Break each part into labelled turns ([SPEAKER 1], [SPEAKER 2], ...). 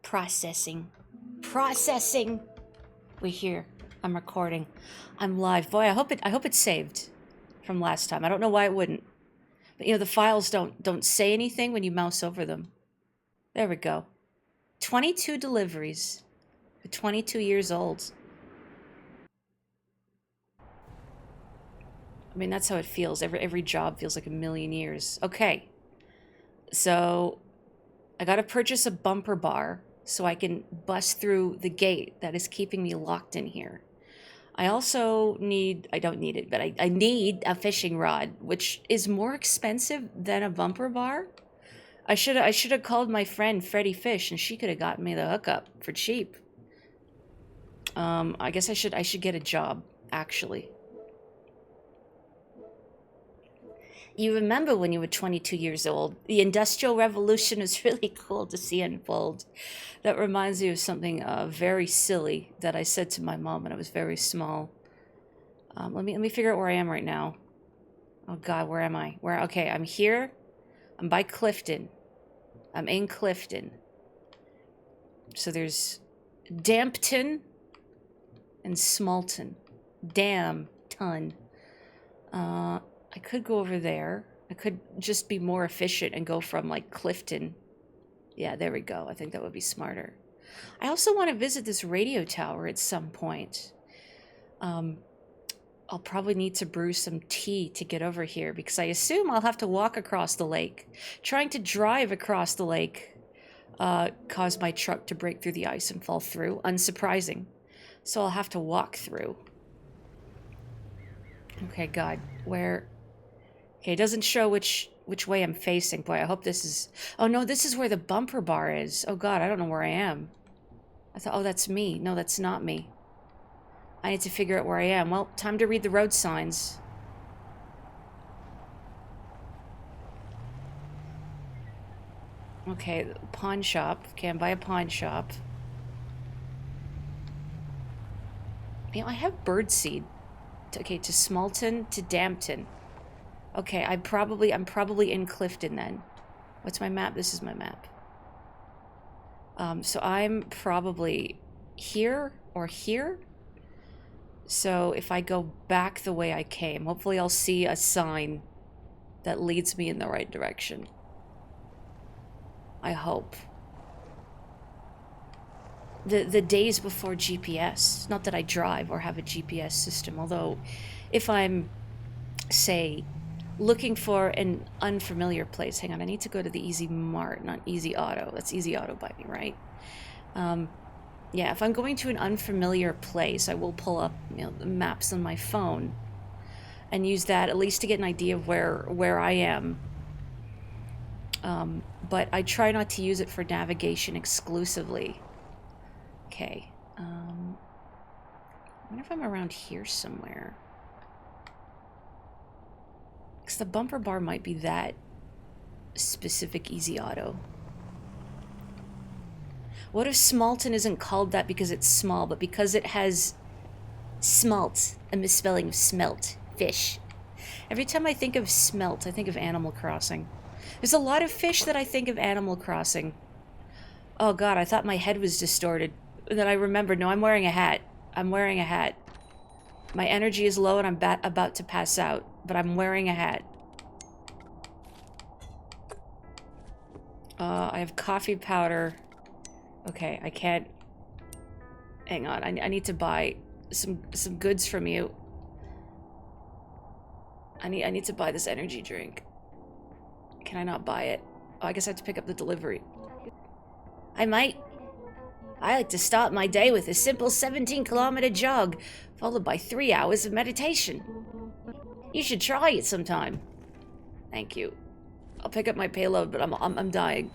[SPEAKER 1] Processing. Processing. We're here. I'm recording. I'm live. Boy, I hope it's saved from last time. I don't know why it wouldn't. But you know, the files don't say anything when you mouse over them. There we go. 22 deliveries. 22 years old. I mean, that's how it feels. Every job feels like a million years. Okay. So I got to purchase a bumper bar so I can bust through the gate that is keeping me locked in here. I also need, I don't need it, but I need a fishing rod, which is more expensive than a bumper bar. I should have called my friend Freddie Fish, and she could have gotten me the hookup for cheap. I guess I should get a job, actually. You remember when you were 22 years old, the Industrial Revolution was really cool to see unfold. That reminds me of something very silly that I said to my mom when I was very small. Let me figure out where I am right now. Oh God, where am I? Okay, I'm here. I'm by Clifton. I'm in Clifton. So there's Dampton and Smalton. Damn-ton. I could go over there. I could just be more efficient and go from, like, Clifton. Yeah, there we go. I think that would be smarter. I also want to visit this radio tower at some point. I'll probably need to brew some tea to get over here because I assume I'll have to walk across the lake. Trying to drive across the lake caused my truck to break through the ice and fall through. Unsurprising. So I'll have to walk through. Okay, God. Where... Okay, it doesn't show which way I'm facing. Boy, I hope this is... Oh, no, this is where the bumper bar is. Oh, God, I don't know where I am. I thought, oh, that's me. No, that's not me. I need to figure out where I am. Well, time to read the road signs. Okay, pawn shop. Okay, I'm by a pawn shop. You know, I have birdseed. Okay, to Smalton, to Dampton. Okay, I'm probably in Clifton then. What's my map? This is my map. So I'm probably here or here. So if I go back the way I came, hopefully I'll see a sign that leads me in the right direction. I hope. The days before GPS, not that I drive or have a GPS system, although if I'm, say, looking for an unfamiliar place. Hang on, I need to go to the Easy Mart, not Easy Auto. That's Easy Auto by me, right? Yeah, if I'm going to an unfamiliar place, I will pull up, you know, the maps on my phone and use that at least to get an idea of where I am. But I try not to use it for navigation exclusively. Okay. I wonder if I'm around here somewhere. Because the bumper bar might be that specific Easy Auto. What if Smalton isn't called that because it's small, but because it has smalt, a misspelling of smelt, fish. Every time I think of smelt, I think of Animal Crossing. There's a lot of fish that I think of Animal Crossing. Oh God, I thought my head was distorted. And then I remembered, no, I'm wearing a hat. I'm wearing a hat. My energy is low and I'm about to pass out, but I'm wearing a hat. I have coffee powder. Okay, I can't... Hang on, I need to buy some goods from you. I need to buy this energy drink. Can I not buy it? Oh, I guess I have to pick up the delivery. I might. I like to start my day with a simple 17-kilometer jog, followed by 3 hours of meditation. You should try it sometime. Thank you. I'll pick up my payload, but I'm dying.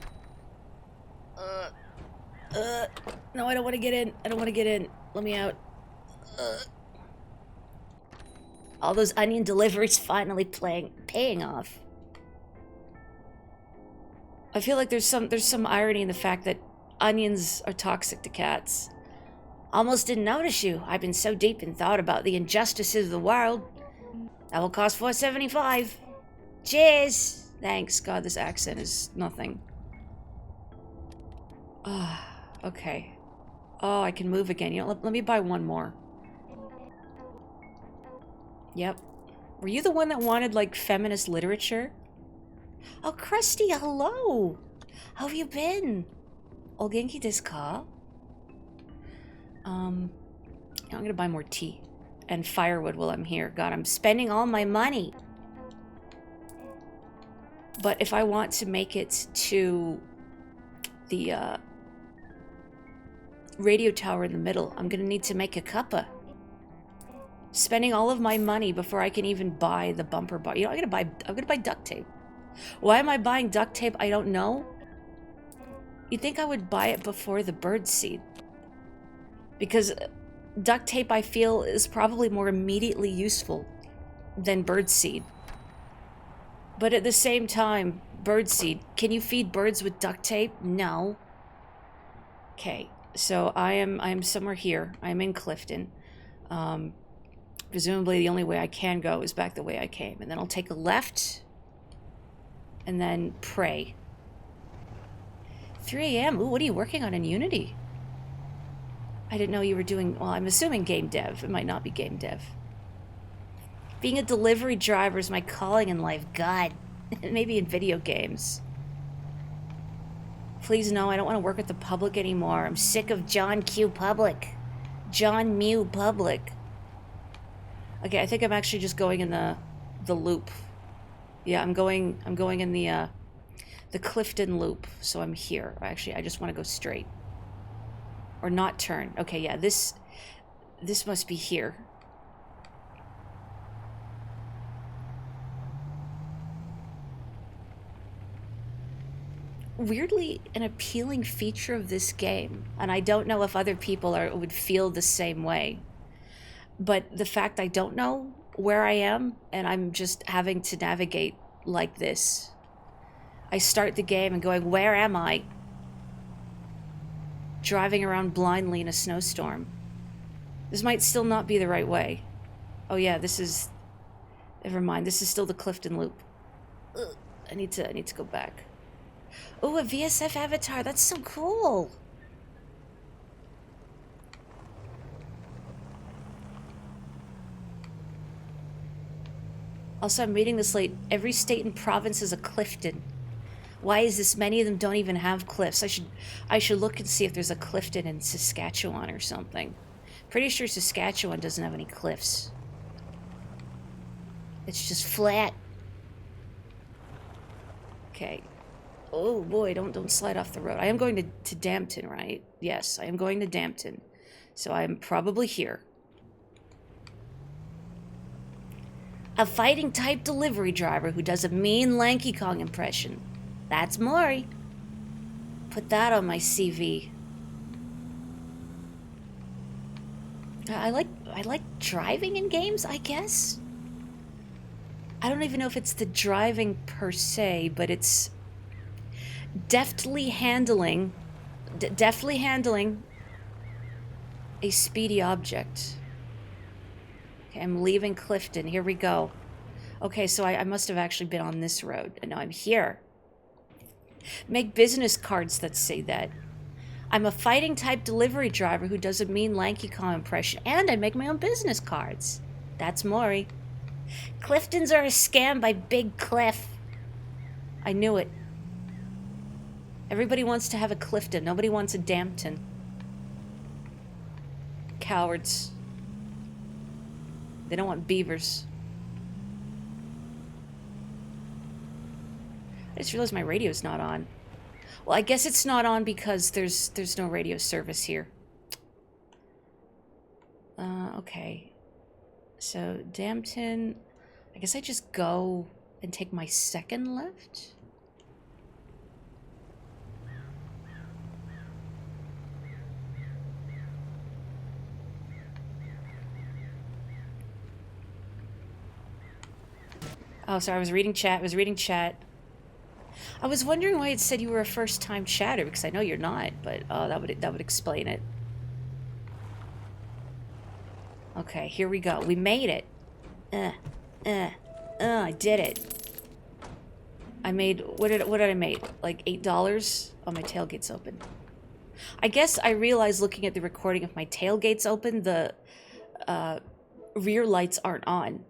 [SPEAKER 1] No, I don't want to get in. I don't want to get in. Let me out. All those onion deliveries finally paying off. I feel like there's some irony in the fact that onions are toxic to cats. Almost didn't notice you. I've been so deep in thought about the injustices of the world. That will cost $4.75. Cheers! Thanks. God, this accent is nothing. Okay. Oh, I can move again. You know, let me buy one more. Yep. Were you the one that wanted, like, feminist literature? Oh, Krusty, hello! How have you been? O genki desu ka? I'm gonna buy more tea. And firewood while I'm here. God, I'm spending all my money! But if I want to make it to the, radio tower in the middle, I'm gonna need to make a cuppa. Spending all of my money before I can even buy the bumper bar. You know, I'm gonna buy duct tape. Why am I buying duct tape? I don't know. You'd think I would buy it before the bird seed. Because duct tape, I feel, is probably more immediately useful than bird seed. But at the same time, bird seed. Can you feed birds with duct tape? No. Okay, so I am somewhere here. I'm in Clifton. Presumably the only way I can go is back the way I came. And then I'll take a left. And then pray. 3 a.m. Ooh, what are you working on in Unity? I didn't know you were doing... Well, I'm assuming game dev. It might not be game dev. Being a delivery driver is my calling in life. God. Maybe in video games. Please, no, I don't want to work with the public anymore. I'm sick of John Q. Public. John Mew Public. Okay, I think I'm actually just going in the loop. Yeah, I'm going in the Clifton loop. So I'm here. Actually, I just want to go straight. Or not turn. Okay, yeah, this must be here. Weirdly, an appealing feature of this game, and I don't know if other people would feel the same way, but the fact I don't know where I am, and I'm just having to navigate like this. I start the game and going, where am I? Driving around blindly in a snowstorm. This might still not be the right way. Oh yeah, this is... Never mind, this is still the Clifton loop. Ugh, I need to go back. Oh, a VSF avatar, that's so cool! Also, I'm reading this late. Every state and province is a Clifton. Why is this? Many of them don't even have cliffs. I should look and see if there's a Clifton in Saskatchewan or something. Pretty sure Saskatchewan doesn't have any cliffs. It's just flat. Okay. Oh boy, don't slide off the road. I am going to Dampton, right? Yes, I am going to Dampton. So I am probably here. A fighting type delivery driver who does a mean Lanky Kong impression. That's Maury. Put that on my CV. I like driving in games, I guess. I don't even know if it's the driving per se, but it's deftly handling a speedy object. Okay, I'm leaving Clifton. Here we go. Okay, so I must have actually been on this road, and now I'm here. Make business cards that say that. I'm a fighting type delivery driver who does a mean Lanky Kong impression, and I make my own business cards. That's Maury. Cliftons are a scam by Big Cliff. I knew it. Everybody wants to have a Clifton. Nobody wants a Dampton. Cowards. They don't want beavers. I just realized my radio's not on. Well, I guess it's not on because there's no radio service here. Okay. So, Dampton... I guess I just go and take my second left? Oh, sorry, I was reading chat. I was wondering why it said you were a first-time chatter, because I know you're not, but that would explain it. Okay, here we go. We made it. I did it. I made, what did I make? Like $8? Oh, my tailgate's open. I guess I realized looking at the recording, if my tailgate's open, the rear lights aren't on.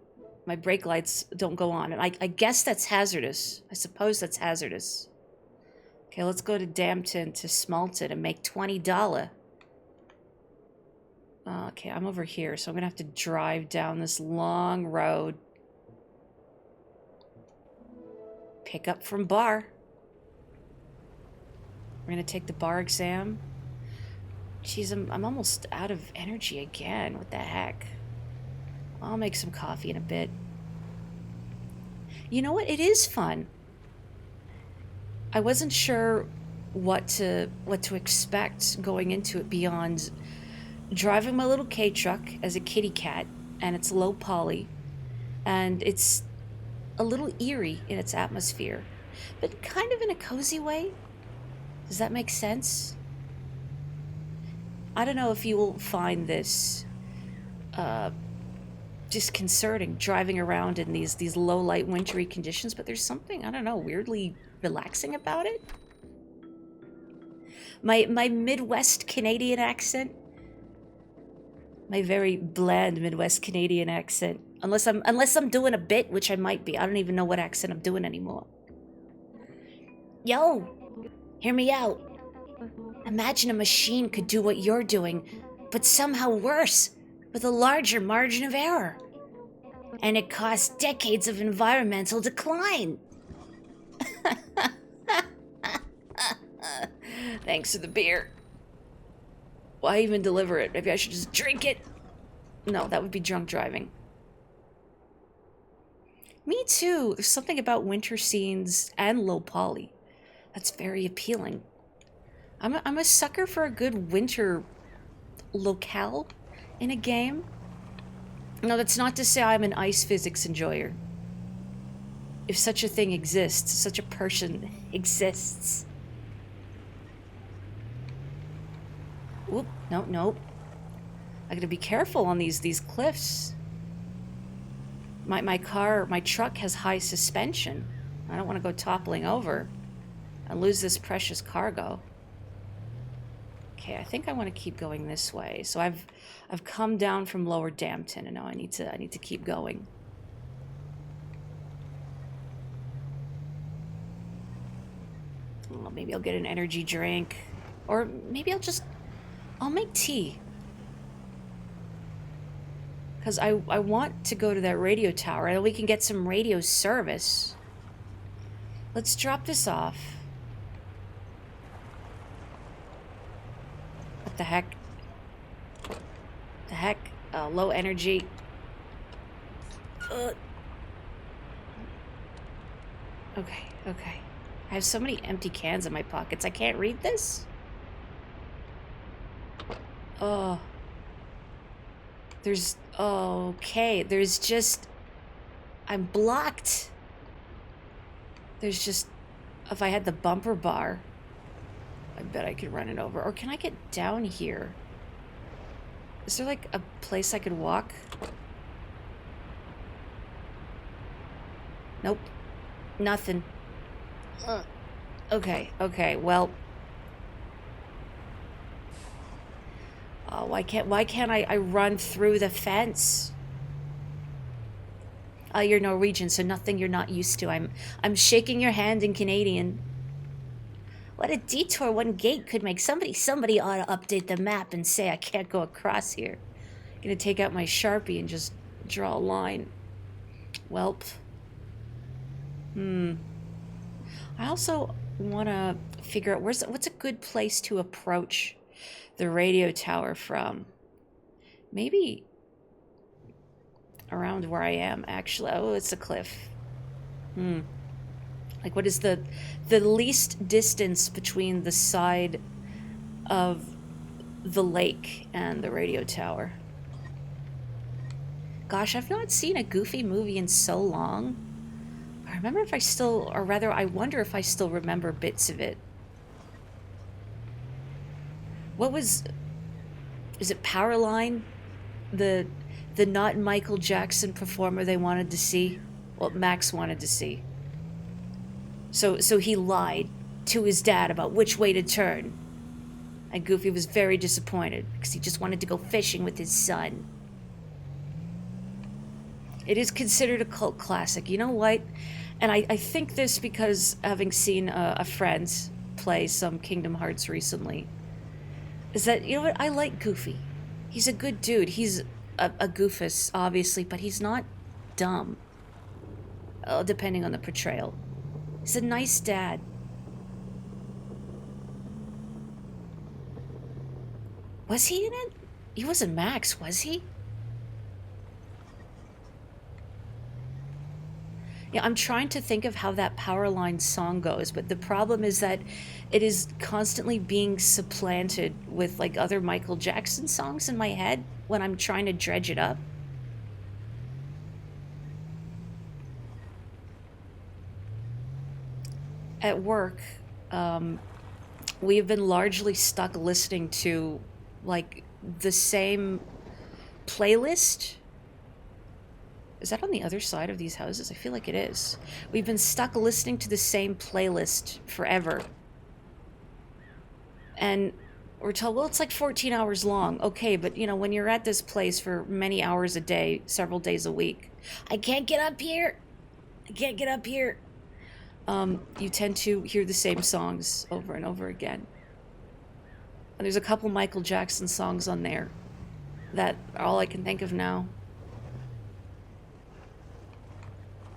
[SPEAKER 1] My brake lights don't go on. And I guess that's hazardous. I suppose that's hazardous. Okay, let's go to Dampton to Smalton and make $20. Okay, I'm over here, so I'm gonna have to drive down this long road. Pick up from bar. We're gonna take the bar exam. Jeez, I'm almost out of energy again. What the heck? I'll make some coffee in a bit. You know what? It is fun. I wasn't sure what to expect going into it beyond driving my little K truck as a kitty cat, and it's low poly, and it's a little eerie in its atmosphere, but kind of in a cozy way. Does that make sense? I don't know if you will find this disconcerting driving around in these low light wintry conditions, but there's something, I don't know, weirdly relaxing about it. My Midwest Canadian accent, my very bland Midwest Canadian accent, unless I'm doing a bit, which I might be. I don't even know what accent I'm doing anymore. Yo, hear me out. Imagine a machine could do what you're doing, but somehow worse, with a larger margin of error. And it costs decades of environmental decline. Thanks for the beer. Why even deliver it? Maybe I should just drink it. No, that would be drunk driving. Me too. There's something about winter scenes and low poly that's very appealing. I'm a sucker for a good winter locale in a game. No, that's not to say I'm an ice physics enjoyer. If such a thing exists, such a person exists. Oop, nope. I gotta be careful on these cliffs. My truck has high suspension. I don't want to go toppling over and lose this precious cargo. Okay, I think I want to keep going this way. So I've come down from Lower Dampton, and now I need to keep going. Well, maybe I'll get an energy drink, or maybe I'll make tea. Because I want to go to that radio tower, and we can get some radio service. Let's drop this off. What the heck? The heck? Low energy. Okay. I have so many empty cans in my pockets. I can't read this? Oh. Okay. There's just... I'm blocked. There's just... If I had the bumper bar, I bet I could run it over. Or can I get down here? Is there like a place I could walk? Nope. Nothing. Okay, well... why can't I run through the fence? You're Norwegian, so nothing you're not used to. I'm shaking your hand in Canadian. What a detour one gate could make. Somebody ought to update the map and say I can't go across here. I'm gonna take out my Sharpie and just draw a line. Welp. I also want to figure out what's a good place to approach the radio tower from. Maybe around where I am, actually. Oh, it's a cliff. Like, what is the least distance between the side of the lake and the radio tower? Gosh, I've not seen a Goofy movie in so long. I remember if I still, or rather, I wonder if I still remember bits of it. Is it Powerline? The not Michael Jackson performer they wanted to see? Well, Max wanted to see. So he lied to his dad about which way to turn. And Goofy was very disappointed because he just wanted to go fishing with his son. It is considered a cult classic. You know what? And I think this because having seen a friend play some Kingdom Hearts recently, is that, you know what? I like Goofy. He's a good dude. He's a goofus, obviously, but he's not dumb. Depending on the portrayal. He's a nice dad. Was he in it? He wasn't Max, was he? Yeah, I'm trying to think of how that Powerline song goes, but the problem is that it is constantly being supplanted with like other Michael Jackson songs in my head when I'm trying to dredge it up. At work, we have been largely stuck listening to like the same playlist. Is that on the other side of these houses? I feel like it is. We've been stuck listening to the same playlist forever. And we're told, well, it's like 14 hours long. Okay, but you know, when you're at this place for many hours a day, several days a week, I can't get up here. I can't get up here. You tend to hear the same songs over and over again. And there's a couple Michael Jackson songs on there that are all I can think of now.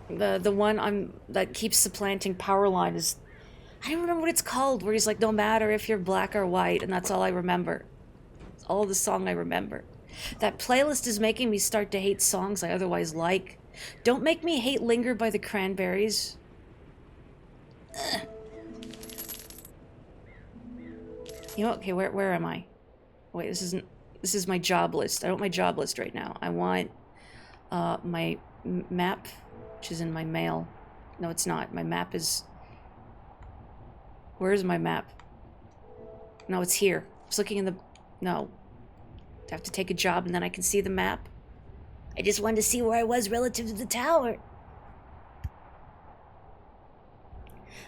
[SPEAKER 1] The one that keeps supplanting Powerline is, I don't remember what it's called, where he's like, no matter if you're black or white, and that's all I remember. It's all the song I remember. That playlist is making me start to hate songs I otherwise like. Don't make me hate Linger by the Cranberries. Ugh. You know, okay, where am I? Wait, this is my job list. I don't want my job list right now. I want my map, which is in my mail. No, it's not. My map is... Where is my map? No, it's here. I was looking in the... No. I have to take a job and then I can see the map. I just wanted to see where I was relative to the tower.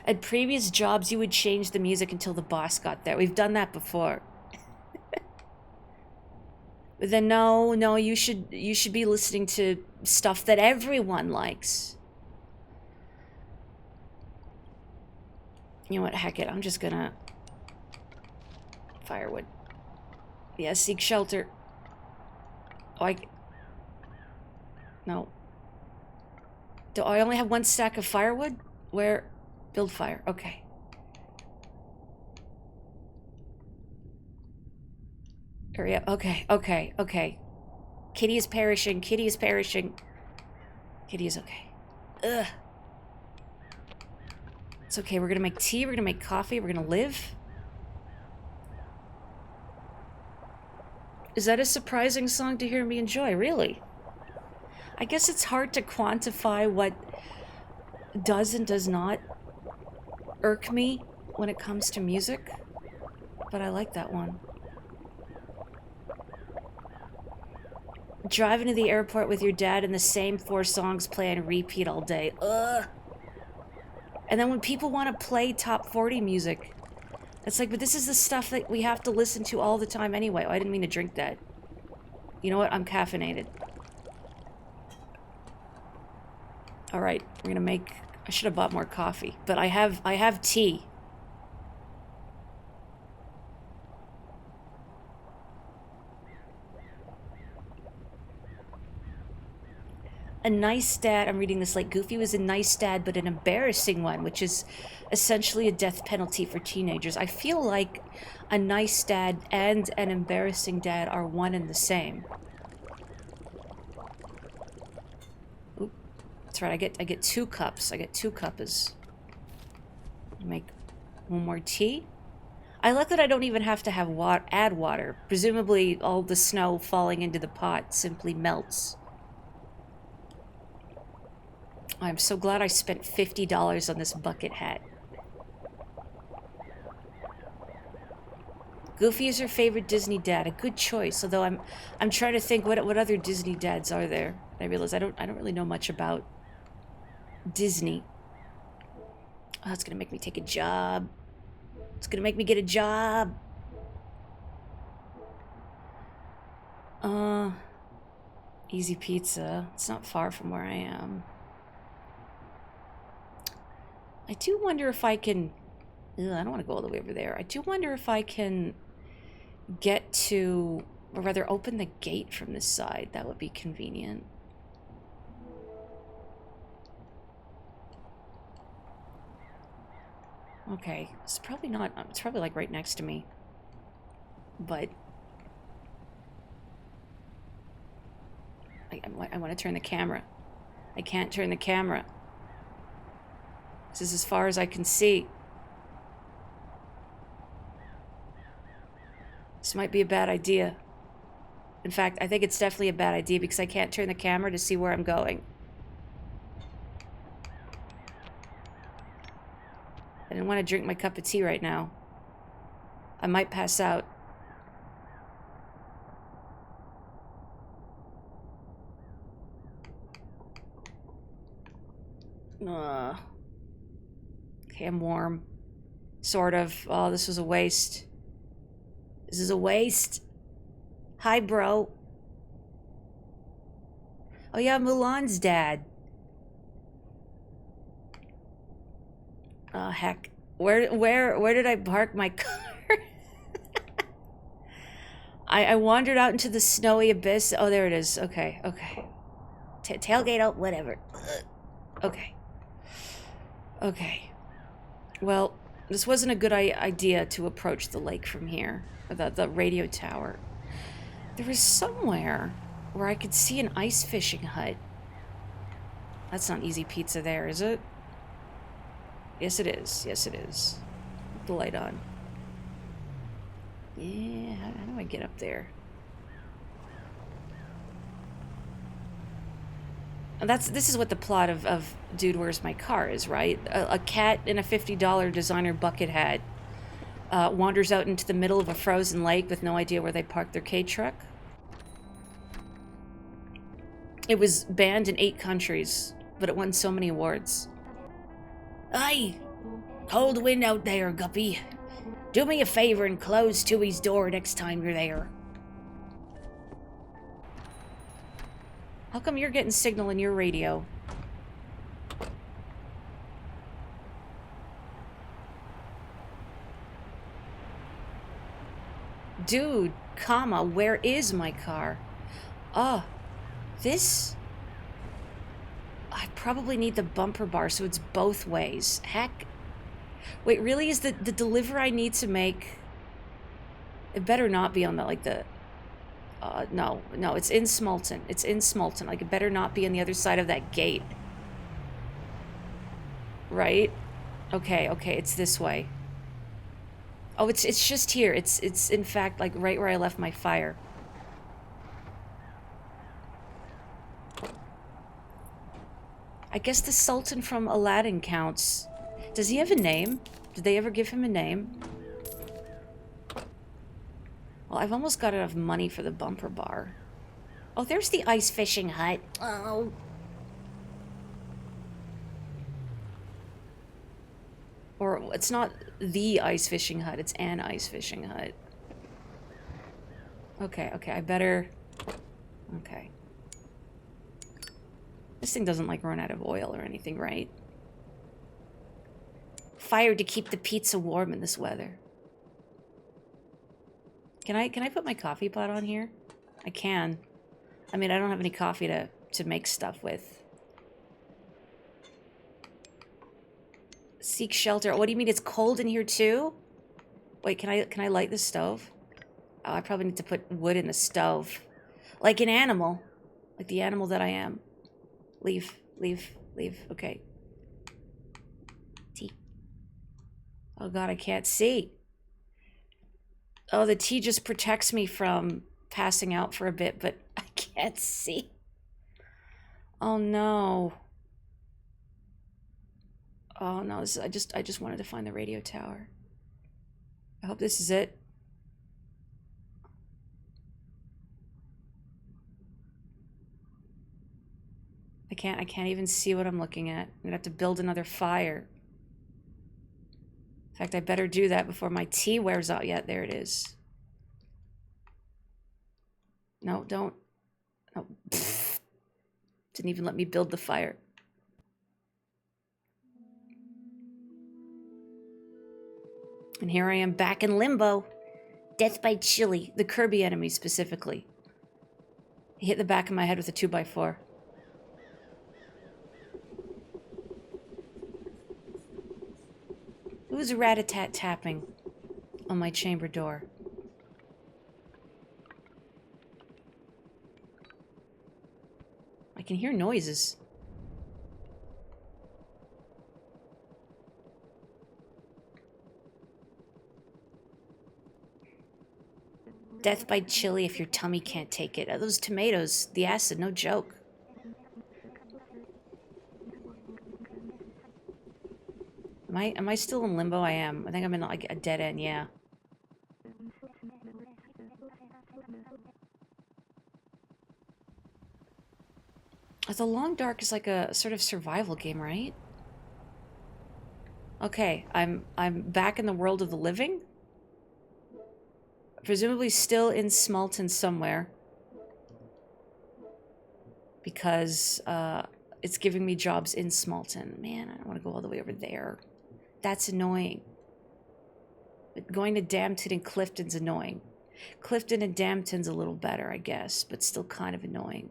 [SPEAKER 1] At previous jobs, you would change the music until the boss got there. We've done that before. But then no, you should be listening to stuff that everyone likes. You know what, heck it, I'm just gonna... Firewood. Yeah, seek shelter. Oh, No. Do I only have one stack of firewood? Where? Build fire, okay. Hurry up, okay. Kitty is perishing, Kitty is okay. Ugh. It's okay, we're gonna make tea, we're gonna make coffee, we're gonna live. Is that a surprising song to hear me enjoy, really? I guess it's hard to quantify what does and does not irk me when it comes to music, but I like that one. Driving to the airport with your dad and the same 4 songs play on repeat all day. Ugh. And then when people want to play top 40 music, it's like, but this is the stuff that we have to listen to all the time anyway. Oh, I didn't mean to drink that. You know what? I'm caffeinated. All right, we're gonna make... I should have bought more coffee, but I have tea. A nice dad, I'm reading this like Goofy was a nice dad, but an embarrassing one, which is essentially a death penalty for teenagers. I feel like a nice dad and an embarrassing dad are one and the same. Oop, that's right, I get 2 cups. I get 2 cuppas. Make one more tea. I like that I don't even have to have add water. Presumably all the snow falling into the pot simply melts. I'm so glad I spent $50 on this bucket hat. Goofy is her favorite Disney dad. A good choice. Although I'm trying to think what other Disney dads are there. I realize I don't really know much about Disney. Oh, that's gonna make me take a job. It's gonna make me get a job. Uh, Easy Pizza. It's not far from where I am. I do wonder if I can... Ugh, I don't want to go all the way over there. I do wonder if I can get to... Or rather, open the gate from this side. That would be convenient. Okay. It's probably not... It's probably, like, right next to me. But... I want to turn the camera. I can't turn the camera. This is as far as I can see. This might be a bad idea. In fact, I think it's definitely a bad idea because I can't turn the camera to see where I'm going. I didn't want to drink my cup of tea right now. I might pass out. Okay, I'm warm. Sort of. Oh, this was a waste. This is a waste. Hi, bro. Oh yeah, Mulan's dad. Oh heck. Where did I park my car? I wandered out into the snowy abyss. Oh, there it is. Okay, okay. Tailgate out, whatever. Okay. Okay. Well, this wasn't a good idea to approach the lake from here. The radio tower. There was somewhere where I could see an ice fishing hut. That's not Easy Pizza there, is it? Yes, it is. Yes, it is. Put the light on. Yeah, how do I get up there? And this is what the plot of Dude, Where's My Car is, right? A cat in a $50 designer bucket hat wanders out into the middle of a frozen lake with no idea where they parked their K-truck. It was banned in 8 countries, but it won so many awards. Aye! Cold wind out there, Guppy. Do me a favor and close Tooey's door next time you're there. How come you're getting signal in your radio? Dude, comma, where is my car? This? I probably need the bumper bar so it's both ways. Heck. Wait, really? Is the delivery I need to make... It better not be on the, like, the... no, it's in Smolton. It's in Smolton. Like, it better not be on the other side of that gate. Right? Okay, it's this way. Oh, it's just here. It's in fact, like, right where I left my fire. I guess the Sultan from Aladdin counts. Does he have a name? Did they ever give him a name? Well, I've almost got enough money for the bumper bar. Oh, there's the ice fishing hut. Oh. Or it's not the ice fishing hut, it's an ice fishing hut. Okay, I better... Okay. This thing doesn't, like, run out of oil or anything, right? Fire to keep the pizza warm in this weather. Can I put my coffee pot on here? I can. I mean, I don't have any coffee to make stuff with. Seek shelter. What do you mean it's cold in here too? Wait, can I light the stove? Oh, I probably need to put wood in the stove. Like an animal. Like the animal that I am. Leave. Okay. Tea. Oh god, I can't see. Oh, the tea just protects me from passing out for a bit, but I can't see. Oh no. Oh no, this is, I just wanted to find the radio tower. I hope this is it. I can't even see what I'm looking at. I'm gonna have to build another fire. In fact, I better do that before my tea wears out. Yet there it is. No, don't. No. Didn't even let me build the fire. And here I am back in limbo. Death by chili. The Kirby enemy specifically. He hit the back of my head with a 2x4. Who's rat-a-tat tapping on my chamber door? I can hear noises. Death by chili if your tummy can't take it. Those tomatoes, the acid, no joke. Am I still in limbo? I am. I think I'm in like a dead end, yeah. The Long Dark is like a sort of survival game, right? Okay, I'm back in the world of the living. Presumably still in Smalton somewhere. Because it's giving me jobs in Smalton. Man, I don't want to go all the way over there. That's annoying. But going to Dampton and Clifton's annoying. Clifton and Dampton's a little better, I guess, but still kind of annoying.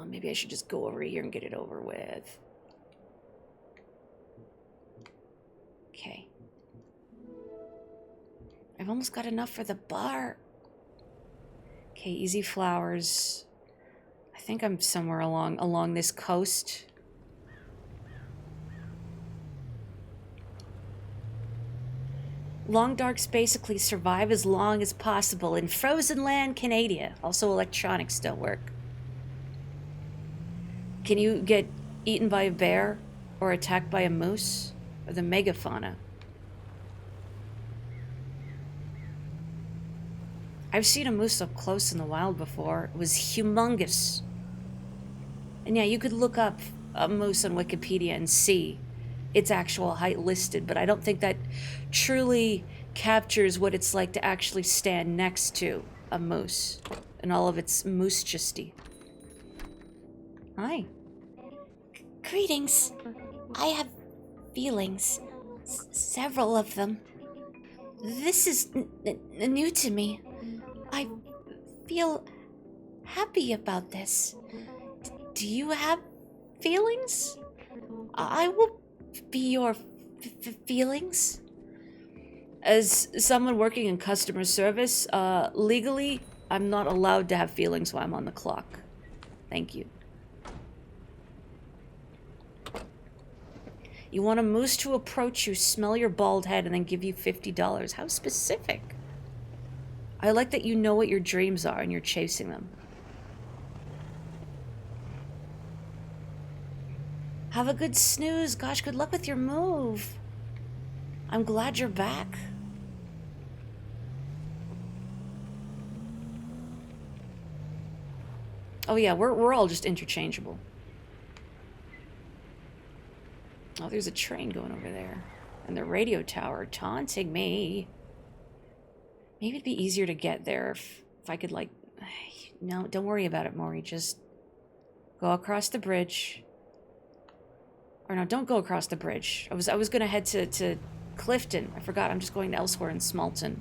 [SPEAKER 1] Maybe I should just go over here and get it over with. Okay. I've almost got enough for the bar. Okay, Easy Flowers. I think I'm somewhere along this coast. Long Darks basically survive as long as possible in Frozen Land, Canada. Also, electronics don't work. Can you get eaten by a bear or attacked by a moose? Or the megafauna? I've seen a moose up close in the wild before. It was humongous. And yeah, you could look up a moose on Wikipedia and see its actual height listed, but I don't think that truly captures what it's like to actually stand next to a moose and all of its moose-justy. Hi. Greetings. I have feelings. Several of them. This is new to me. I feel happy about this. Do you have feelings? I will be your feelings. As someone working in customer service, legally, I'm not allowed to have feelings while I'm on the clock. Thank you. You want a moose to approach you, smell your bald head, and then give you $50. How specific. I like that you know what your dreams are and you're chasing them. Have a good snooze. Gosh, good luck with your move. I'm glad you're back. Oh yeah, we're all just interchangeable. Oh, there's a train going over there. And the radio tower taunting me. Maybe it'd be easier to get there if I could, like... No, don't worry about it, Maury. Just go across the bridge. Or no, don't go across the bridge. I was gonna head to Clifton. I forgot, I'm just going to elsewhere in Smalton.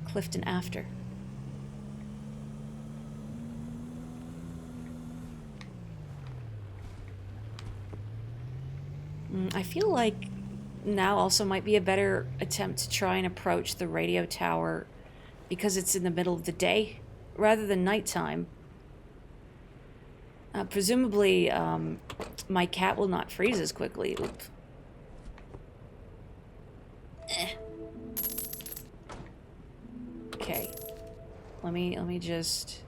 [SPEAKER 1] Clifton after. I feel like now also might be a better attempt to try and approach the radio tower because it's in the middle of the day rather than nighttime. Presumably, my cat will not freeze as quickly. Oop. Okay. Let me just...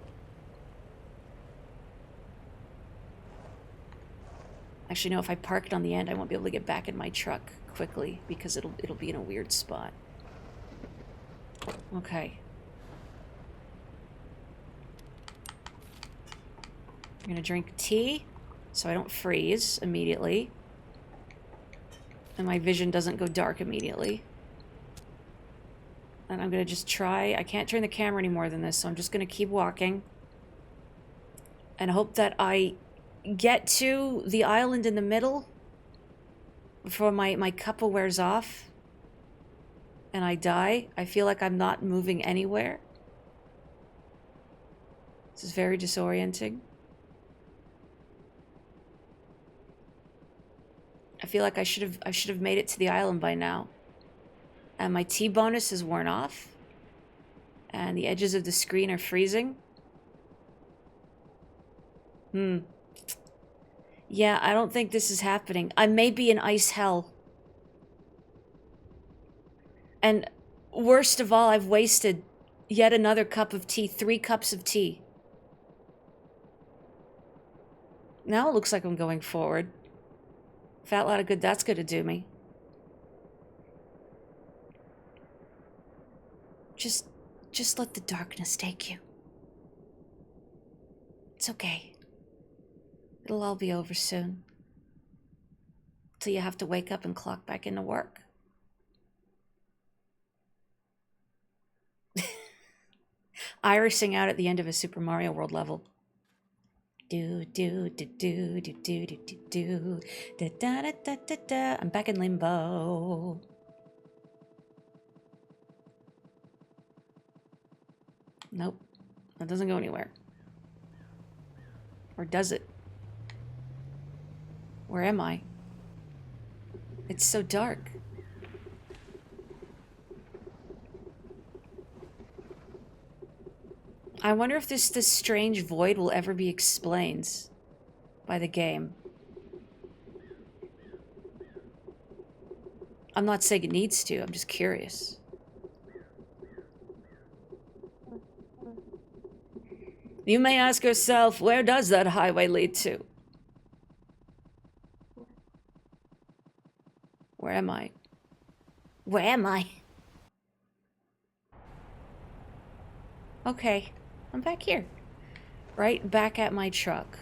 [SPEAKER 1] Actually, no, if I park it on the end, I won't be able to get back in my truck quickly because it'll be in a weird spot. Okay. I'm gonna drink tea so I don't freeze immediately. And my vision doesn't go dark immediately. And I'm gonna just try. I can't turn the camera any more than this, so I'm just gonna keep walking. And hope that I get to the island in the middle before my cuppa wears off. And I die. I feel like I'm not moving anywhere. This is very disorienting. I feel like I should have made it to the island by now. And my T bonus is worn off. And the edges of the screen are freezing. Yeah, I don't think this is happening. I may be in ice hell. And worst of all, I've wasted yet another cup of tea. 3 cups of tea. Now it looks like I'm going forward. Fat lot of good that's gonna do me. Just let the darkness take you. It's okay. It'll all be over soon. Till you have to wake up and clock back into work. Irising out at the end of a Super Mario World level. Do do do do do do do do do da da da da da da. I'm back in limbo. Nope, that doesn't go anywhere. Or does it? Where am I? It's so dark. I wonder if this strange void will ever be explained by the game. I'm not saying it needs to, I'm just curious. You may ask yourself, where does that highway lead to? Where am I? Where am I? Okay, I'm back here. Right back at my truck.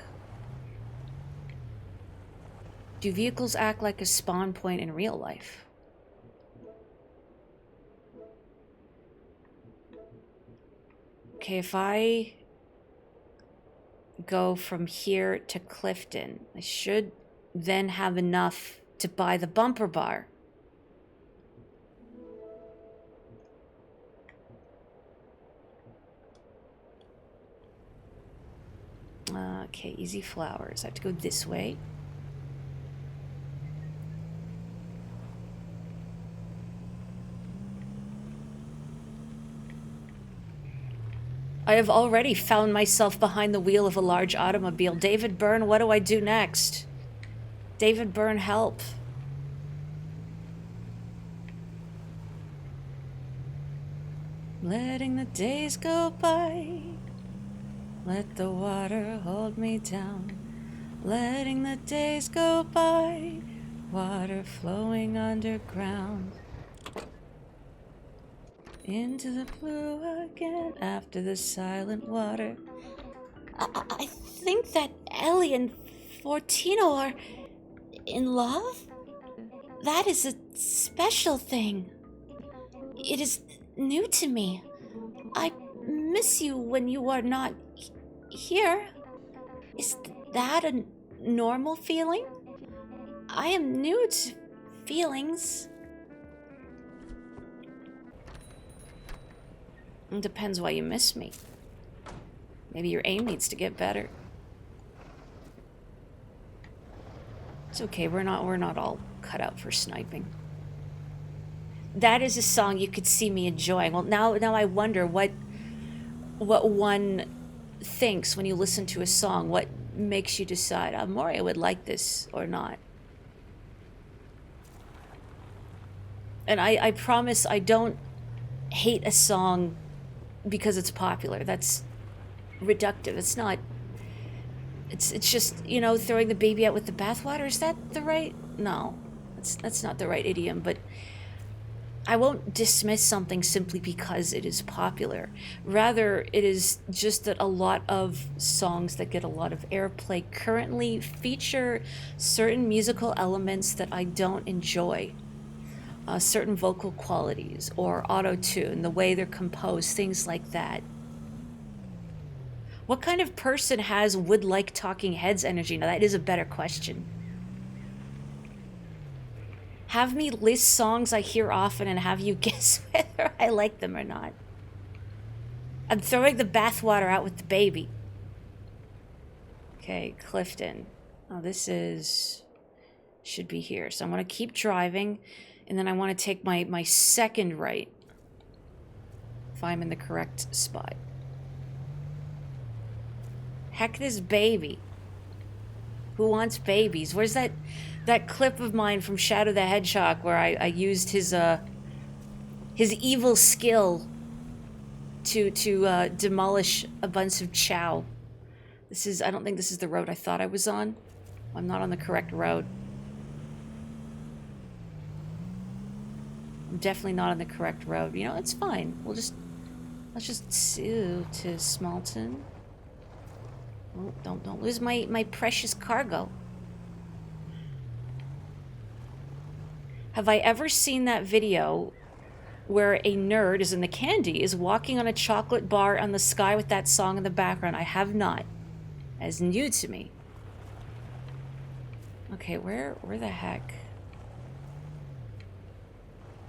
[SPEAKER 1] Do vehicles act like a spawn point in real life? Okay, if I go from here to Clifton, I should then have enough to buy the bumper bar. Okay, easy flowers. I have to go this way. I have already found myself behind the wheel of a large automobile. David Byrne, what do I do next? David Byrne, help. Letting the days go by. Let the water hold me down. Letting the days go by. Water flowing underground. Into the blue again after the silent water. I think that Ellie and Fortino are in love? That is a special thing. It is new to me. I miss you when you are not here. Is that a normal feeling? I am new to feelings. It depends why you miss me. Maybe your aim needs to get better. It's okay, we're not all cut out for sniping. That is a song you could see me enjoying. Well, now I wonder what one thinks when you listen to a song. What makes you decide, Moria would like this or not? And I promise I don't hate a song because it's popular. That's reductive. It's not. It's just, you know, throwing the baby out with the bathwater. Is that the right? No, that's not the right idiom. But I won't dismiss something simply because it is popular. Rather, it is just that a lot of songs that get a lot of airplay currently feature certain musical elements that I don't enjoy. certain vocal qualities or auto-tune, the way they're composed, things like that. What kind of person has would like Talking Heads energy? Now that is a better question. Have me list songs I hear often and have you guess whether I like them or not. I'm throwing the bathwater out with the baby. Okay, Clifton. Oh, this is... should be here. So I'm going to keep driving, and then I want to take my second right. If I'm in the correct spot. Heck, this baby. Who wants babies? Where's that clip of mine from Shadow the Hedgehog where I used his evil skill to demolish a bunch of chow? I don't think this is the road I thought I was on. I'm not on the correct road. I'm definitely not on the correct road. You know, it's fine. Let's just to Smalton. Oh, don't lose my precious cargo. Have I ever seen that video where a nerd is in the candy is walking on a chocolate bar on the sky with that song in the background? I have not. As new to me. Okay, where the heck?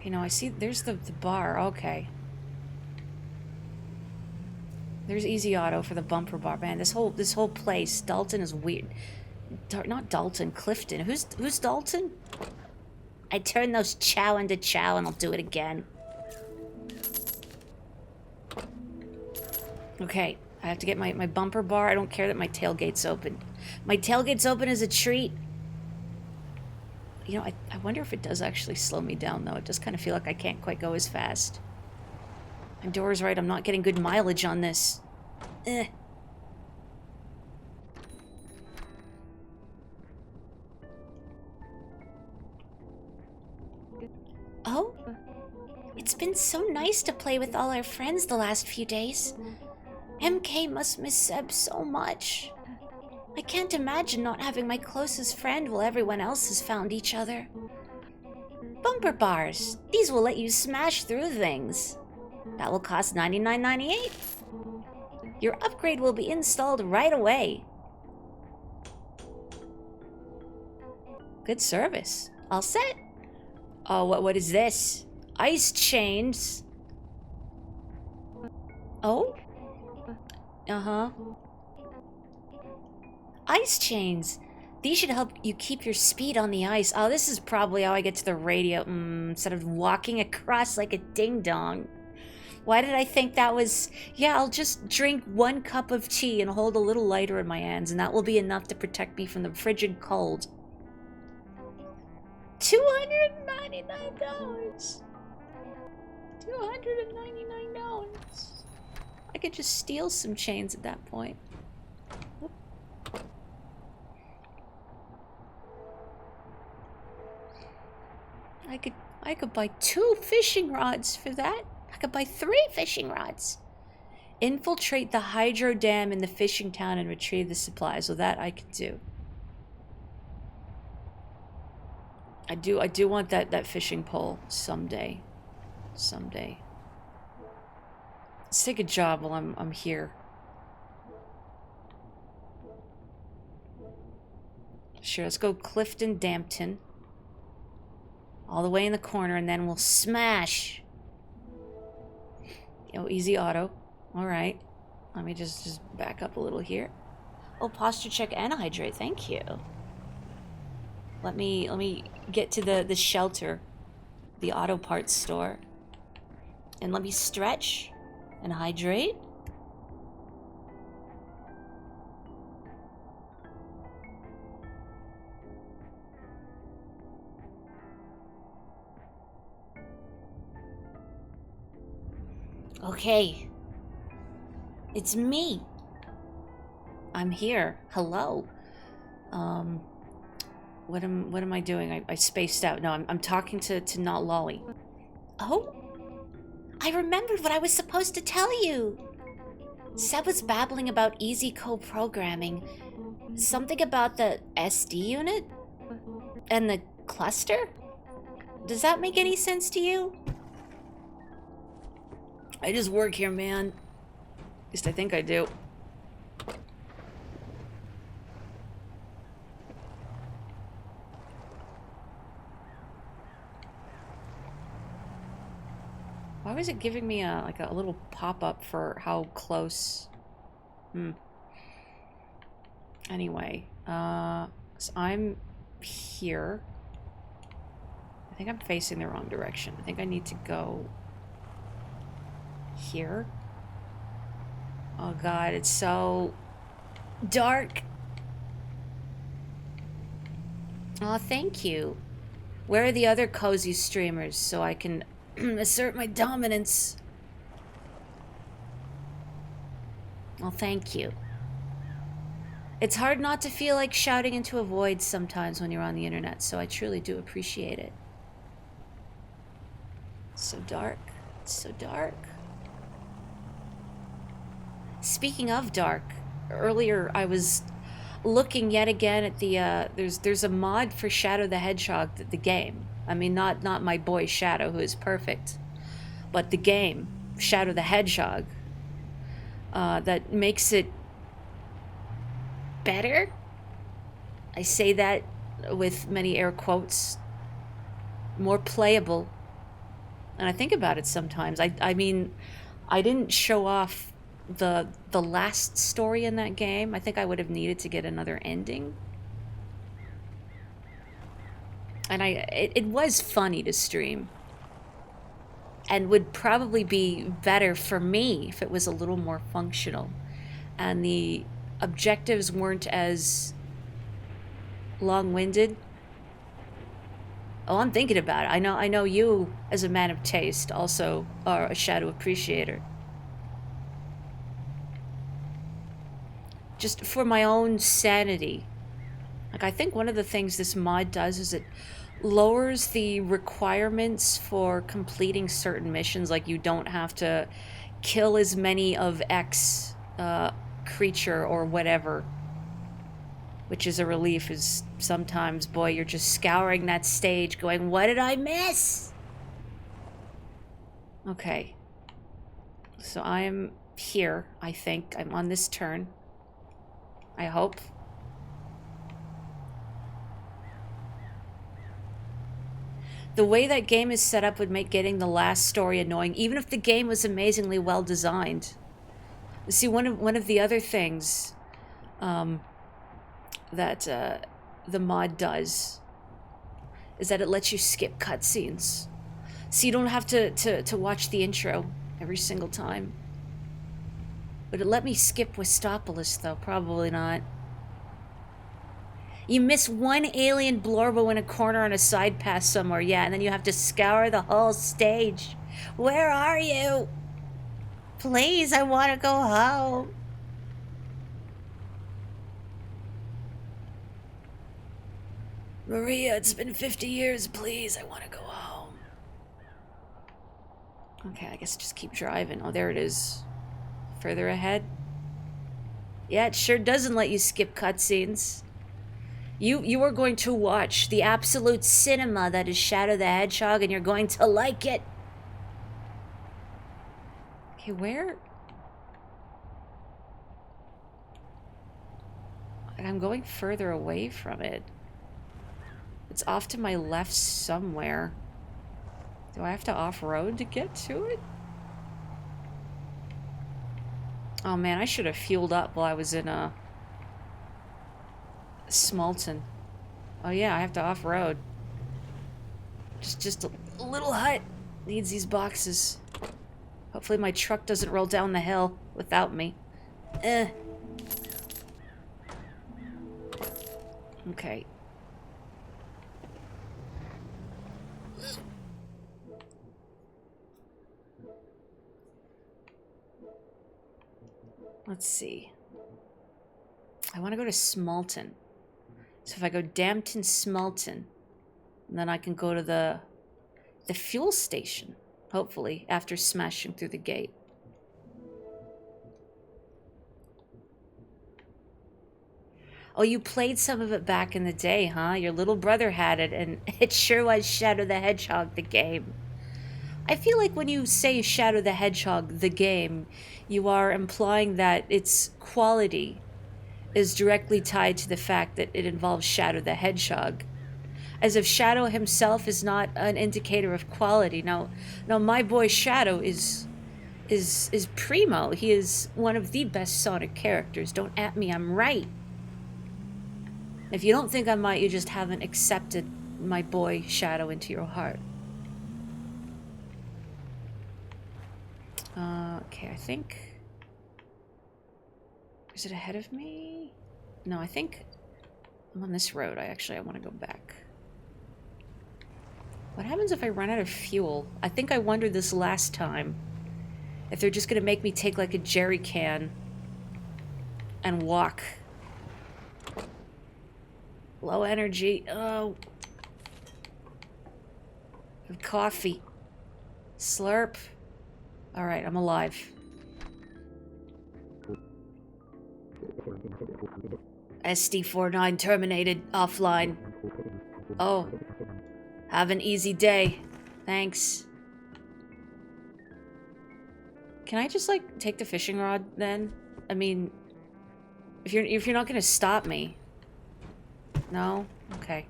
[SPEAKER 1] You know, I see there's the bar. Okay. There's Easy Auto for the bumper bar. Man, this whole place, Dalton is weird. Not Dalton, Clifton. Who's Dalton? I turned those chow into chow and I'll do it again. Okay, I have to get my bumper bar. I don't care that my tailgate's open. My tailgate's open as a treat. You know, I wonder if it does actually slow me down, though. It does kind of feel like I can't quite go as fast. And Dora's right, I'm not getting good mileage on this. Oh? It's been so nice to play with all our friends the last few days. MK must miss Seb so much. I can't imagine not having my closest friend while everyone else has found each other. Bumper bars. These will let you smash through things. That will cost $99.98. Your upgrade will be installed right away. Good service. All set. Oh, what is this? Ice chains. Oh? Uh-huh. Ice chains. These should help you keep your speed on the ice. Oh, this is probably how I get to the radio. Instead of walking across like a ding-dong. Why did I think that was... Yeah, I'll just drink 1 cup of tea and hold a little lighter in my hands, and that will be enough to protect me from the frigid cold. $299. $299. I could just steal some chains at that point. I could buy 2 fishing rods for that. I could buy 3 fishing rods. Infiltrate the hydro dam in the fishing town and retrieve the supplies. Well, that I could do. I do want that fishing pole someday. Someday. Let's take a job while I'm here. Sure, let's go Clifton Dampton. All the way in the corner, and then we'll smash. Oh, Easy Auto. All right. Let me just back up a little here. Oh, posture check and hydrate. Thank you. Let me get to the shelter, the auto parts store, and let me stretch and hydrate. Okay. It's me. I'm here. Hello. What am I doing? I spaced out. No, I'm talking to not Lolly. Oh? I remembered what I was supposed to tell you. Seb was babbling about easy co-programming. Something about the SD unit? And the cluster? Does that make any sense to you? I just work here, man. At least I think I do. Why was it giving me a like a little pop-up for how close? Anyway, so I'm here. I think I'm facing the wrong direction. I think I need to go here. Oh god, it's so dark. Oh, thank you. Where are the other cozy streamers so I can assert my dominance? Well, thank you. It's hard not to feel like shouting into a void sometimes when you're on the internet, so I truly do appreciate it. It's so dark. It's so dark. Speaking of dark, earlier I was looking yet again at the there's a mod for Shadow the Hedgehog, the game. I mean, not my boy Shadow, who is perfect, but the game Shadow the Hedgehog that makes it better. I say that with many air quotes. More playable. And I think about it sometimes. I mean, I didn't show off the last story in that game. I think I would have needed to get another ending. And it was funny to stream. And would probably be better for me if it was a little more functional. And the objectives weren't as long-winded. Oh, I'm thinking about it. I know you, as a man of taste, also are a Shadow appreciator. Just for my own sanity. Like, I think one of the things this mod does is it lowers the requirements for completing certain missions. Like, you don't have to kill as many of X creature or whatever, which is a relief. Is sometimes, boy, you're just scouring that stage going, what did I miss? Okay, so I'm here. I think I'm on this turn, I hope. The way that game is set up would make getting the last story annoying, even if the game was amazingly well designed. See, one of the other things that the mod does is that it lets you skip cutscenes, so you don't have to watch the intro every single time. Would it let me skip Westopolis, though? Probably not. You miss one alien blorbo in a corner on a side path somewhere, yeah, and then you have to scour the whole stage. Where are you? Please, I want to go home. Maria, it's been 50 years, please, I want to go home. Okay, I guess just keep driving. Oh, there it is. Further ahead. Yeah, it sure doesn't let you skip cutscenes. You are going to watch the absolute cinema that is Shadow the Hedgehog, and you're going to like it. Okay, where? I'm going further away from it. It's off to my left somewhere. Do I have to off-road to get to it? Oh man, I should have fueled up while I was in Smalton. Oh yeah, I have to off-road. Just a little hut needs these boxes. Hopefully my truck doesn't roll down the hill without me. Okay. Let's see. I want to go to Smalton. So if I go Dampton, Smalton, and then I can go to the fuel station, hopefully, after smashing through the gate. Oh, you played some of it back in the day, huh? Your little brother had it, and it sure was Shadow the Hedgehog, the game. I feel like when you say Shadow the Hedgehog, the game, you are implying that its quality is directly tied to the fact that it involves Shadow the Hedgehog. As if Shadow himself is not an indicator of quality. Now, my boy Shadow is primo. He is one of the best Sonic characters. Don't at me, I'm right. If you don't think I might, you just haven't accepted my boy Shadow into your heart. Okay, I think... Is it ahead of me? No, I think I'm on this road. I want to go back. What happens if I run out of fuel? I think I wondered this last time. If they're just going to make me take like a jerry can and walk. Low energy. Oh. Coffee. Slurp. Alright, I'm alive. SD49 terminated. Offline. Oh. Have an easy day. Thanks. Can I just, like, take the fishing rod, then? I mean... If you're not gonna stop me... No? Okay.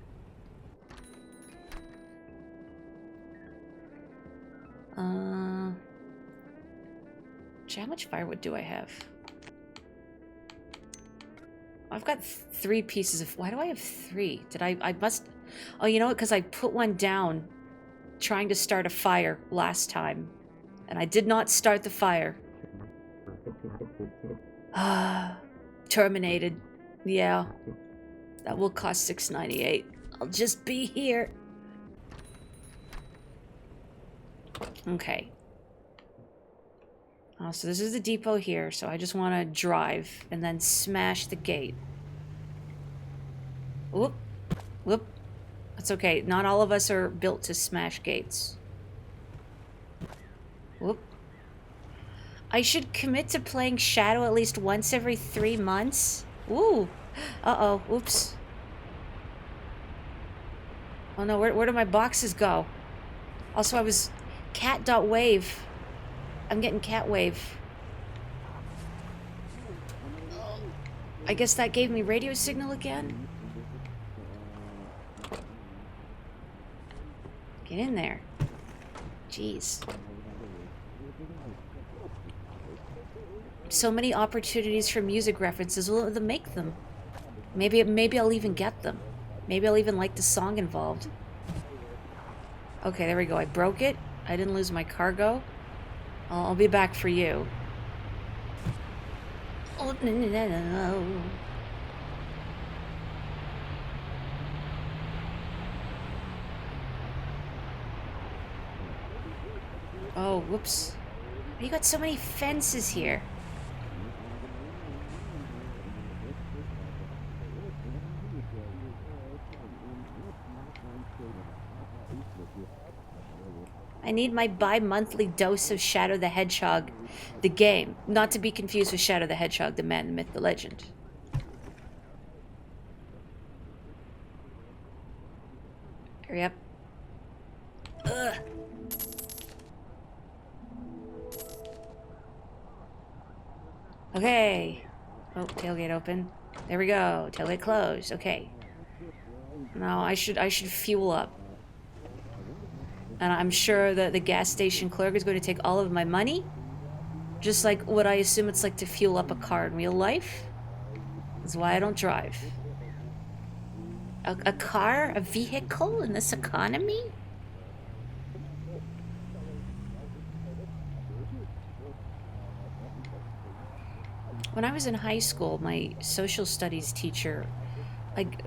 [SPEAKER 1] How much firewood do I have? I've got 3 pieces of... Why do I have 3? Did I must... Oh, you know what? Because I put one down trying to start a fire last time. And I did not start the fire. Terminated. Yeah. That will cost $6.98. I'll just be here. Okay. Oh, so this is the depot here, so I just want to drive and then smash the gate. Whoop. Whoop. That's okay. Not all of us are built to smash gates. Whoop. I should commit to playing Shadow at least once every 3 months. Ooh. Uh-oh. Oops. Oh no, where do my boxes go? Also, I was... Cat.wave. I'm getting cat wave. I guess that gave me radio signal again? Get in there. Jeez. So many opportunities for music references. Will it make them? Maybe I'll even get them. Maybe I'll even like the song involved. Okay, there we go. I broke it. I didn't lose my cargo. I'll be back for you. Oh, no. Oh, whoops. You got so many fences here. I need my bi-monthly dose of Shadow the Hedgehog, the game. Not to be confused with Shadow the Hedgehog, the man, the myth, the legend. Hurry up. Ugh. Okay. Oh, tailgate open. There we go. Tailgate closed. Okay. Now I should fuel up. And I'm sure that the gas station clerk is going to take all of my money. Just like what I assume it's like to fuel up a car in real life. That's why I don't drive. A car? A vehicle in this economy? When I was in high school, my social studies teacher, like,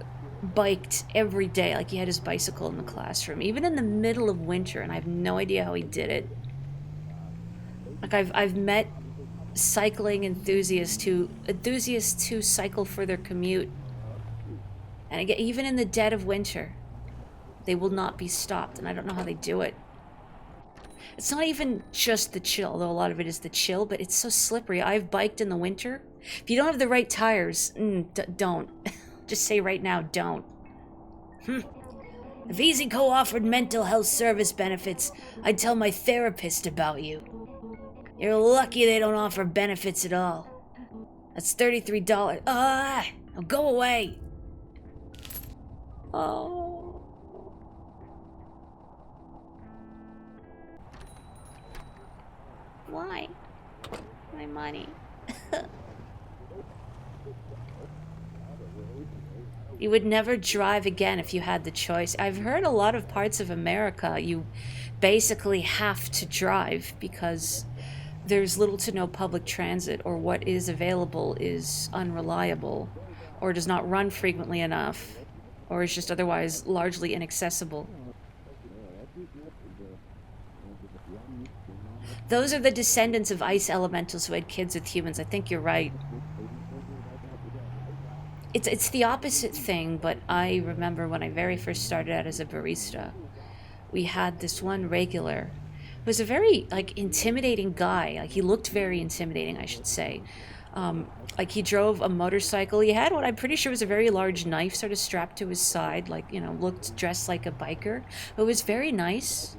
[SPEAKER 1] biked every day. Like, he had his bicycle in the classroom, even in the middle of winter, and I have no idea how he did it. Like, I've met cycling enthusiasts who cycle for their commute, and again, even in the dead of winter, they will not be stopped, and I don't know how they do it. It's not even just the chill, although a lot of it is the chill, but it's so slippery. I've biked in the winter. If you don't have the right tires, don't. Just say right now, don't. If EasyCo offered mental health service benefits, I'd tell my therapist about you. You're lucky they don't offer benefits at all. That's $33. Now go away. Oh. Why? My money. You would never drive again if you had the choice. I've heard a lot of parts of America you basically have to drive because there's little to no public transit, or what is available is unreliable, or does not run frequently enough, or is just otherwise largely inaccessible. Those are the descendants of ice elementals who had kids with humans. I think you're right. It's the opposite thing, but I remember when I very first started out as a barista, we had this one regular who was a very, like, intimidating guy. Like, he looked very intimidating, I should say. Like, he drove a motorcycle. He had what I'm pretty sure was a very large knife sort of strapped to his side, like, you know, looked dressed like a biker. But it was very nice.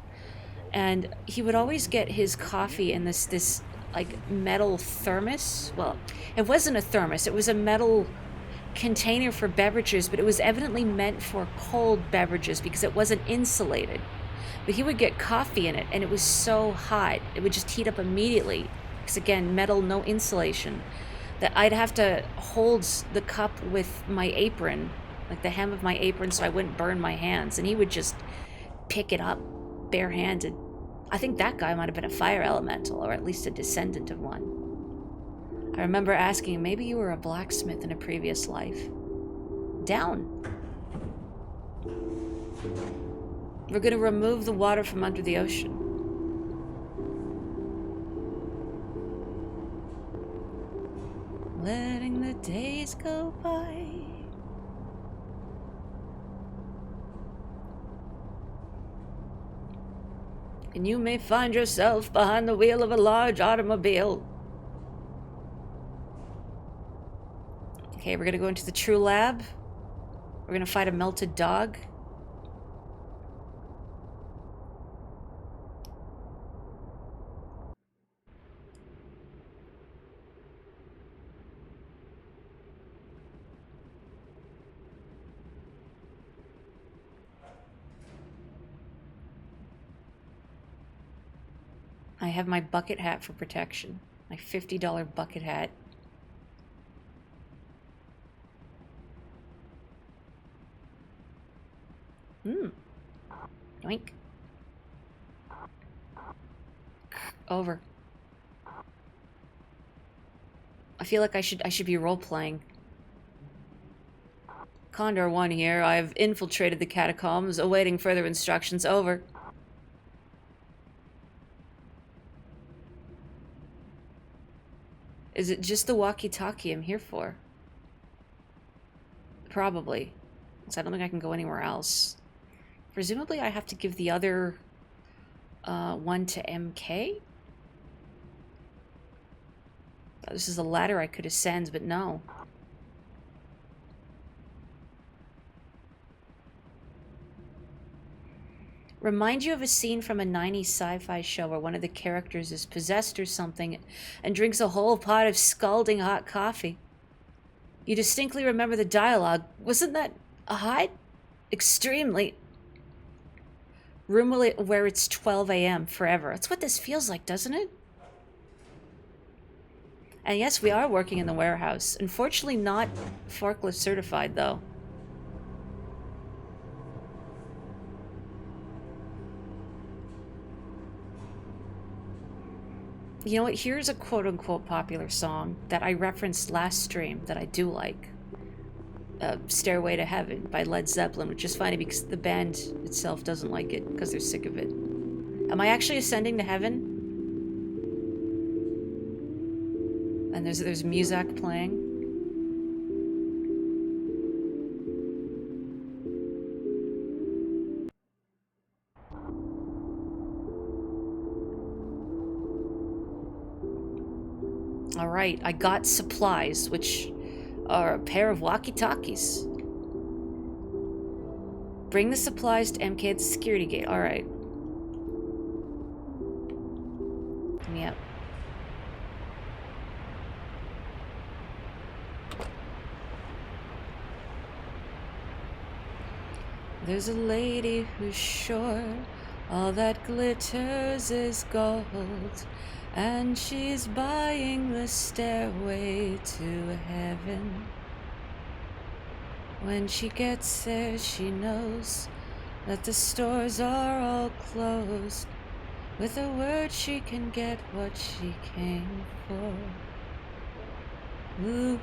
[SPEAKER 1] And he would always get his coffee in this like, metal thermos. Well, it wasn't a thermos. It was a metal container for beverages, but it was evidently meant for cold beverages because it wasn't insulated. But he would get coffee in it, and it was so hot, it would just heat up immediately. Because again, metal, no insulation. That I'd have to hold the cup with my apron, like the hem of my apron, so I wouldn't burn my hands. And he would just pick it up barehanded. I think that guy might have been a fire elemental, or at least a descendant of one. I remember asking him, maybe you were a blacksmith in a previous life. Down. We're going to remove the water from under the ocean. Letting the days go by. And you may find yourself behind the wheel of a large automobile. Okay, we're gonna go into the true lab. We're gonna fight a melted dog. I have my bucket hat for protection. My $50 bucket hat. Yoink. Over. I feel like I should be role-playing. Condor 1 here. I have infiltrated the catacombs, awaiting further instructions. Over. Is it just the walkie-talkie I'm here for? Probably. So I don't think I can go anywhere else. Presumably I have to give the other one to MK? This is a ladder I could ascend, but no. Remind you of a scene from a 90s sci-fi show where one of the characters is possessed or something and drinks a whole pot of scalding hot coffee. You distinctly remember the dialogue. Wasn't that hot? Extremely. Room where it's 12 a.m. forever. That's what this feels like, doesn't it? And yes, we are working in the warehouse. Unfortunately not forklift certified, though. You know what? Here's a quote-unquote popular song that I referenced last stream that I do like. Stairway to Heaven by Led Zeppelin, which is funny because the band itself doesn't like it because they're sick of it. Am I actually ascending to heaven? And there's music playing. All right, I got supplies, which are a pair of walkie-talkies. Bring the supplies to MK at the security gate. Alright. Yep. There's a lady who's sure all that glitters is gold, and she's buying the stairway to heaven. When she gets there, she knows that the stores are all closed. With a word, she can get what she came for. Ooh,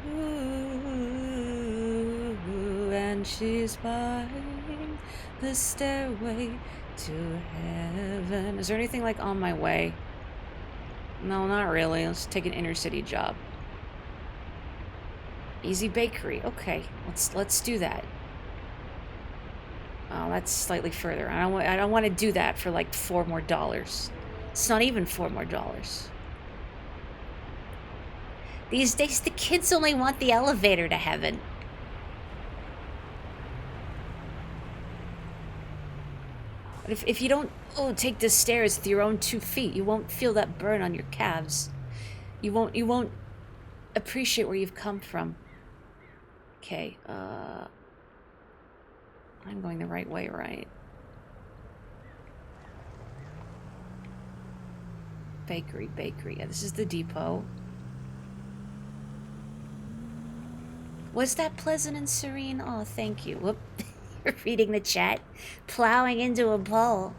[SPEAKER 1] and she's buying the stairway to heaven. Is there anything like on my way? No, not really. Let's take an inner city job. Easy bakery. Okay, let's do that. Oh, that's slightly further. I don't want to do that for like $4 more. It's not even $4 more. These days, the kids only want the elevator to heaven. But if you don't take the stairs with your own 2 feet, you won't feel that burn on your calves. You won't appreciate where you've come from. Okay, I'm going the right way, right? Bakery. Yeah, this is the depot. Was that pleasant and serene? Oh, thank you. Whoop. You're reading the chat. Plowing into a pole.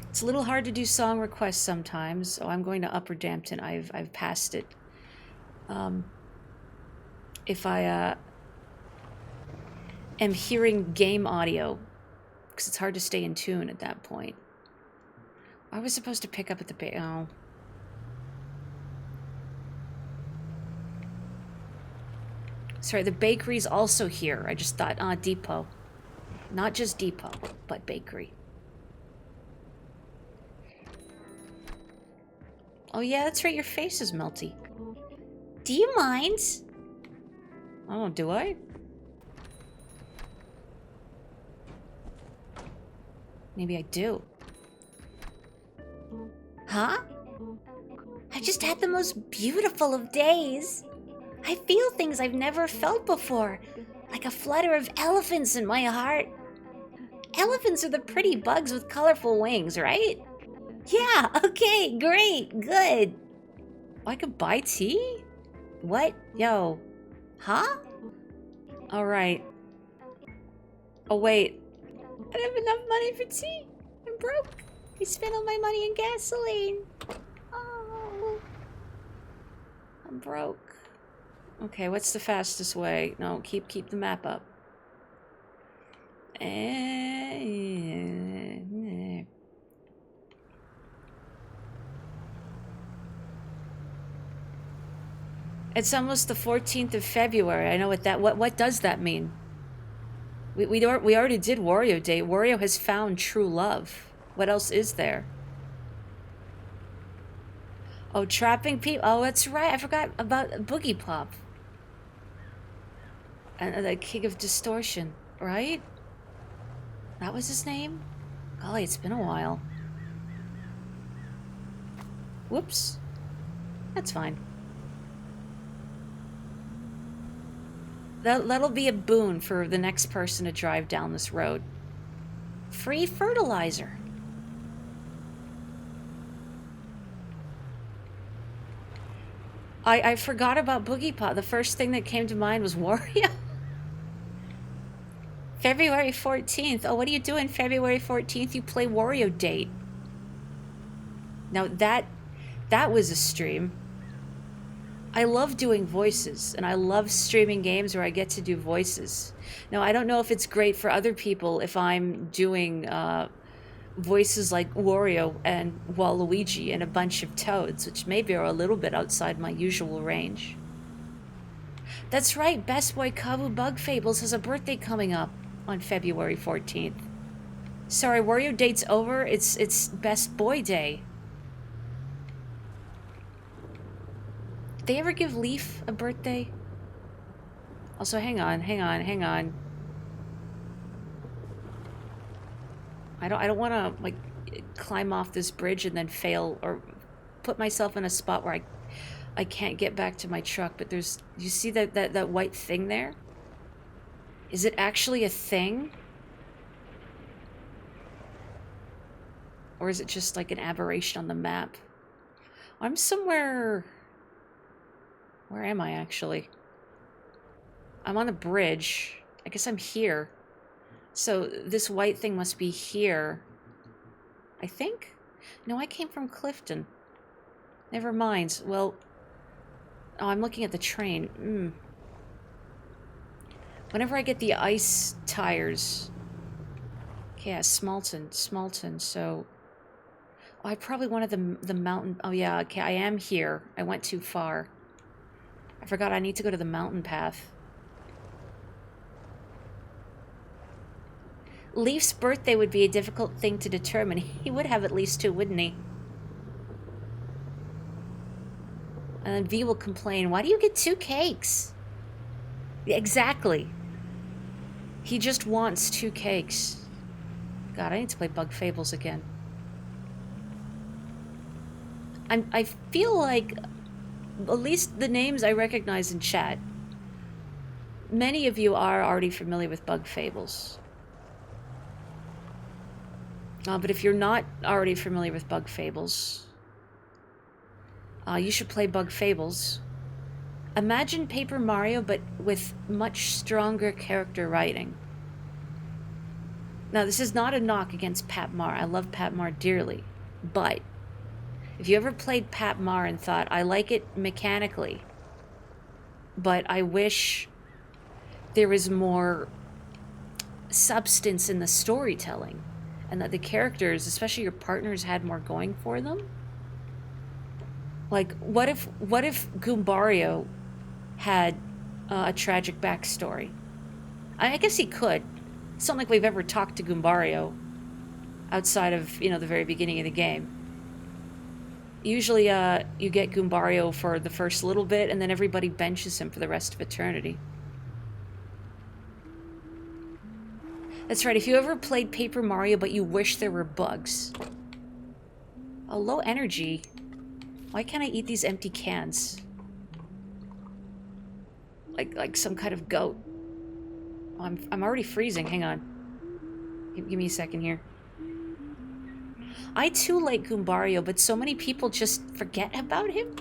[SPEAKER 1] It's a little hard to do song requests sometimes. Oh, I'm going to Upper Dampton. I've passed it. If I am hearing game audio, because it's hard to stay in tune at that point. I was supposed to pick up at the oh. Sorry, the bakery's also here. I just thought, depot. Not just depot, but bakery. Oh yeah, that's right, your face is melty. Do you mind? Oh, do I? Maybe I do. Huh? I just had the most beautiful of days. I feel things I've never felt before, like a flutter of elephants in my heart. Elephants are the pretty bugs with colorful wings, right? Yeah, okay, great, good. I could buy tea? What? Yo. Huh? Alright. Oh, wait. I don't have enough money for tea. I'm broke. I spent all my money in gasoline. Oh. I'm broke. Okay, what's the fastest way? No, keep the map up. It's almost the 14th of February. I know what does that mean? We already did Wario Day. Wario has found true love. What else is there? Oh, trapping people. Oh, that's right. I forgot about Boogie Pop. And the King of Distortion, right? That was his name? Golly, it's been a while. Whoops. That's fine. That'll be a boon for the next person to drive down this road. Free fertilizer. I forgot about Boogie Pop. The first thing that came to mind was Wario. February 14th. Oh, what do you do on February 14th? You play Wario Date. Now that was a stream. I love doing voices, and I love streaming games where I get to do voices. Now, I don't know if it's great for other people if I'm doing voices like Wario and Waluigi and a bunch of Toads, which maybe are a little bit outside my usual range. That's right, Best Boy Kabu Bug Fables has a birthday coming up on February 14th. Sorry, Wario Date's over. It's Best Boy Day. Did they ever give Leaf a birthday? Also, hang on, hang on, hang on. I don't want to, like, climb off this bridge and then fail or put myself in a spot where I can't get back to my truck. But there's, you see that white thing there? Is it actually a thing? Or is it just like an aberration on the map? I'm somewhere... Where am I, actually? I'm on a bridge. I guess I'm here. So this white thing must be here. I think? No, I came from Clifton. Never mind. Well... Oh, I'm looking at the train. Whenever I get the ice tires... Okay, yeah, Smalton, so... Oh, I probably wanted the mountain... Oh, yeah, okay, I am here. I went too far. I forgot I need to go to the mountain path. Leaf's birthday would be a difficult thing to determine. He would have at least 2, wouldn't he? And then V will complain, why do you get 2 cakes? Yeah, exactly. He just wants 2 cakes. God, I need to play Bug Fables again. I feel like, at least the names I recognize in chat, many of you are already familiar with Bug Fables. But if you're not already familiar with Bug Fables, you should play Bug Fables. Imagine Paper Mario, but with much stronger character writing. Now, this is not a knock against Pat Mar. I love Pat Mar dearly. But if you ever played Pat Mar and thought, I like it mechanically, but I wish there was more substance in the storytelling, and that the characters, especially your partners, had more going for them. Like, what if Goombario had a tragic backstory? I guess he could. It's not like we've ever talked to Goombario outside of, the very beginning of the game. Usually, you get Goombario for the first little bit, and then everybody benches him for the rest of eternity. That's right, if you ever played Paper Mario but you wish there were bugs. Oh, low energy. Why can't I eat these empty cans? Like some kind of goat. Oh, I'm already freezing, hang on. Give me a second here. I too like Goombario, but so many people just forget about him.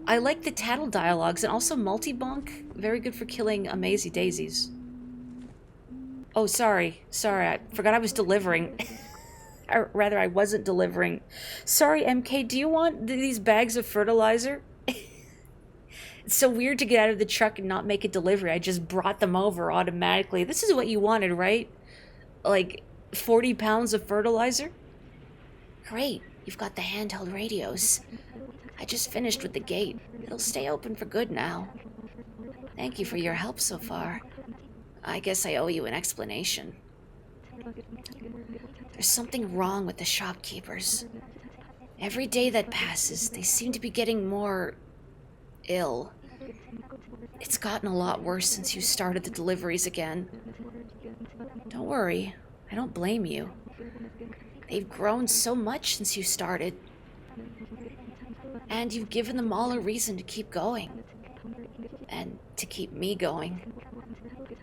[SPEAKER 1] I like the tattle dialogues, and also Multibonk, very good for killing Amazy Daisies. Oh, sorry, I forgot I was delivering. Or rather, I wasn't delivering. Sorry, MK, do you want these bags of fertilizer? It's so weird to get out of the truck and not make a delivery. I just brought them over automatically. This is what you wanted, right? Like 40 pounds of fertilizer? Great, you've got the handheld radios. I just finished with the gate. It'll stay open for good now. Thank you for your help so far. I guess I owe you an explanation. There's something wrong with the shopkeepers. Every day that passes, they seem to be getting more ill. It's gotten a lot worse since you started the deliveries again. Don't worry, I don't blame you. They've grown so much since you started. And you've given them all a reason to keep going. And to keep me going.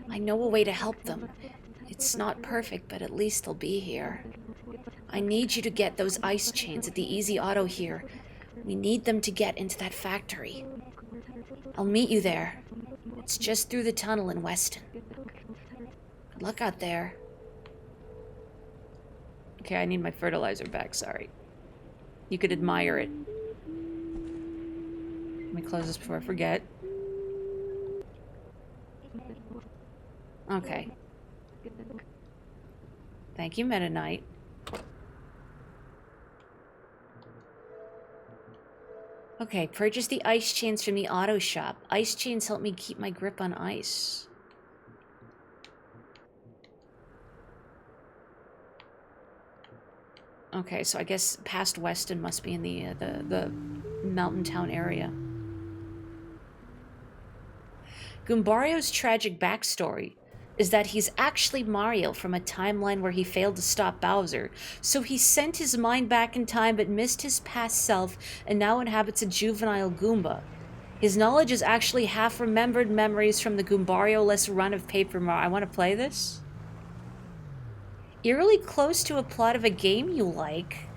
[SPEAKER 1] I know a way to help them. It's not perfect, but at least they'll be here. I need you to get those ice chains at the Easy Auto here. We need them to get into that factory. I'll meet you there. It's just through the tunnel in Weston. Good luck out there. Okay, I need my fertilizer back, sorry. You could admire it. Let me close this before I forget. Okay. Thank you, Meta Knight. Okay, purchase the ice chains from the auto shop. Ice chains help me keep my grip on ice. Okay, so I guess past Weston must be in the mountain town area. Goombario's tragic backstory is that he's actually Mario from a timeline where he failed to stop Bowser, so he sent his mind back in time but missed his past self and now inhabits a juvenile Goomba. His knowledge is actually half-remembered memories from the Goombario-less run of Paper Mario. I want to play this? Eerily close to a plot of a game you like.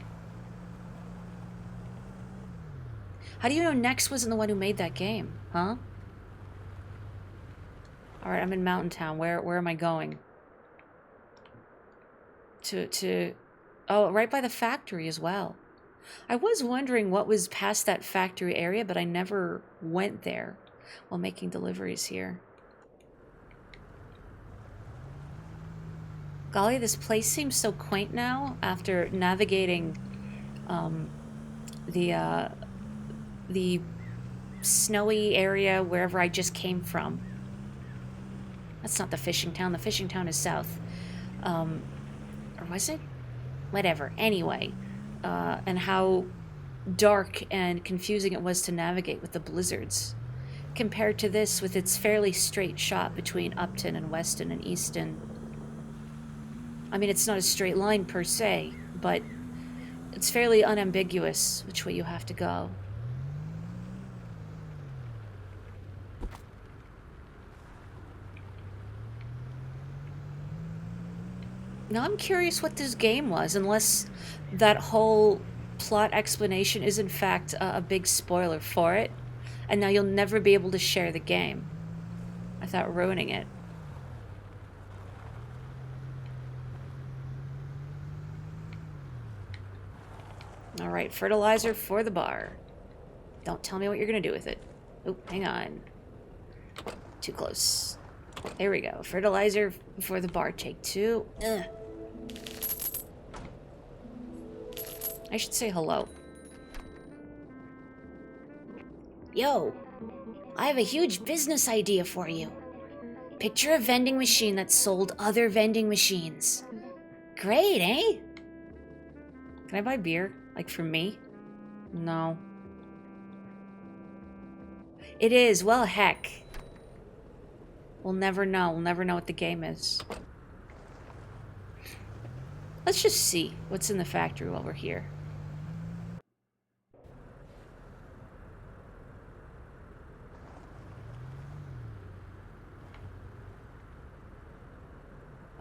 [SPEAKER 1] How do you know Nex wasn't the one who made that game, huh? Alright, I'm in Mountain Town. Where am I going? Oh, right by the factory as well. I was wondering what was past that factory area, but I never went there while making deliveries here. Golly, this place seems so quaint now after navigating the snowy area wherever I just came from. That's not the fishing town. The fishing town is south. Or was it? Whatever. Anyway. And how dark and confusing it was to navigate with the blizzards. Compared to this with its fairly straight shot between Upton and Weston and Easton. I mean, it's not a straight line per se, but it's fairly unambiguous which way you have to go. Now I'm curious what this game was, unless that whole plot explanation is in fact a big spoiler for it, and now you'll never be able to share the game without ruining it. Alright, fertilizer for the bar. Don't tell me what you're gonna do with it. Oh, hang on. Too close. There we go. Fertilizer for the bar. Take 2. Ugh. I should say hello. Yo, I have a huge business idea for you. Picture a vending machine that sold other vending machines. Great, eh? Can I buy beer? Like for me? No. It is. Well, heck. We'll never know. We'll never know what the game is. Let's just see what's in the factory while we're here.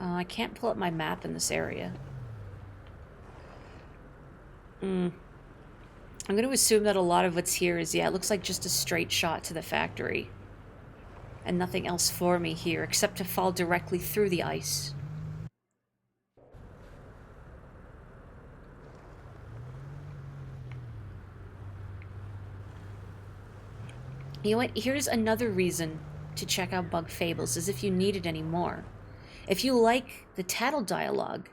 [SPEAKER 1] I can't pull up my map in this area. I'm going to assume that a lot of what's here is, yeah, it looks like just a straight shot to the factory. And nothing else for me here, except to fall directly through the ice. You know what? Here's another reason to check out Bug Fables, as if you needed any more. If you like the tattle dialogue,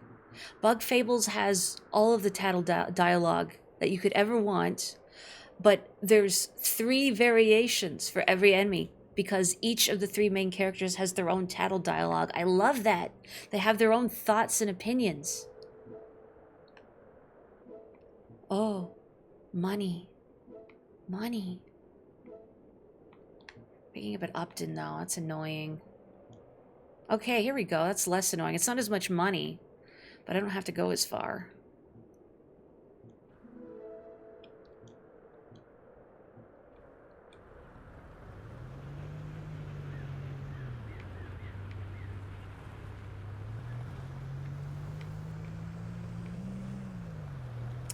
[SPEAKER 1] Bug Fables has all of the tattle dialogue that you could ever want, but there's 3 variations for every enemy, because each of the 3 main characters has their own tattle dialogue. I love that. They have their own thoughts and opinions. Oh, money. Money. Picking up at Upton, though. That's annoying. Okay, here we go. That's less annoying. It's not as much money, but I don't have to go as far.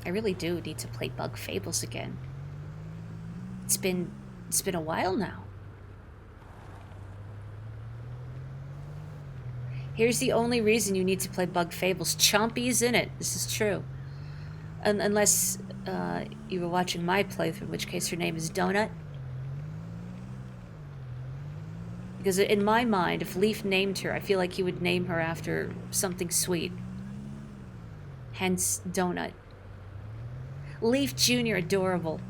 [SPEAKER 1] I really do need to play Bug Fables again. It's been a while now. Here's the only reason you need to play Bug Fables. Chompy's in it. This is true. Unless you were watching my playthrough, in which case her name is Donut. Because in my mind, if Leaf named her, I feel like he would name her after something sweet. Hence, Donut. Leaf Jr. adorable.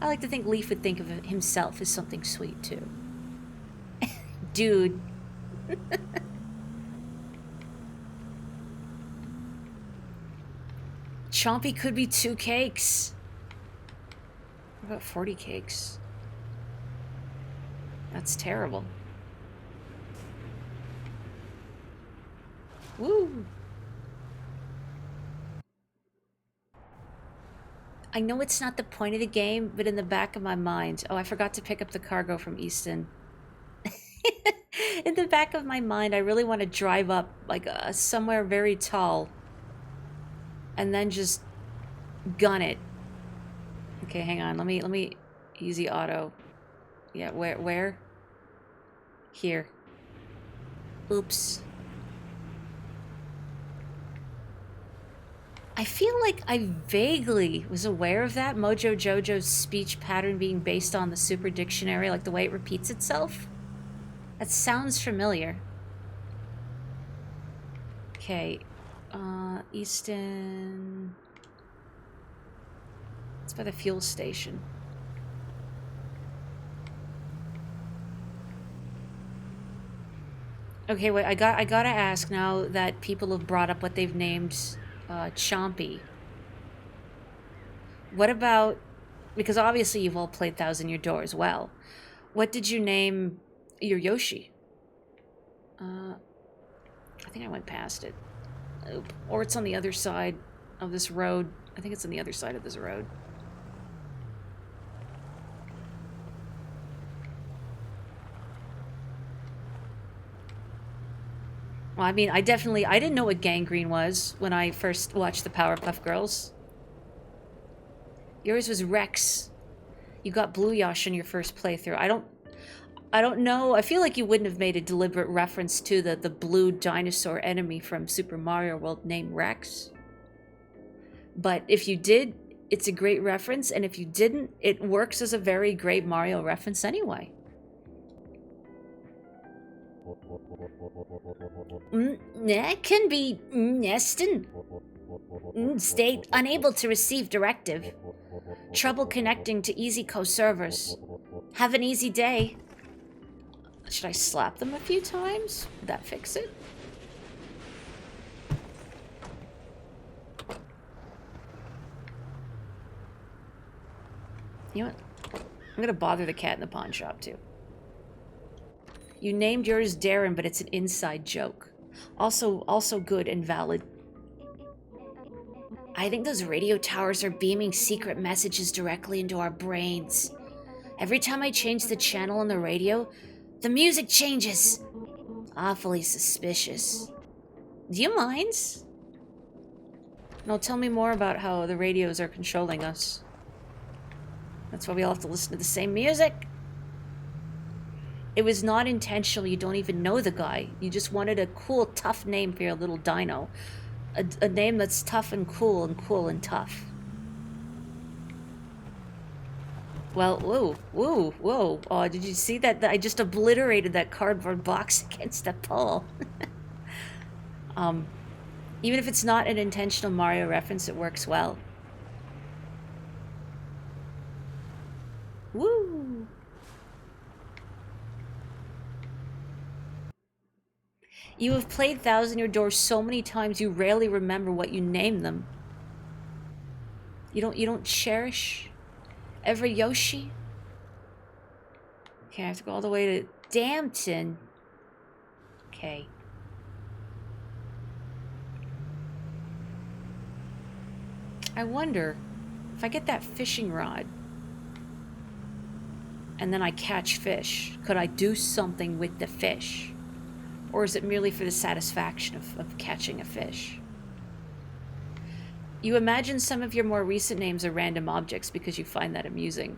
[SPEAKER 1] I like to think Leaf would think of himself as something sweet, too. Dude. Chompy could be 2 cakes. What about 40 cakes? That's terrible. Woo! I know it's not the point of the game, but in the back of my mind... Oh, I forgot to pick up the cargo from Easton. In the back of my mind, I really want to drive up, like, somewhere very tall. And then just gun it. Okay, hang on. Let me... Easy auto. Yeah, where? Here. Oops. I feel like I vaguely was aware of that. Mojo Jojo's speech pattern being based on the super dictionary, like the way it repeats itself. That sounds familiar. Okay. Easton... It's by the fuel station. Okay, wait, I gotta ask now that people have brought up what they've named Chompy. What about, because obviously you've all played Thousand Year Door as well. What did you name your Yoshi? I think I went past it. Or it's on the other side of this road. I think it's on the other side of this road. Well, I mean, I didn't know what gangrene was when I first watched the Powerpuff Girls. Yours was Rex. You got Blue Yosh in your first playthrough. I don't know. I feel like you wouldn't have made a deliberate reference to the blue dinosaur enemy from Super Mario World named Rex. But if you did, it's a great reference, and if you didn't, it works as a very great Mario reference anyway. That can be nesting. State unable to receive directive. Trouble connecting to EasyCo servers. Have an easy day. Should I slap them a few times? Would that fix it? You know what? I'm gonna bother the cat in the pawn shop too. You named yours Darren, but it's an inside joke. Also good and valid. I think those radio towers are beaming secret messages directly into our brains. Every time I change the channel on the radio, the music changes. Awfully suspicious. Do you mind? No, tell me more about how the radios are controlling us. That's why we all have to listen to the same music. It was not intentional. You don't even know the guy. You just wanted a cool, tough name for your little dino. A name that's tough and cool and tough. Well, whoa. Oh, did you see that? I just obliterated that cardboard box against the pole. Even if it's not an intentional Mario reference, it works well. Woo! You have played Thousand Year Door so many times you rarely remember what you named them. You don't cherish every Yoshi? Okay, I have to go all the way to Dampton. Okay. I wonder if I get that fishing rod and then I catch fish, could I do something with the fish? Or is it merely for the satisfaction of catching a fish? You imagine some of your more recent names are random objects because you find that amusing.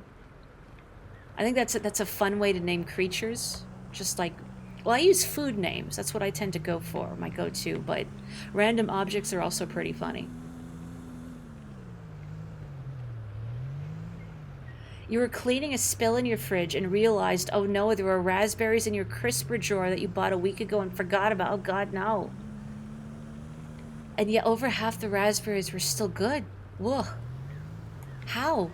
[SPEAKER 1] I think that's a fun way to name creatures. Just like, well, I use food names. That's what I tend to go for, my go-to. But random objects are also pretty funny. You were cleaning a spill in your fridge and realized, oh no, there were raspberries in your crisper drawer that you bought a week ago and forgot about. Oh God, no. And yet over half the raspberries were still good. Whoa. How?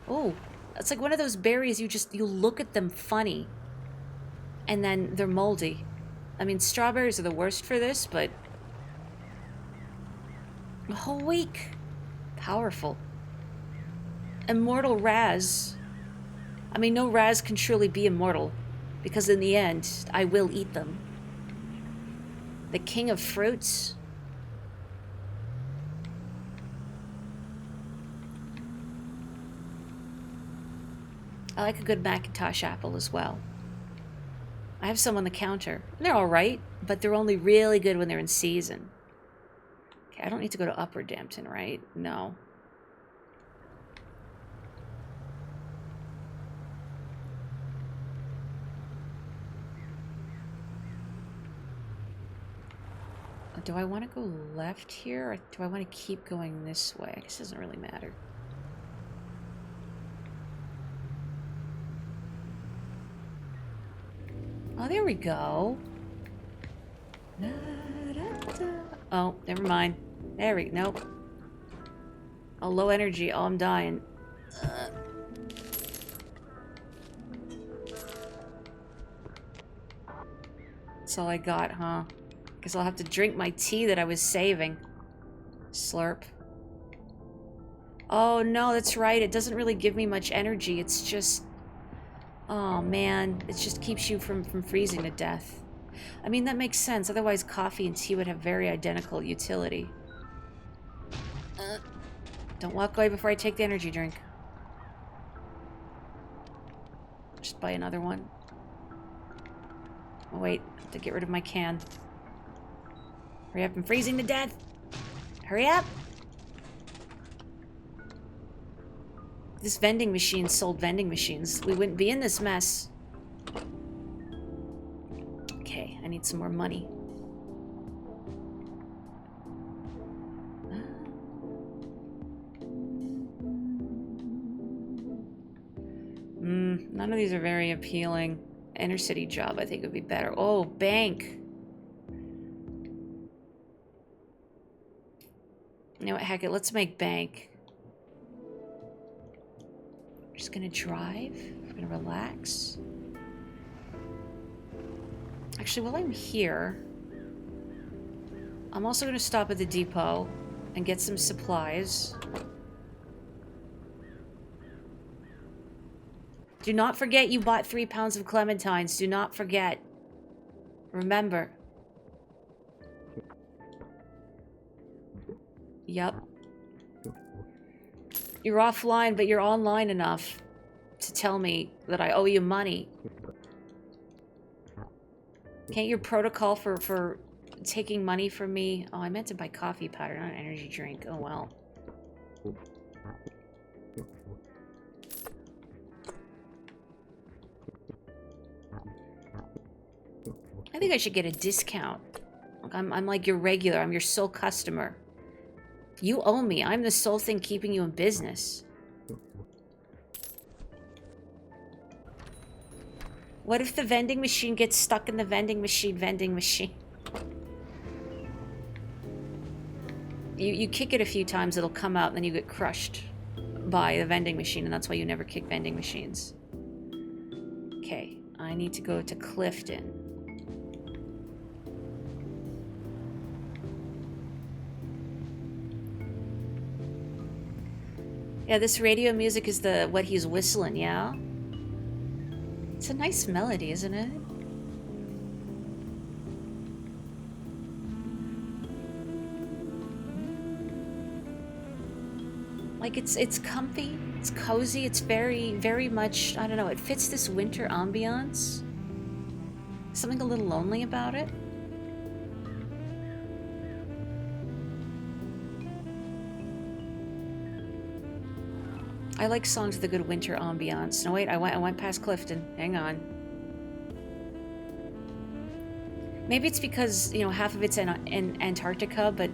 [SPEAKER 1] Oh, it's like one of those berries you look at them funny. And then they're moldy. I mean, strawberries are the worst for this, but a whole week. Powerful. Immortal Raz. I mean, no Raz can truly be immortal. Because in the end, I will eat them. The king of fruits? I like a good Macintosh apple as well. I have some on the counter. They're alright, but they're only really good when they're in season. Okay, I don't need to go to Upper Dampton, right? No. Do I want to go left here, or do I want to keep going this way? I guess it doesn't really matter. Oh, there we go. Oh, never mind. There we go. Nope. Oh, low energy. Oh, I'm dying. That's all I got, huh? Guess I'll have to drink my tea that I was saving. Slurp. Oh, no, that's right. It doesn't really give me much energy. It's just... Oh, man. It just keeps you from freezing to death. I mean, that makes sense. Otherwise, coffee and tea would have very identical utility. Don't walk away before I take the energy drink. Just buy another one. Oh, wait. I have to get rid of my can. Hurry up, I'm freezing to death. Hurry up. This vending machine sold vending machines. We wouldn't be in this mess. Okay, I need some more money. None of these are very appealing. Inner city job, I think, would be better. Oh, bank. You know what, heck it, let's make bank. We're just gonna drive. We're gonna relax. Actually, while I'm here, I'm also gonna stop at the depot and get some supplies. Do not forget you bought 3 pounds of clementines. Do not forget. Remember. Yep. You're offline, but you're online enough to tell me that I owe you money. Can't your protocol for taking money from me... Oh, I meant to buy coffee powder, not an energy drink. Oh, well. I think I should get a discount. I'm like your regular. I'm your sole customer. You owe me. I'm the sole thing keeping you in business. What if the vending machine gets stuck in the vending machine? You kick it a few times, it'll come out, and then you get crushed by the vending machine, and that's why you never kick vending machines. Okay, I need to go to Clifton. Yeah, this radio music is what he's whistling, yeah? It's a nice melody, isn't it? Like, it's comfy, it's cozy, it's very, very much, I don't know, it fits this winter ambiance. Something a little lonely about it. I like songs with a good winter ambiance. No, wait, I went past Clifton. Hang on. Maybe it's because, you know, half of it's in Antarctica, but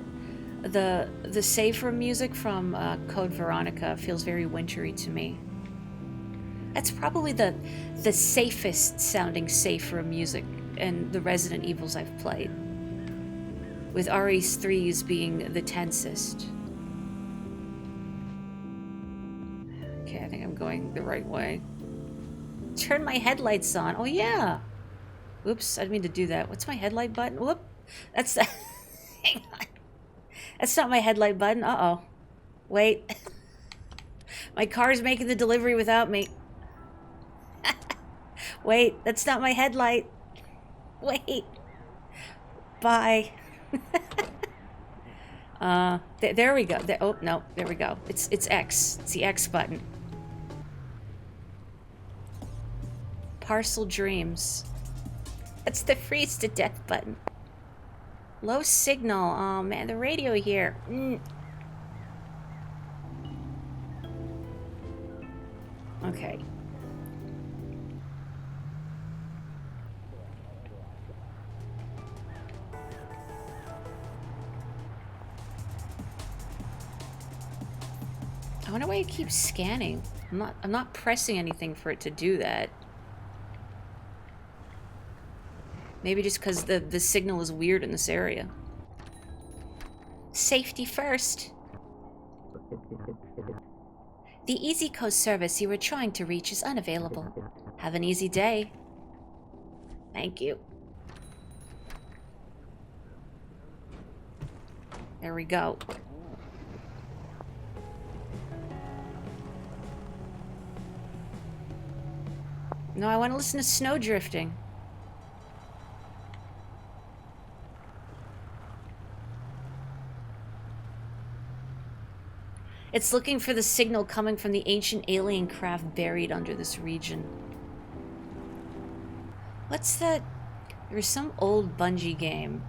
[SPEAKER 1] the safe room music from Code Veronica feels very wintry to me. That's probably the safest sounding safe room music in the Resident Evils I've played, with RE3's being the tensest. Okay, I think I'm going the right way. Turn my headlights on. Oh, yeah. Oops, I didn't mean to do that. What's my headlight button? Whoop. That's the... Hang on. That's not my headlight button. Uh-oh. Wait. My car's making the delivery without me. Wait, that's not my headlight. Wait. Bye. There we go. Oh, no, there we go. It's X. It's the X button. Parcel Dreams. That's the freeze to death button. Low signal. Oh, man, the radio here. Okay. I wonder why it keeps scanning. I'm not pressing anything for it to do that. Maybe just because the signal is weird in this area. Safety first. The Easy Coast service you were trying to reach is unavailable. Have an easy day. Thank you. There we go. No, I want to listen to snow drifting. It's looking for the signal coming from the ancient alien craft buried under this region. What's that? There was some old Bungie game.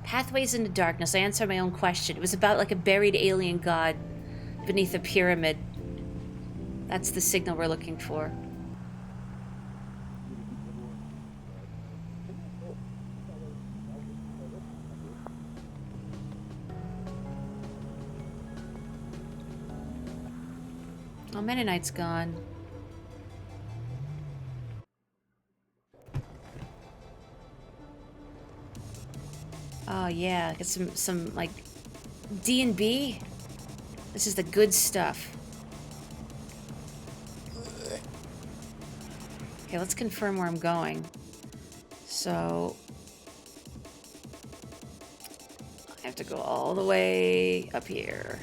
[SPEAKER 1] Pathways into Darkness. I answered my own question. It was about like a buried alien god beneath a pyramid. That's the signal we're looking for. Oh, Mennonite's gone. Oh yeah, get some like D&B. This is the good stuff. Okay, let's confirm where I'm going. So I have to go all the way up here.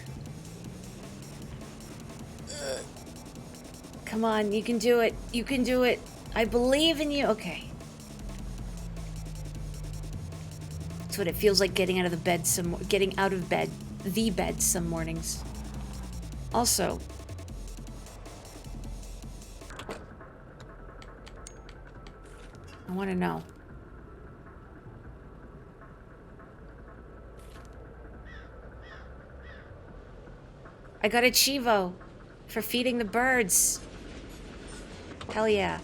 [SPEAKER 1] Come on, you can do it. You can do it. I believe in you. Okay. That's what it feels like getting out of the bed the bed some mornings. Also, I want to know. I got a Chivo for feeding the birds. Hell yeah.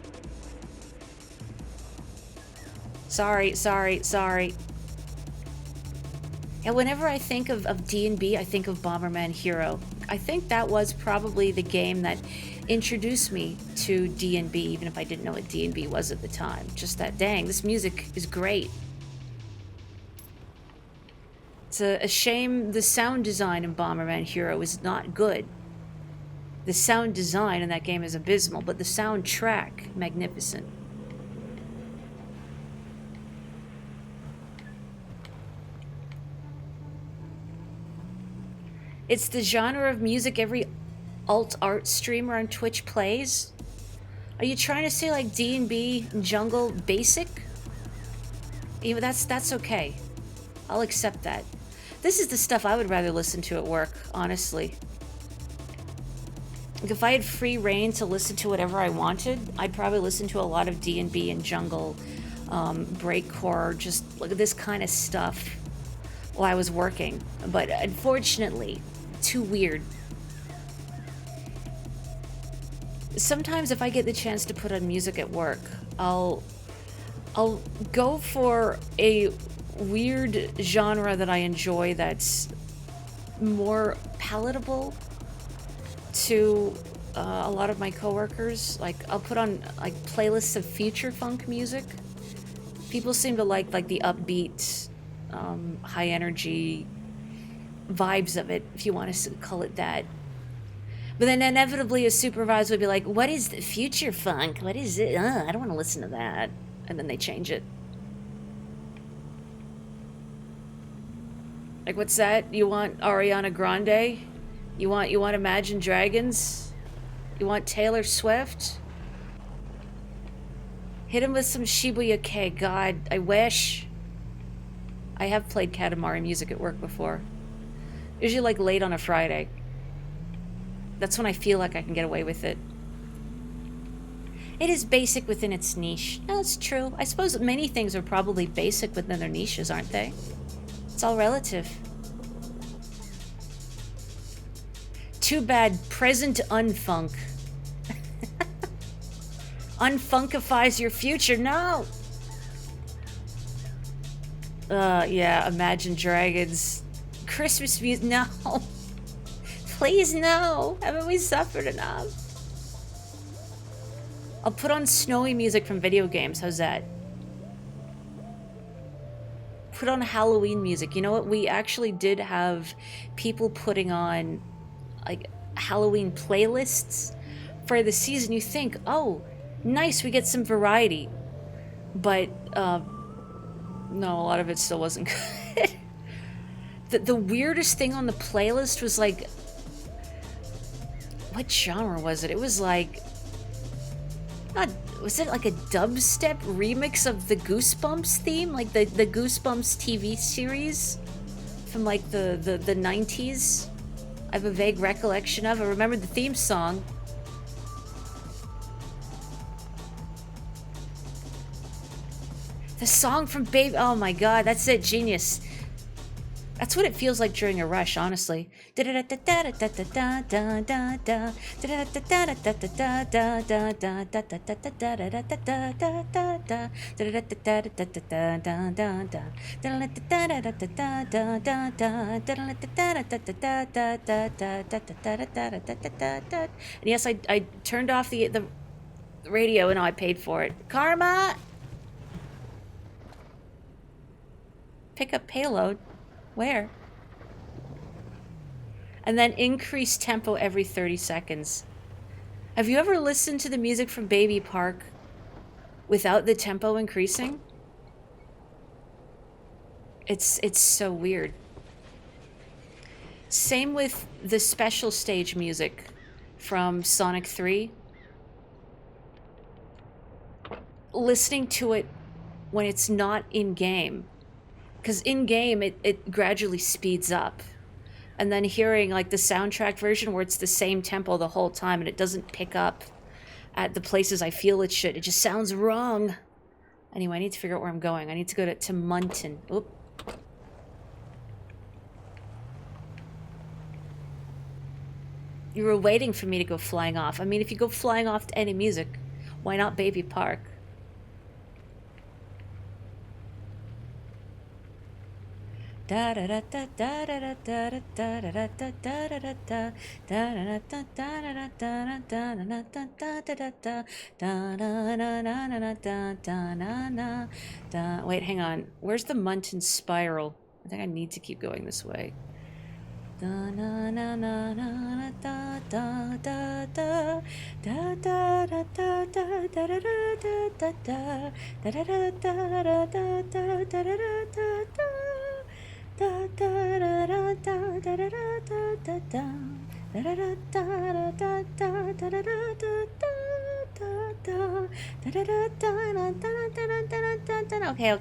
[SPEAKER 1] Sorry. Yeah, whenever I think of D&B, I think of Bomberman Hero. I think that was probably the game that introduced me to D&B, even if I didn't know what D&B was at the time. Just that, dang, this music is great. It's a shame the sound design in Bomberman Hero is not good. The sound design in that game is abysmal, but the soundtrack, magnificent. It's the genre of music every alt-art streamer on Twitch plays. Are you trying to say like D&B and Jungle basic? Even that's okay. I'll accept that. This is the stuff I would rather listen to at work, honestly. Like if I had free reign to listen to whatever I wanted, I'd probably listen to a lot of D&B and Jungle, breakcore, just like this kind of stuff while I was working. But unfortunately, too weird. Sometimes if I get the chance to put on music at work, I'll go for a weird genre that I enjoy that's more palatable to a lot of my coworkers. Like I'll put on like playlists of future funk music. People seem to like the upbeat, high energy vibes of it, if you want to call it that. But then inevitably a supervisor would be like, what is the future funk? What is it? I don't want to listen to that. And then they change it. Like, what's that? You want Ariana Grande? You want Imagine Dragons? You want Taylor Swift? Hit him with some Shibuya K. God, I wish. I have played Katamari music at work before. Usually like late on a Friday. That's when I feel like I can get away with it. It is basic within its niche. No, it's true. I suppose many things are probably basic within their niches, aren't they? It's all relative. Too bad present unfunk. Unfunkifies your future. No! Yeah, Imagine Dragons. Christmas music. No. Please, no. Haven't we suffered enough? I'll put on snowy music from video games. How's that? Put on Halloween music. You know what? We actually did have people putting on, like, Halloween playlists for the season. You think, oh, nice, we get some variety. But, no, a lot of it still wasn't good. The weirdest thing on the playlist was, like, what genre was it? It was like, was it like a dubstep remix of the Goosebumps theme? Like the Goosebumps TV series from like the 90s? I have a vague recollection of. I remember the theme song. The song from Baby... Oh my god, that's it. Genius. That's what it feels like during a rush, honestly. And yes, I turned off the radio and I paid for it. Karma! Pick up payload. Where? And then increase tempo every 30 seconds. Have you ever listened to the music from Baby Park without the tempo increasing? It's so weird. Same with the special stage music from Sonic 3. Listening to it when it's not in-game. Because in-game, it gradually speeds up. And then hearing, like, the soundtrack version where it's the same tempo the whole time and it doesn't pick up at the places I feel it should. It just sounds wrong. Anyway, I need to figure out where I'm going. I need to go to Munton. Oop. You were waiting for me to go flying off. I mean, if you go flying off to any music, why not Baby Park? I Wait, hang on. Where's the Munton Spiral? I think I need to keep going this way.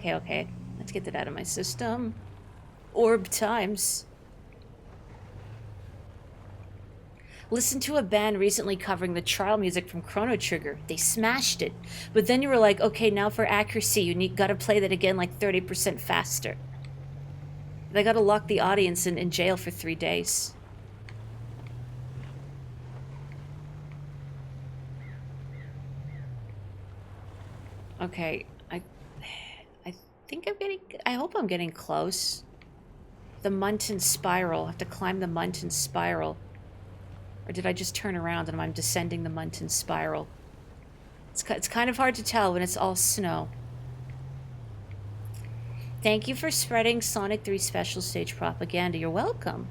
[SPEAKER 1] Okay. Let's get that out of my system. Orb times. Listened to a band recently covering the trial music from Chrono Trigger. They smashed it. But then you were like, okay, now for accuracy, you gotta play that again like 30% faster. They gotta lock the audience in jail for 3 days. Okay, I think I'm getting... I hope I'm getting close. The Munton Spiral. I have to climb the Munton Spiral. Or did I just turn around and I'm descending the Munton Spiral? It's kind of hard to tell when it's all snow. Thank you for spreading Sonic 3 special stage propaganda. You're welcome.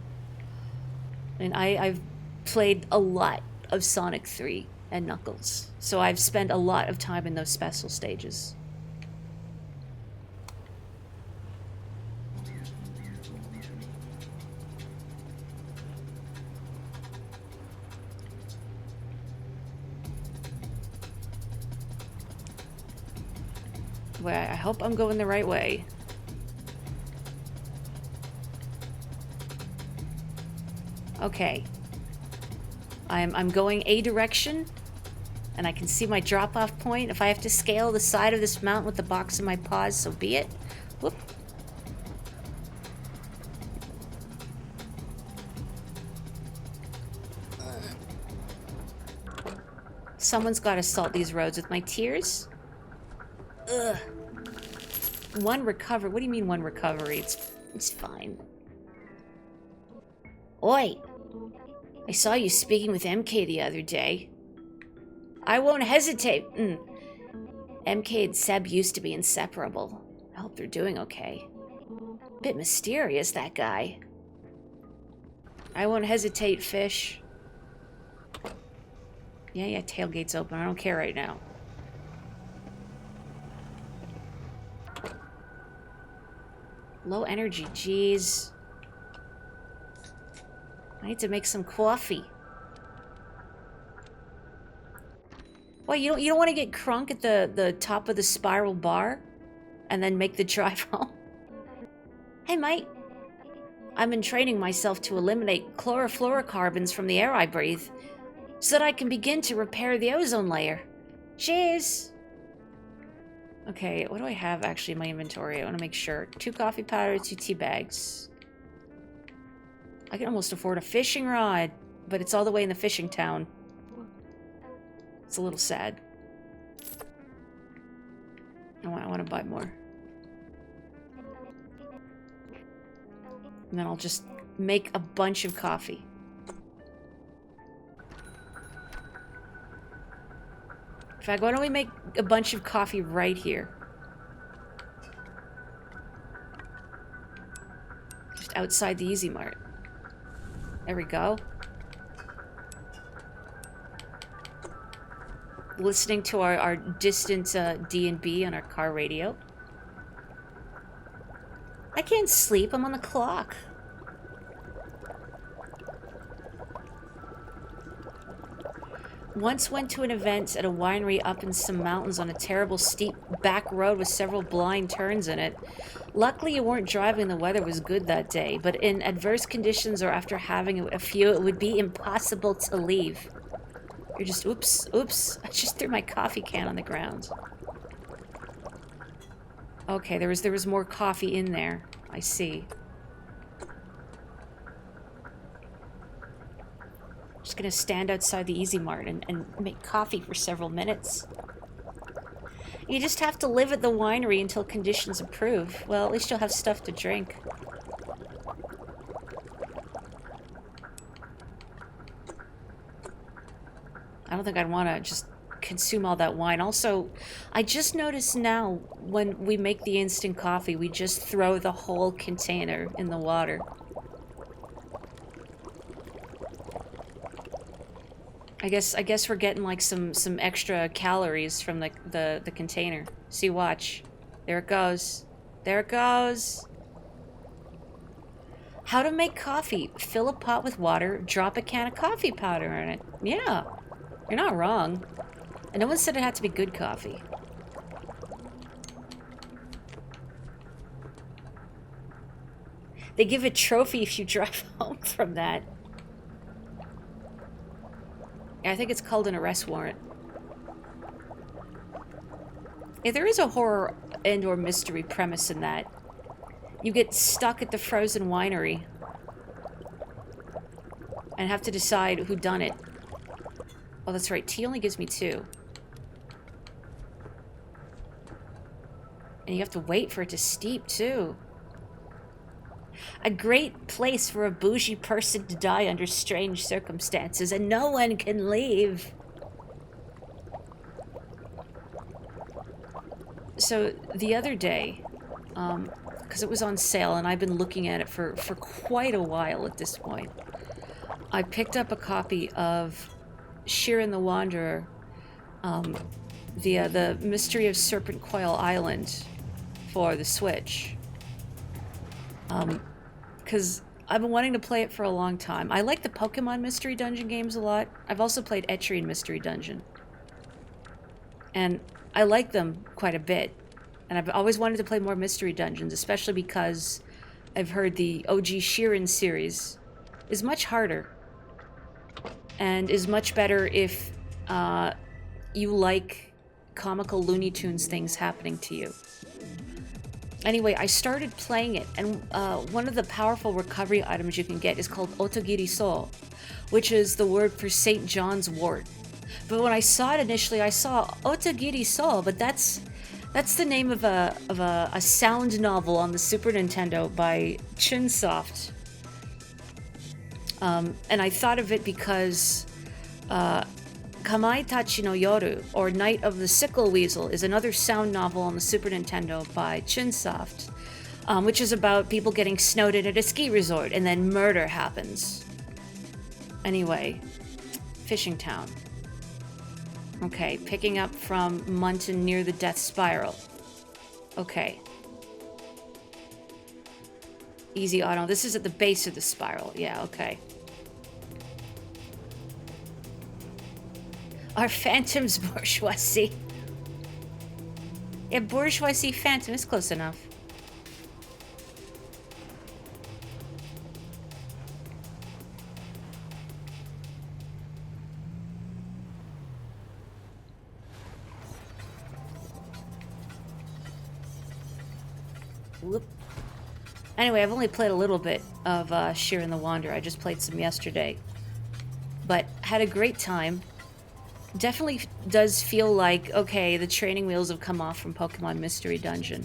[SPEAKER 1] And I've played a lot of Sonic 3 and Knuckles. So I've spent a lot of time in those special stages. Boy, I hope I'm going the right way. Okay. I'm going a direction, and I can see my drop-off point. If I have to scale the side of this mountain with the box in my paws, so be it. Whoop. Someone's got to salt these roads with my tears. Ugh. One recovery. What do you mean one recovery? It's fine. Oi! I saw you speaking with MK the other day. I won't hesitate. MK and Seb used to be inseparable. I hope they're doing okay. Bit mysterious, that guy. I won't hesitate, fish. Yeah, tailgate's open. I don't care right now. Low energy, jeez. I need to make some coffee. Well, you don't want to get crunk at the top of the spiral bar and then make the drive home? Hey, mate. I've been training myself to eliminate chlorofluorocarbons from the air I breathe so that I can begin to repair the ozone layer. Cheers! Okay, what do I have actually in my inventory? I want to make sure. 2 coffee powders, 2 tea bags. I can almost afford a fishing rod, but it's all the way in the fishing town. It's a little sad. I want to buy more. And then I'll just make a bunch of coffee. In fact, why don't we make a bunch of coffee right here? Just outside the Easy Mart. There we go. Listening to our distant D&B on our car radio. I can't sleep, I'm on the clock. Once went to an event at a winery up in some mountains on a terrible steep back road with several blind turns in it. Luckily you weren't driving, the weather was good that day, but in adverse conditions or after having a few, it would be impossible to leave. You're just, oops, I just threw my coffee can on the ground. Okay, there was more coffee in there. I see. Just gonna stand outside the Easy Mart and make coffee for several minutes. You just have to live at the winery until conditions improve. Well, at least you'll have stuff to drink. I don't think I'd want to just consume all that wine. Also, I just noticed now when we make the instant coffee, we just throw the whole container in the water. I guess we're getting like some extra calories from the container. See, watch. There it goes. There it goes. How to make coffee. Fill a pot with water, drop a can of coffee powder in it. Yeah, you're not wrong. And no one said it had to be good coffee. They give a trophy if you drive home from that. Yeah, I think it's called an arrest warrant. Yeah, there is a horror and/or mystery premise in that. You get stuck at the frozen winery and have to decide who done it. Oh, that's right. Tea only gives me 2. And you have to wait for it to steep, too. A great place for a bougie person to die under strange circumstances, and no one can leave. So, the other day, because it was on sale, and I've been looking at it for quite a while at this point, I picked up a copy of Shiren the Wanderer, the Mystery of Serpent Coil Island for the Switch. Because I've been wanting to play it for a long time. I like the Pokemon Mystery Dungeon games a lot. I've also played Etrian Mystery Dungeon. And I like them quite a bit. And I've always wanted to play more mystery dungeons, especially because I've heard the OG Sheeran series is much harder and is much better if you like comical Looney Tunes things happening to you. Anyway, I started playing it, and one of the powerful recovery items you can get is called Otogiri So, which is the word for St. John's wort. But when I saw it initially, I saw Otogiri So, but that's the name of a sound novel on the Super Nintendo by Chunsoft. And I thought of it because Kamai Tachi no Yoru, or Night of the Sickle Weasel, is another sound novel on the Super Nintendo by Chunsoft, which is about people getting snowed in at a ski resort, and then murder happens. Anyway, Fishing Town. Okay, picking up from Munton near the Death Spiral. Okay. Easy auto. This is at the base of the spiral. Yeah, okay. Our Phantom's bourgeoisie. Yeah, bourgeoisie phantom is close enough. Whoop. Anyway, I've only played a little bit of Sheeran the Wanderer. I just played some yesterday. But had a great time. Definitely does feel like, okay, the training wheels have come off from Pokemon Mystery Dungeon.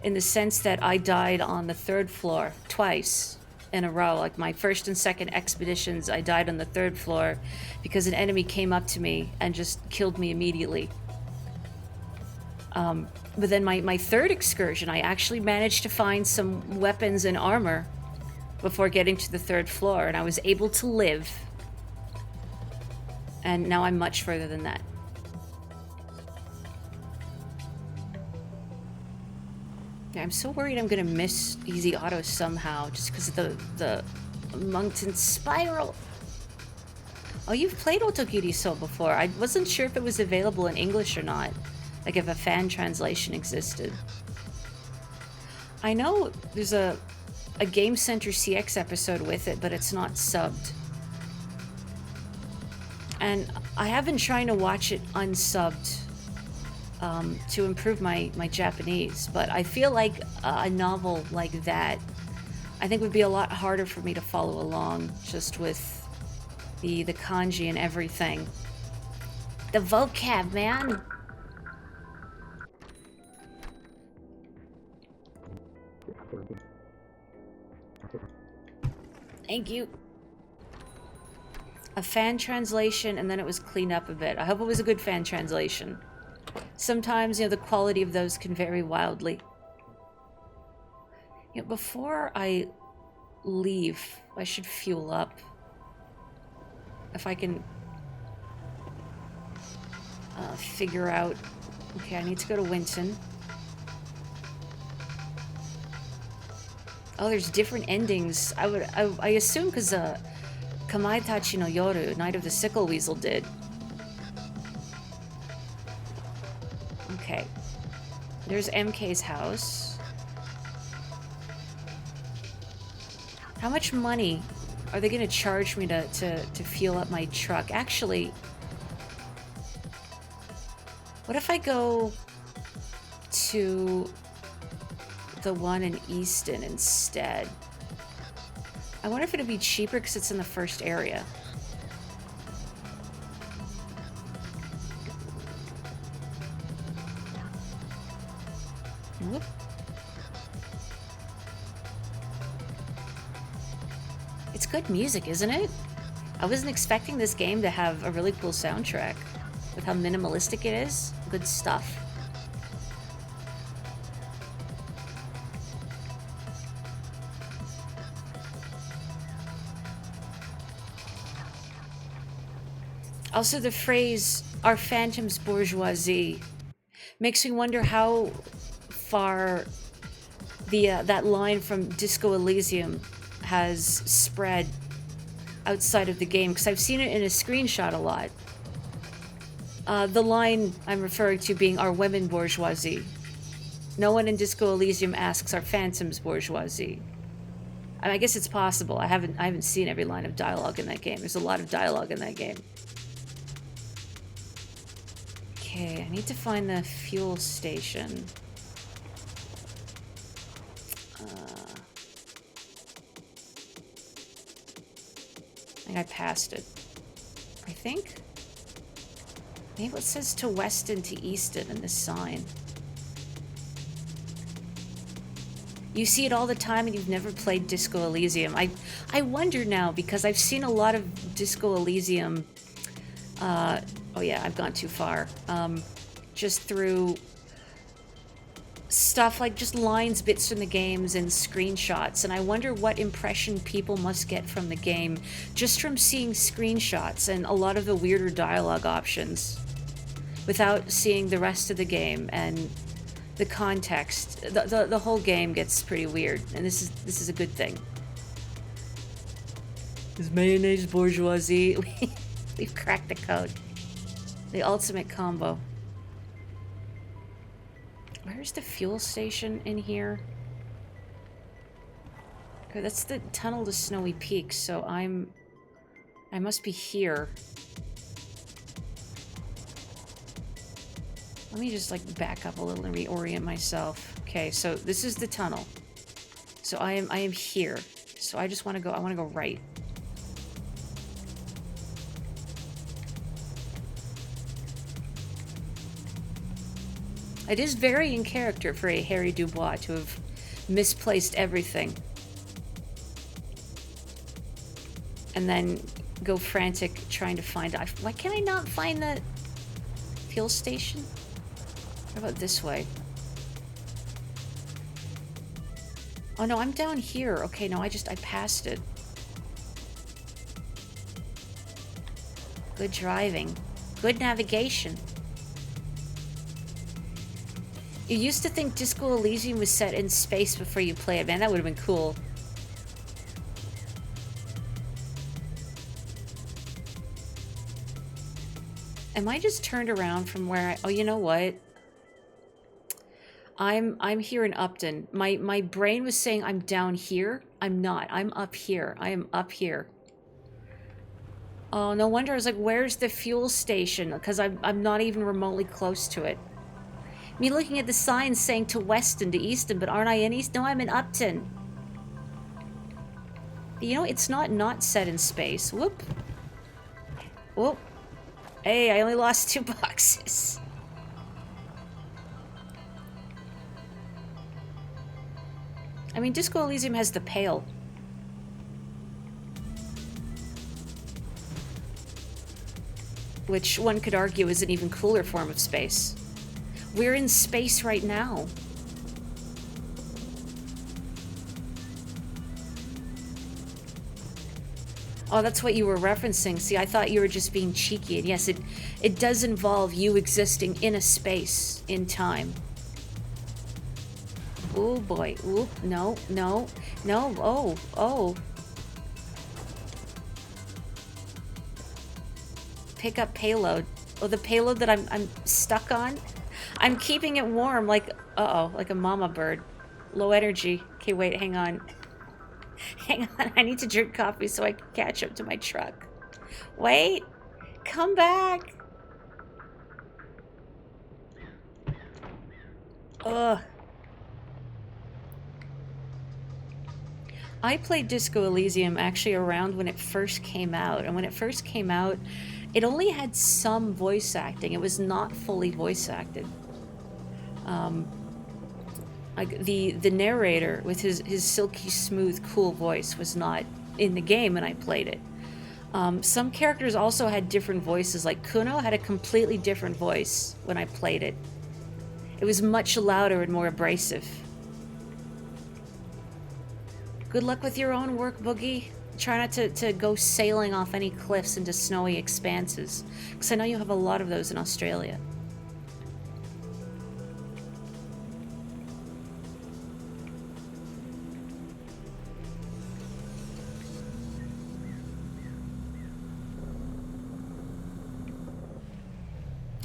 [SPEAKER 1] In the sense that I died on the 3rd floor twice in a row. Like my first and second expeditions, I died on the 3rd floor because an enemy came up to me and just killed me immediately. But then my 3rd excursion, I actually managed to find some weapons and armor before getting to the 3rd floor, and I was able to live. And now I'm much further than that. Yeah, I'm so worried I'm gonna miss Easy Auto somehow, just because of the Moncton Spiral. Oh, you've played Otogiri So before. I wasn't sure if it was available in English or not. Like if a fan translation existed. I know there's a Game Center CX episode with it, but it's not subbed. And I have been trying to watch it unsubbed to improve my Japanese, but I feel like a novel like that, I think would be a lot harder for me to follow along, just with the kanji and everything. The vocab, man! Thank you. A fan translation, and then it was cleaned up a bit. I hope it was a good fan translation. Sometimes, the quality of those can vary wildly. Before I leave, I should fuel up. If I can figure out... Okay, I need to go to Winton. Oh, there's different endings. I assume because Kamai Tachi no Yoru, Night of the Sickle Weasel, did. Okay. There's MK's house. How much money are they going to charge me to fuel up my truck? Actually, what if I go to the one in Easton instead? I wonder if it'd be cheaper because it's in the first area. Whoop. It's good music, isn't it? I wasn't expecting this game to have a really cool soundtrack. With how minimalistic it is. Good stuff. Also, the phrase, our phantom's bourgeoisie, makes me wonder how far that line from Disco Elysium has spread outside of the game, because I've seen it in a screenshot a lot. The line I'm referring to being our women bourgeoisie. No one in Disco Elysium asks, "Are phantoms bourgeoisie?" I mean, I guess it's possible. I haven't seen every line of dialogue in that game. There's a lot of dialogue in that game. Okay, I need to find the fuel station. I think I passed it. I think. Maybe it says to Weston to Easton in this sign. You see it all the time and you've never played Disco Elysium. I wonder now, because I've seen a lot of Disco Elysium... oh yeah, I've gone too far. Just through stuff like just lines, bits from the games, and screenshots. And I wonder what impression people must get from the game just from seeing screenshots and a lot of the weirder dialogue options without seeing the rest of the game and the context. The whole game gets pretty weird, and this is a good thing. Is mayonnaise bourgeoisie? We've cracked the code. The ultimate combo. Where's the fuel station in here? Okay, that's the tunnel to Snowy Peak, so I must be here. Let me just like back up a little and reorient myself. Okay, so this is the tunnel. So I am here. So I just want to go, I want to go right. It is very in character for a Harry Dubois to have misplaced everything. And then go frantic trying to find... Why can I not find the fuel station? How about this way? Oh no, I'm down here. Okay, no, I passed it. Good driving. Good navigation. You used to think Disco Elysium was set in space before you play it. Man, that would have been cool. Am I just turned around from where I... Oh, you know what? I'm here in Upton. My brain was saying I'm down here. I'm not. I'm up here. I am up here. Oh, no wonder. I was like, where's the fuel station? Because I'm not even remotely close to it. Me looking at the signs saying to Weston, to Easton, but aren't I in East? No, I'm in Upton. You know, it's not set in space. Whoop. Whoop. Hey, I only lost 2 boxes. I mean, Disco Elysium has the pail. Which one could argue is an even cooler form of space. We're in space right now. Oh, that's what you were referencing. See, I thought you were just being cheeky. And yes, it does involve you existing in a space, in time. Oh boy. Ooh, no, no, no. Oh, oh. Pick up payload. Oh, the payload that I'm stuck on? I'm keeping it warm like, uh-oh, like a mama bird. Low energy. Okay, wait, hang on. Hang on, I need to drink coffee so I can catch up to my truck. Wait, come back. Ugh. I played Disco Elysium actually around when it first came out. And when it first came out, it only had some voice acting. It was not fully voice acted. Like the narrator with his silky smooth cool voice was not in the game when I played it. Some characters also had different voices, like Kuno had a completely different voice when I played it. It was much louder and more abrasive. Good luck with your own work, Boogie. Try not to go sailing off any cliffs into snowy expanses, because I know you have a lot of those in Australia.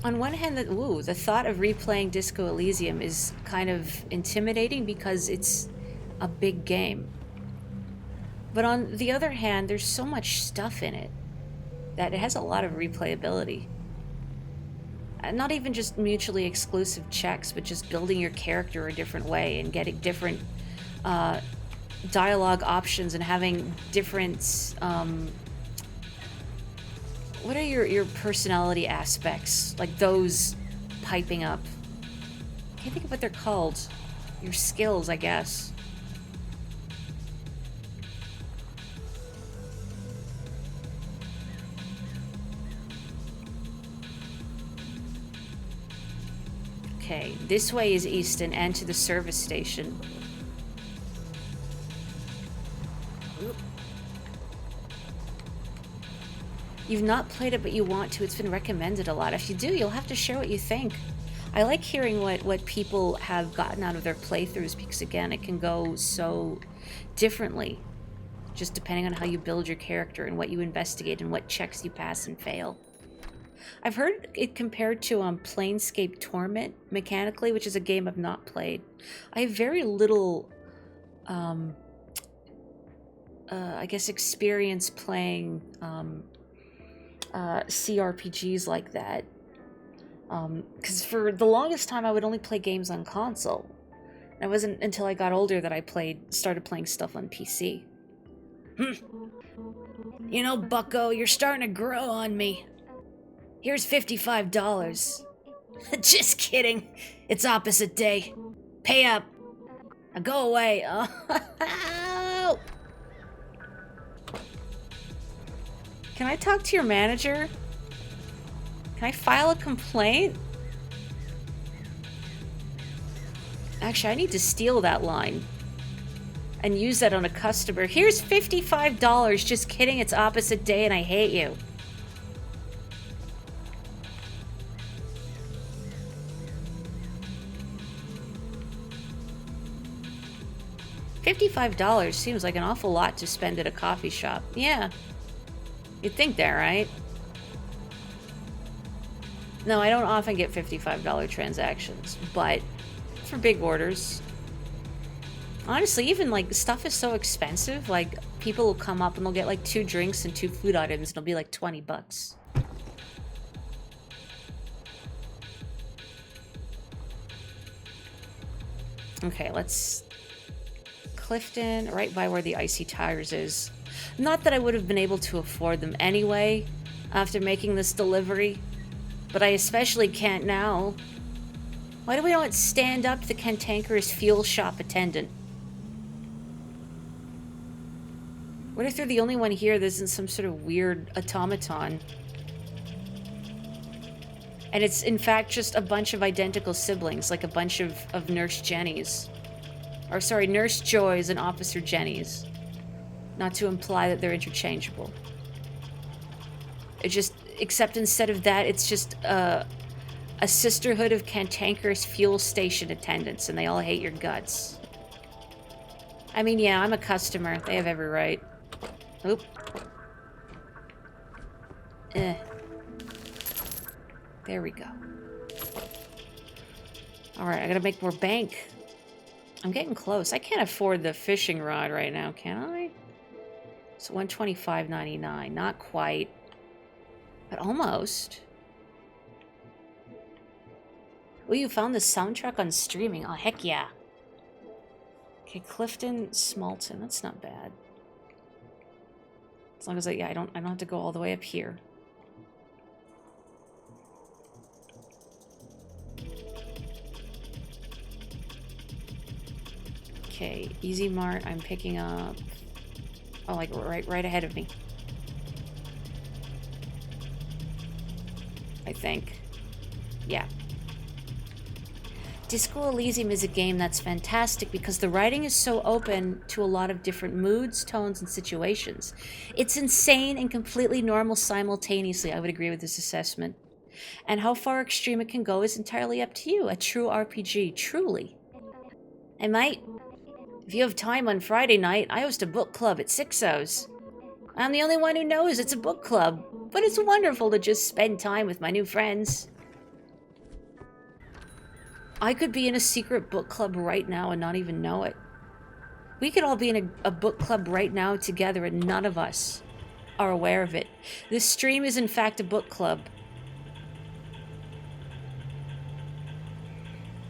[SPEAKER 1] On one hand, the thought of replaying Disco Elysium is kind of intimidating because it's a big game. But on the other hand, there's so much stuff in it that it has a lot of replayability. And not even just mutually exclusive checks, but just building your character a different way and getting different dialogue options and having different... what are your personality aspects? Like those piping up. I can't think of what they're called. Your skills, I guess. Okay, this way is Easton and to the service station. You've not played it, but you want to. It's been recommended a lot. If you do, you'll have to share what you think. I like hearing what people have gotten out of their playthroughs because, again, it can go so differently, just depending on how you build your character and what you investigate and what checks you pass and fail. I've heard it compared to Planescape Torment mechanically, which is a game I've not played. I have very little, I guess, experience playing CRPGs like that. Because for the longest time, I would only play games on console. It wasn't until I got older that I started playing stuff on PC. You know, bucko, you're starting to grow on me. Here's $55. Just kidding. It's opposite day. Pay up. Now go away. Oh. Can I talk to your manager? Can I file a complaint? Actually, I need to steal that line and use that on a customer. Here's $55. Just kidding. It's opposite day and I hate you. $55 seems like an awful lot to spend at a coffee shop. Yeah. You'd think that, right? No, I don't often get $55 transactions, but for big orders. Honestly, even like stuff is so expensive, like people will come up and they'll get like 2 drinks and 2 food items and it'll be like 20 bucks. Okay, let's... Clifton, right by where the Icy Tires is. Not that I would have been able to afford them anyway after making this delivery, but I especially can't now. Why do we not stand up to the cantankerous fuel shop attendant? What if they're the only one here that isn't some sort of weird automaton? And it's in fact just a bunch of identical siblings, like a bunch of Nurse Jennies. Or sorry, Nurse Joys and Officer Jennies. Not to imply that they're interchangeable. It just, except instead of that, it's just a sisterhood of cantankerous fuel station attendants, and they all hate your guts. I mean, yeah, I'm a customer. They have every right. Oop. There we go. Alright, I gotta make more bank. I'm getting close. I can't afford the fishing rod right now, can I? It's $125.99. Not quite. But almost. Oh, you found the soundtrack on streaming. Oh, heck yeah. Okay, Clifton, Smalton. That's not bad. As long as I don't have to go all the way up here. Okay, Easy Mart, I'm picking up... Oh, like right ahead of me. I think. Yeah. Disco Elysium is a game that's fantastic because the writing is so open to a lot of different moods, tones, and situations. It's insane and completely normal simultaneously. I would agree with this assessment. And how far extreme it can go is entirely up to you. A true RPG, truly. Hey, mate. If you have time on Friday night, I host a book club at Sixo's. I'm the only one who knows it's a book club, but it's wonderful to just spend time with my new friends. I could be in a secret book club right now and not even know it. We could all be in a book club right now together and none of us are aware of it. This stream is in fact a book club.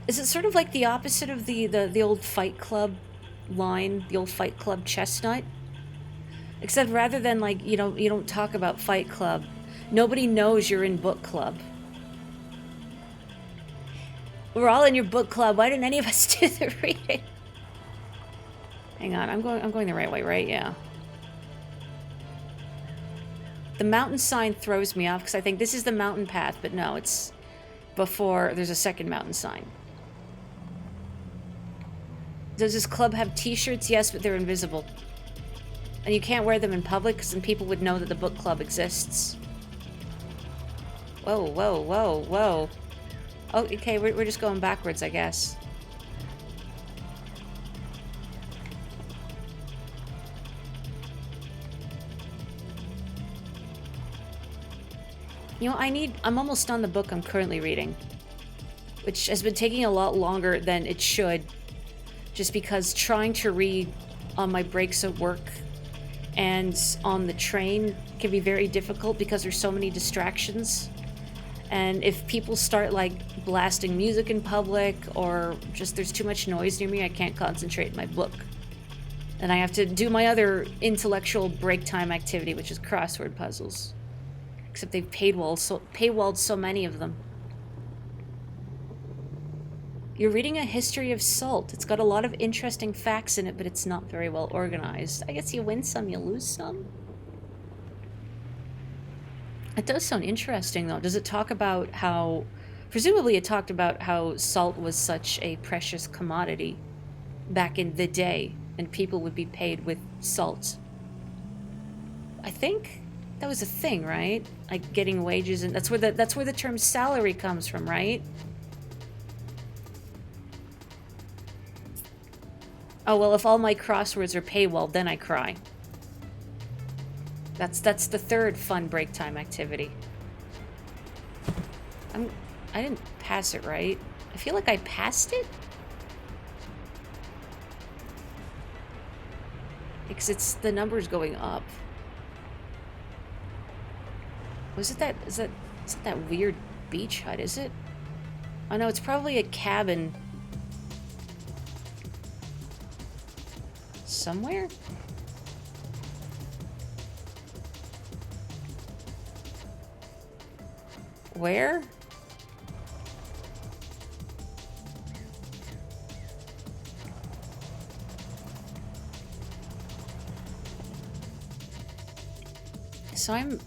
[SPEAKER 1] Is it sort of like the opposite of the old Fight Club line, the old Fight Club chestnut? Except rather than like, you don't talk about Fight Club. Nobody knows you're in book club. We're all in your book club. Why didn't any of us do the reading? Hang on, I'm going the right way, right? Yeah. The mountain sign throws me off because I think this is the mountain path, but no, it's before there's a second mountain sign. Does this club have t-shirts? Yes, but they're invisible. And you can't wear them in public because then people would know that the book club exists. Whoa, whoa, whoa, whoa. Oh, okay, we're just going backwards, I guess. You know, I'm almost done the book I'm currently reading, which has been taking a lot longer than it should, just because trying to read on my breaks at work and on the train can be very difficult because there's so many distractions. And if people start like blasting music in public or just there's too much noise near me, I can't concentrate in my book. And I have to do my other intellectual break time activity, which is crossword puzzles. Except they've paywalled so many of them. You're reading a history of salt. It's got a lot of interesting facts in it, but it's not very well organized. I guess you win some, you lose some. It does sound interesting, though. Does it talk about how... Presumably it talked about how salt was such a precious commodity back in the day, and people would be paid with salt. I think that was a thing, right? Like getting wages, and that's where the term salary comes from, right? Oh, well, if all my crosswords are paywalled, then I cry. That's the third fun break time activity. I didn't pass it, right? I feel like I passed it? Because it's the numbers going up. Is it that weird beach hut, is it? Oh no, it's probably a cabin somewhere? Where? So am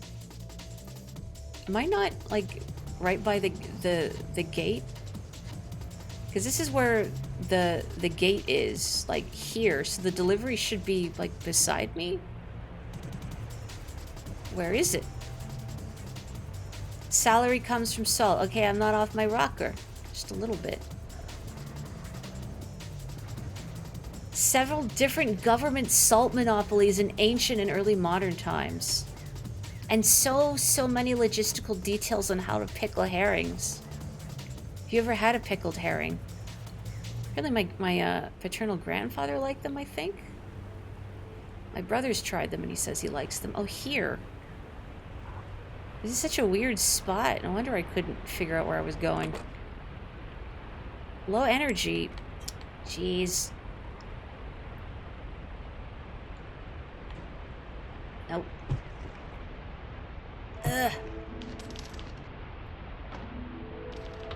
[SPEAKER 1] I not like right by the gate? Because this is where the gate is, like here, so the delivery should be like beside me. Where is it? Salary comes from salt. Okay, I'm not off my rocker. Just a little bit. Several different government salt monopolies in ancient and early modern times. And so many logistical details on how to pickle herrings. Have you ever had a pickled herring? Apparently my paternal grandfather liked them, I think. My brother's tried them and he says he likes them. Oh, here. This is such a weird spot. No wonder I couldn't figure out where I was going. Low energy. Jeez. Nope. Ugh.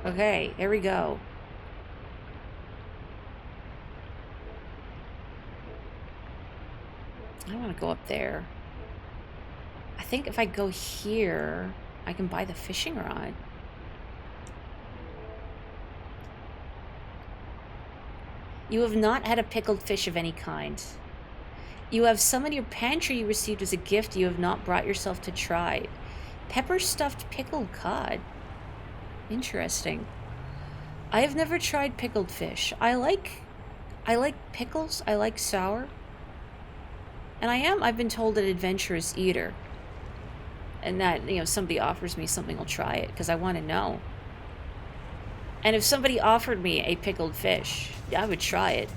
[SPEAKER 1] Okay, here we go. I don't want to go up there. I think if I go here, I can buy the fishing rod. You have not had a pickled fish of any kind. You have some in your pantry you received as a gift you have not brought yourself to try. Pepper-stuffed pickled cod. Interesting. I have never tried pickled fish. I like pickles. I like sour. And I've been told, an adventurous eater. And that, somebody offers me something, I'll try it, because I want to know. And if somebody offered me a pickled fish, I would try it.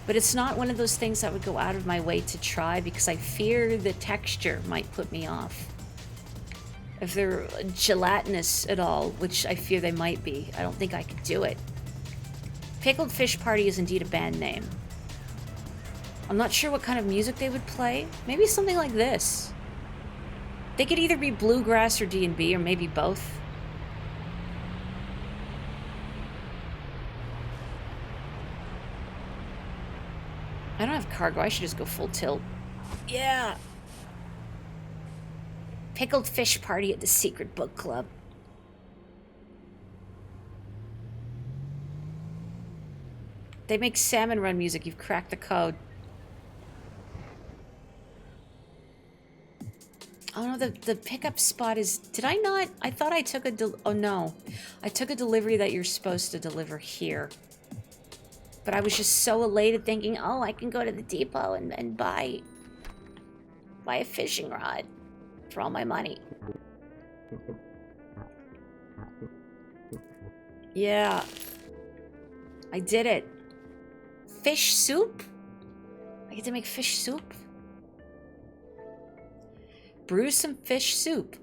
[SPEAKER 1] But it's not one of those things I would go out of my way to try because I fear the texture might put me off. If they're gelatinous at all, which I fear they might be, I don't think I could do it. Pickled Fish Party is indeed a band name. I'm not sure what kind of music they would play. Maybe something like this. They could either be bluegrass or D&B, or maybe both. I don't have cargo. I should just go full tilt. Yeah. Pickled Fish Party at the Secret Book Club. They make salmon run music. You've cracked the code. Oh no, the pickup spot is... Did I not? I thought I took a... Oh no. I took a delivery that you're supposed to deliver here. But I was just so elated thinking, oh, I can go to the depot and buy a fishing rod for all my money. Yeah. I did it. Fish soup? I get to make fish soup? Brew some fish soup.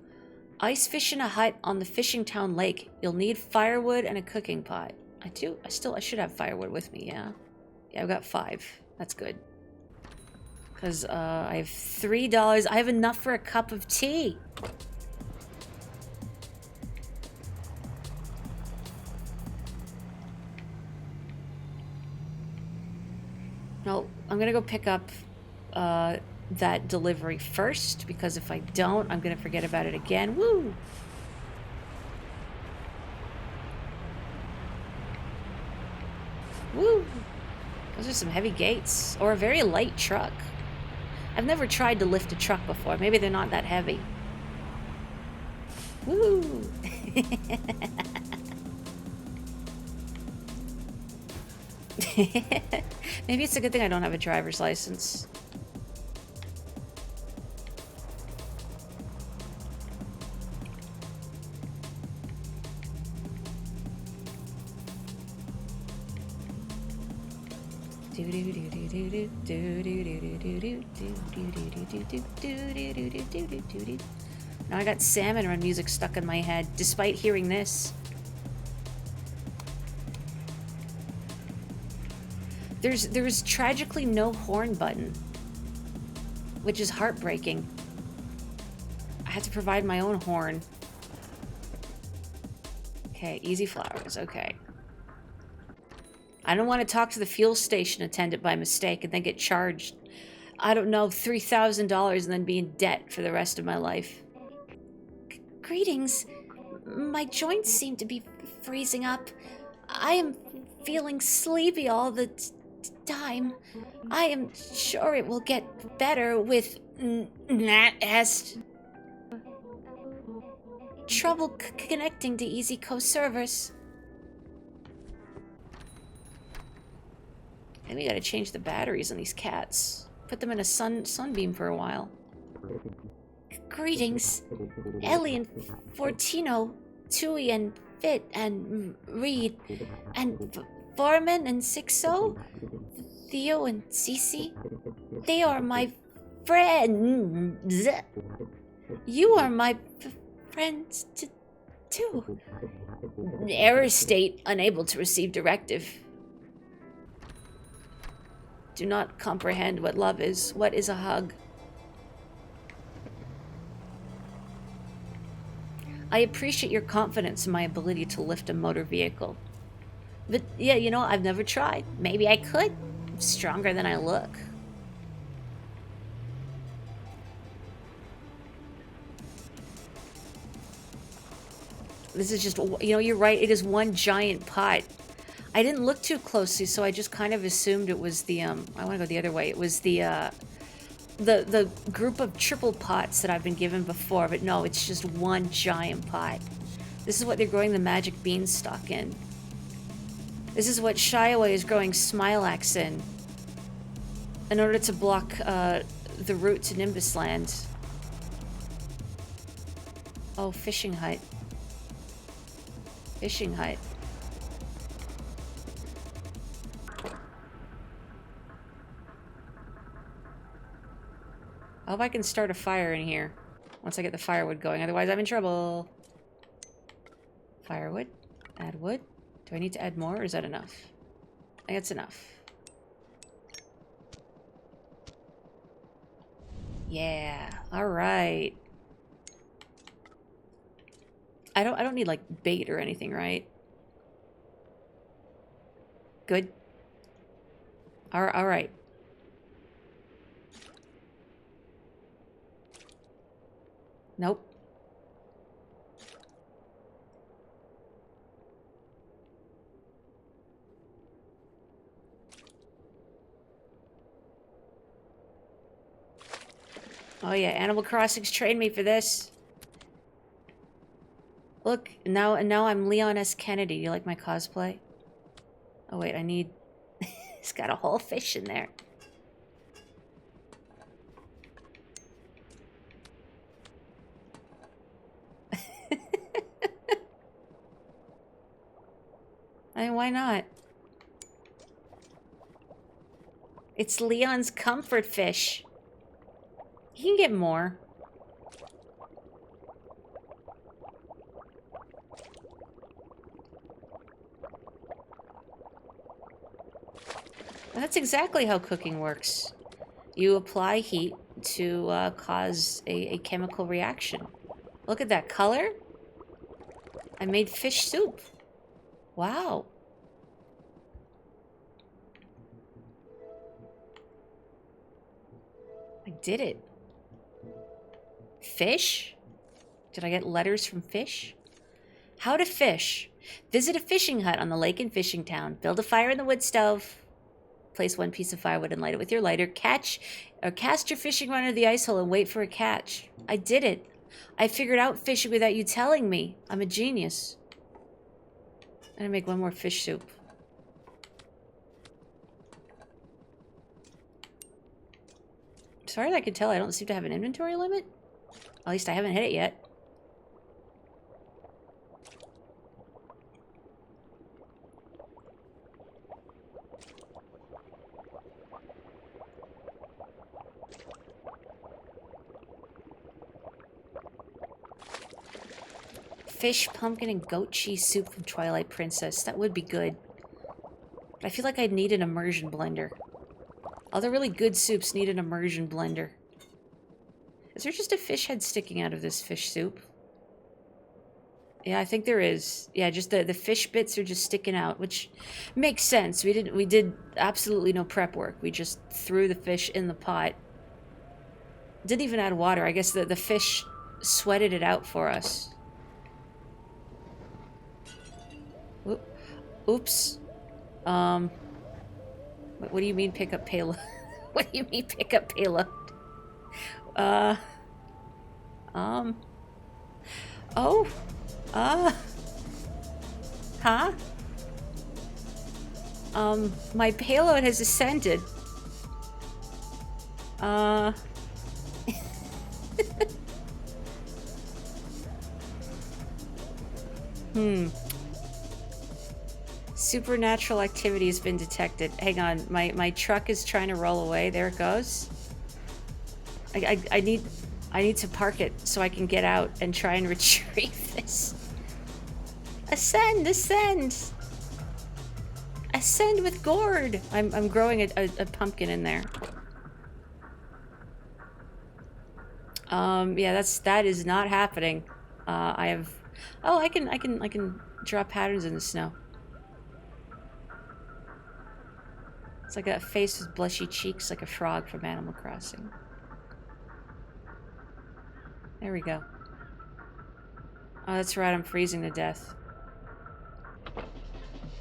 [SPEAKER 1] Ice fish in a hut on the fishing town lake. You'll need firewood and a cooking pot. I should have firewood with me, yeah. Yeah, I've got 5. That's good. Because, I have $3. I have enough for a cup of tea. No, I'm gonna go pick up, that delivery first, because if I don't, I'm gonna forget about it again. Woo! Woo! Those are some heavy gates. Or a very light truck. I've never tried to lift a truck before. Maybe they're not that heavy. Woo! Maybe it's a good thing I don't have a driver's license. Now I got salmon run music stuck in my head, despite hearing this. There's tragically no horn button, which is heartbreaking. I had to provide my own horn. Okay, easy flowers, okay. I don't want to talk to the fuel station attendant by mistake and then get charged, I don't know, $3,000 and then be in debt for the rest of my life. Greetings. My joints seem to be freezing up. I am feeling sleepy all the time. I am sure it will get better with trouble connecting to EasyCo servers. And we gotta change the batteries on these cats. Put them in a sunbeam for a while. Greetings. Ellie and Fortino, Tui and Fit and Reed, and Foreman and Sixo, Theo and Cece. They are my friends. You are my friends too. Error state, unable to receive directive. Do not comprehend what love is. What is a hug? I appreciate your confidence in my ability to lift a motor vehicle. But yeah, you know, I've never tried. Maybe I could. I'm stronger than I look. This is just, you know, you're right. It is one giant pot. I didn't look too closely, so I just kind of assumed it was the, I want to go the other way. It was the group of triple pots that I've been given before, but no, it's just one giant pot. This is what they're growing the magic beanstalk in. This is what Shiaway is growing Smilax in order to block the route to Nimbus Land. Oh, fishing hut. Fishing hut. I hope I can start a fire in here once I get the firewood going. Otherwise, I'm in trouble. Firewood. Add wood. Do I need to add more, or is that enough? I think that's enough. Yeah. All right. I don't need like bait or anything, right? Good. All right. Nope. Oh yeah, Animal Crossing's trained me for this. Look, now I'm Leon S. Kennedy. You like my cosplay? Oh wait, I need... It's got a whole fish in there. I mean, why not? It's Leon's comfort fish. He can get more. That's exactly how cooking works. You apply heat to cause a chemical reaction. Look at that color. I made fish soup. Wow. I did it. Fish? Did I get letters from fish? How to fish. Visit a fishing hut on the lake in Fishing Town. Build a fire in the wood stove. Place one piece of firewood and light it with your lighter. Catch or cast your fishing rod into the ice hole and wait for a catch. I did it. I figured out fishing without you telling me. I'm a genius. I'm gonna make one more fish soup. As far as I can tell, I don't seem to have an inventory limit. At least I haven't hit it yet. Fish, pumpkin, and goat cheese soup from Twilight Princess. That would be good. But I feel like I'd need an immersion blender. All the really good soups need an immersion blender. Is there just a fish head sticking out of this fish soup? Yeah, I think there is. Yeah, just the fish bits are just sticking out, which makes sense. We did absolutely no prep work. We just threw the fish in the pot. Didn't even add water. I guess the fish sweated it out for us. Oops. What do you mean pick up payload? What do you mean pick up payload? Oh. Huh? My payload has ascended. Supernatural activity has been detected. Hang on, my truck is trying to roll away. There it goes. I need to park it so I can get out and try and retrieve this. Ascend, ascend! Ascend with gourd! I'm growing a pumpkin in there. Yeah, that is not happening. I have... Oh, I can draw patterns in the snow. It's like a face with blushy cheeks like a frog from Animal Crossing. There we go. Oh, that's right, I'm freezing to death.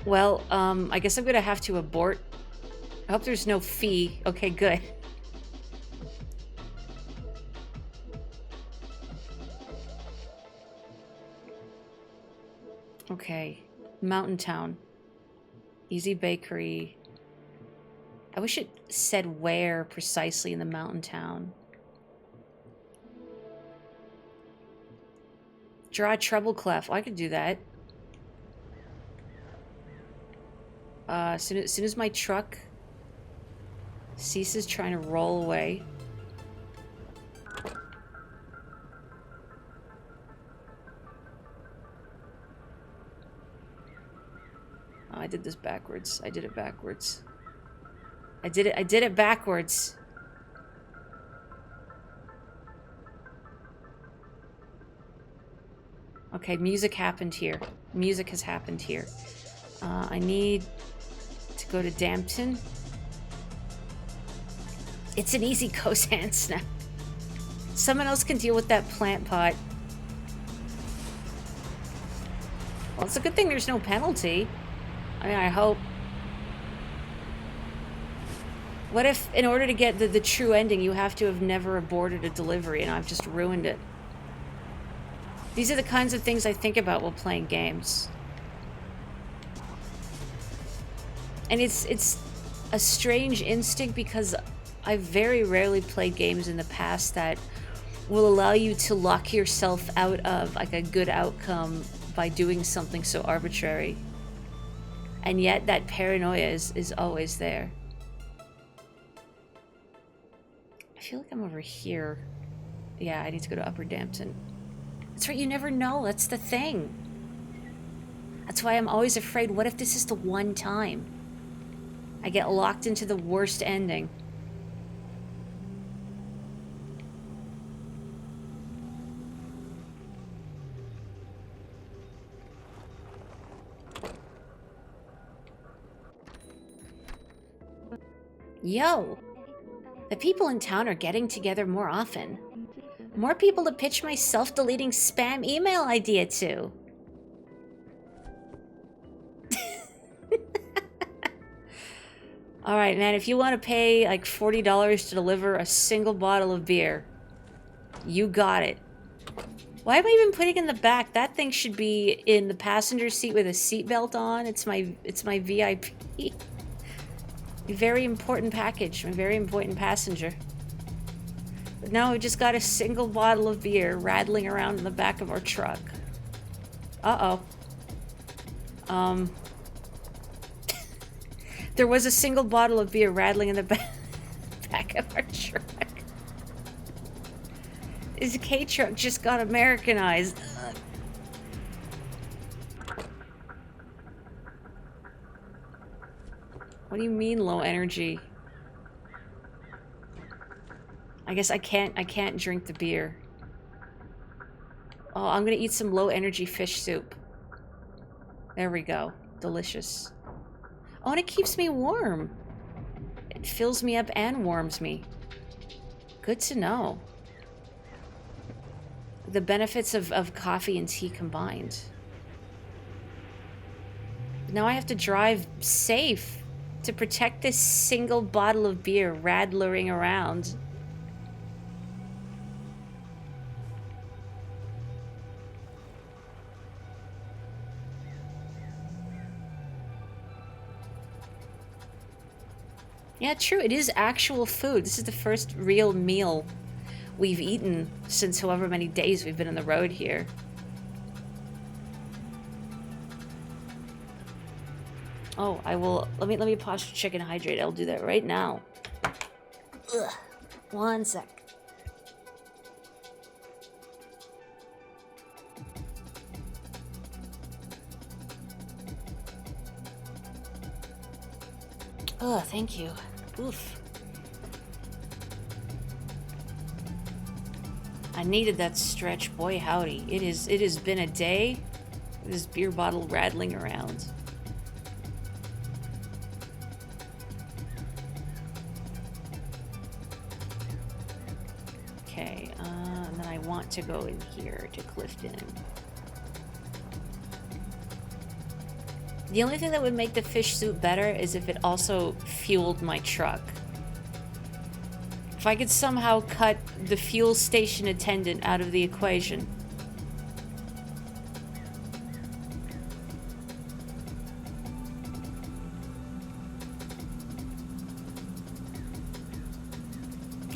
[SPEAKER 1] Well, I guess I'm gonna have to abort. I hope there's no fee. Okay, good. Okay. Mountain Town. Easy Bakery. I wish it said where precisely in the mountain town. Draw a treble clef. Oh, I could do that. As soon as my truck ceases trying to roll away. Oh, I did this backwards. I did it backwards. I did it backwards. Okay, music happened here. Music has happened here. I need to go to Dampton. It's an easy cosign snap. Someone else can deal with that plant pot. Well, it's a good thing there's no penalty. I mean, I hope. What if, in order to get the true ending, you have to have never aborted a delivery and I've just ruined it? These are the kinds of things I think about while playing games. And it's a strange instinct because I've very rarely played games in the past that will allow you to lock yourself out of like a good outcome by doing something so arbitrary. And yet that paranoia is always there. I feel like I'm over here. Yeah, I need to go to Upper Dampton. That's right, you never know. That's the thing. That's why I'm always afraid, what if this is the one time I get locked into the worst ending? Yo! The people in town are getting together more often. More people to pitch my self-deleting spam email idea to. Alright, man, if you want to pay like $40 to deliver a single bottle of beer, you got it. Why am I even putting it in the back? That thing should be in the passenger seat with a seatbelt on. It's my VIP. A very important package. A very important passenger. But now we've just got a single bottle of beer rattling around in the back of our truck. Uh-oh. There was a single bottle of beer rattling in the back of our truck. This K-truck just got Americanized. What do you mean low energy? I guess I can't drink the beer. Oh, I'm gonna eat some low energy fish soup. There we go. Delicious. Oh, and it keeps me warm. It fills me up and warms me. Good to know. The benefits of coffee and tea combined. Now I have to drive safe to protect this single bottle of beer rattling around. Yeah, true. It is actual food. This is the first real meal we've eaten since however many days we've been on the road here. Oh, I will. Let me pause to check and hydrate. I'll do that right now. Ugh. 1 sec. Oh, thank you. Oof. I needed that stretch. Boy, howdy. It has been a day with this beer bottle rattling around. Okay, and then I want to go in here to Clifton. The only thing that would make the fish soup better is if it also fueled my truck. If I could somehow cut the fuel station attendant out of the equation.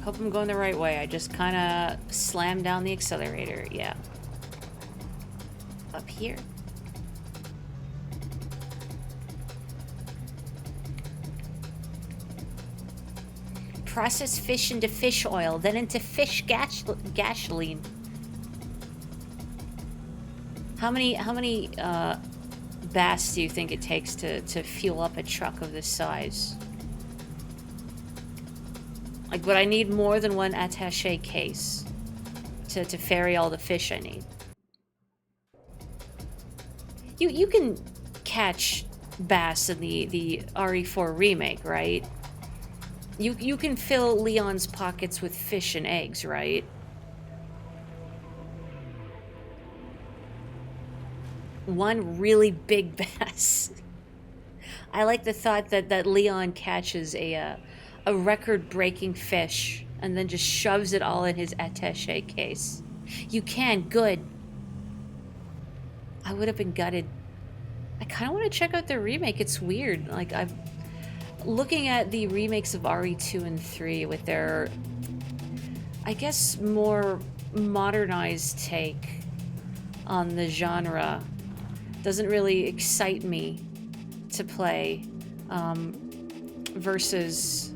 [SPEAKER 1] Hope I'm going the right way. I just kind of slammed down the accelerator. Yeah. Up here. Process fish into fish oil, then into fish gasoline. How many bass do you think it takes to fuel up a truck of this size? Like, would I need more than one attaché case to ferry all the fish I need? You can catch bass in the RE4 remake, right? You can fill Leon's pockets with fish and eggs, right? One really big bass. I like the thought that Leon catches a record-breaking fish and then just shoves it all in his attaché case. You can, good. I would have been gutted. I kind of want to check out the remake. It's weird. Like, I'm looking at the remakes of RE2 and 3 with their, I guess, more modernized take on the genre. Doesn't really excite me to play versus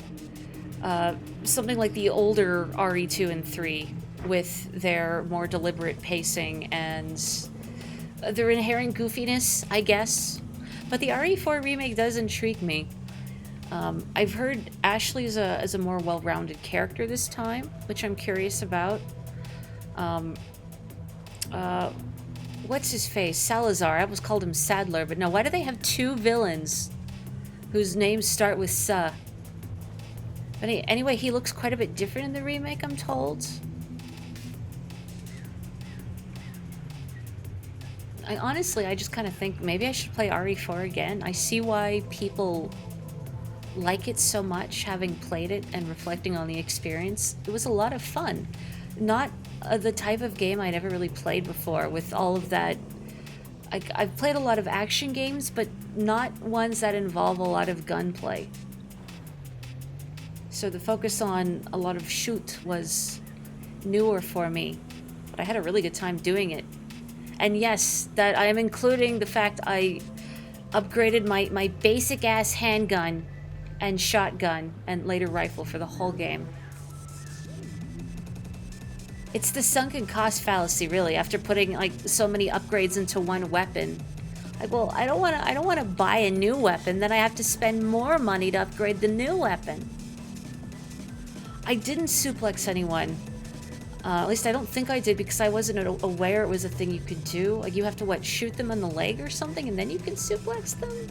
[SPEAKER 1] something like the older RE2 and 3 with their more deliberate pacing and their inherent goofiness, I guess. But the RE4 remake does intrigue me. I've heard Ashley is a more well-rounded character this time, which I'm curious about. What's his face? Salazar. I almost called him Sadler, but no. Why do they have two villains whose names start with Sa? But anyway, he looks quite a bit different in the remake, I'm told. I just kind of think maybe I should play RE4 again. I see why people like it so much, having played it and reflecting on the experience. It was a lot of fun. Not the type of game I'd ever really played before with all of that. I've played a lot of action games, but not ones that involve a lot of gunplay. So the focus on a lot of shoot was newer for me, but I had a really good time doing it. And yes, that I am including the fact I upgraded my basic ass handgun and shotgun and later rifle for the whole game. It's the sunken cost fallacy, really, after putting like so many upgrades into one weapon. Like, well, I don't want to buy a new weapon, then I have to spend more money to upgrade the new weapon. I didn't suplex anyone. At least I don't think I did, because I wasn't aware it was a thing you could do. Like, you have to, what, shoot them in the leg or something, and then you can suplex them?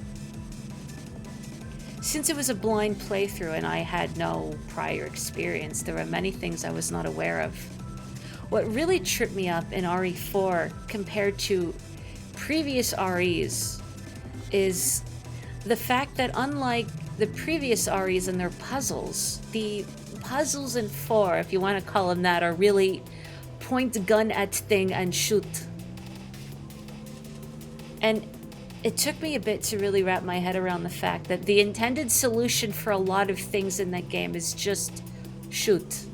[SPEAKER 1] Since it was a blind playthrough and I had no prior experience, there were many things I was not aware of. What really tripped me up in RE4 compared to previous REs is the fact that unlike the previous REs and their puzzles, the puzzles in 4, if you want to call them that, are really point the gun at thing and shoot. And it took me a bit to really wrap my head around the fact that the intended solution for a lot of things in that game is just shoot.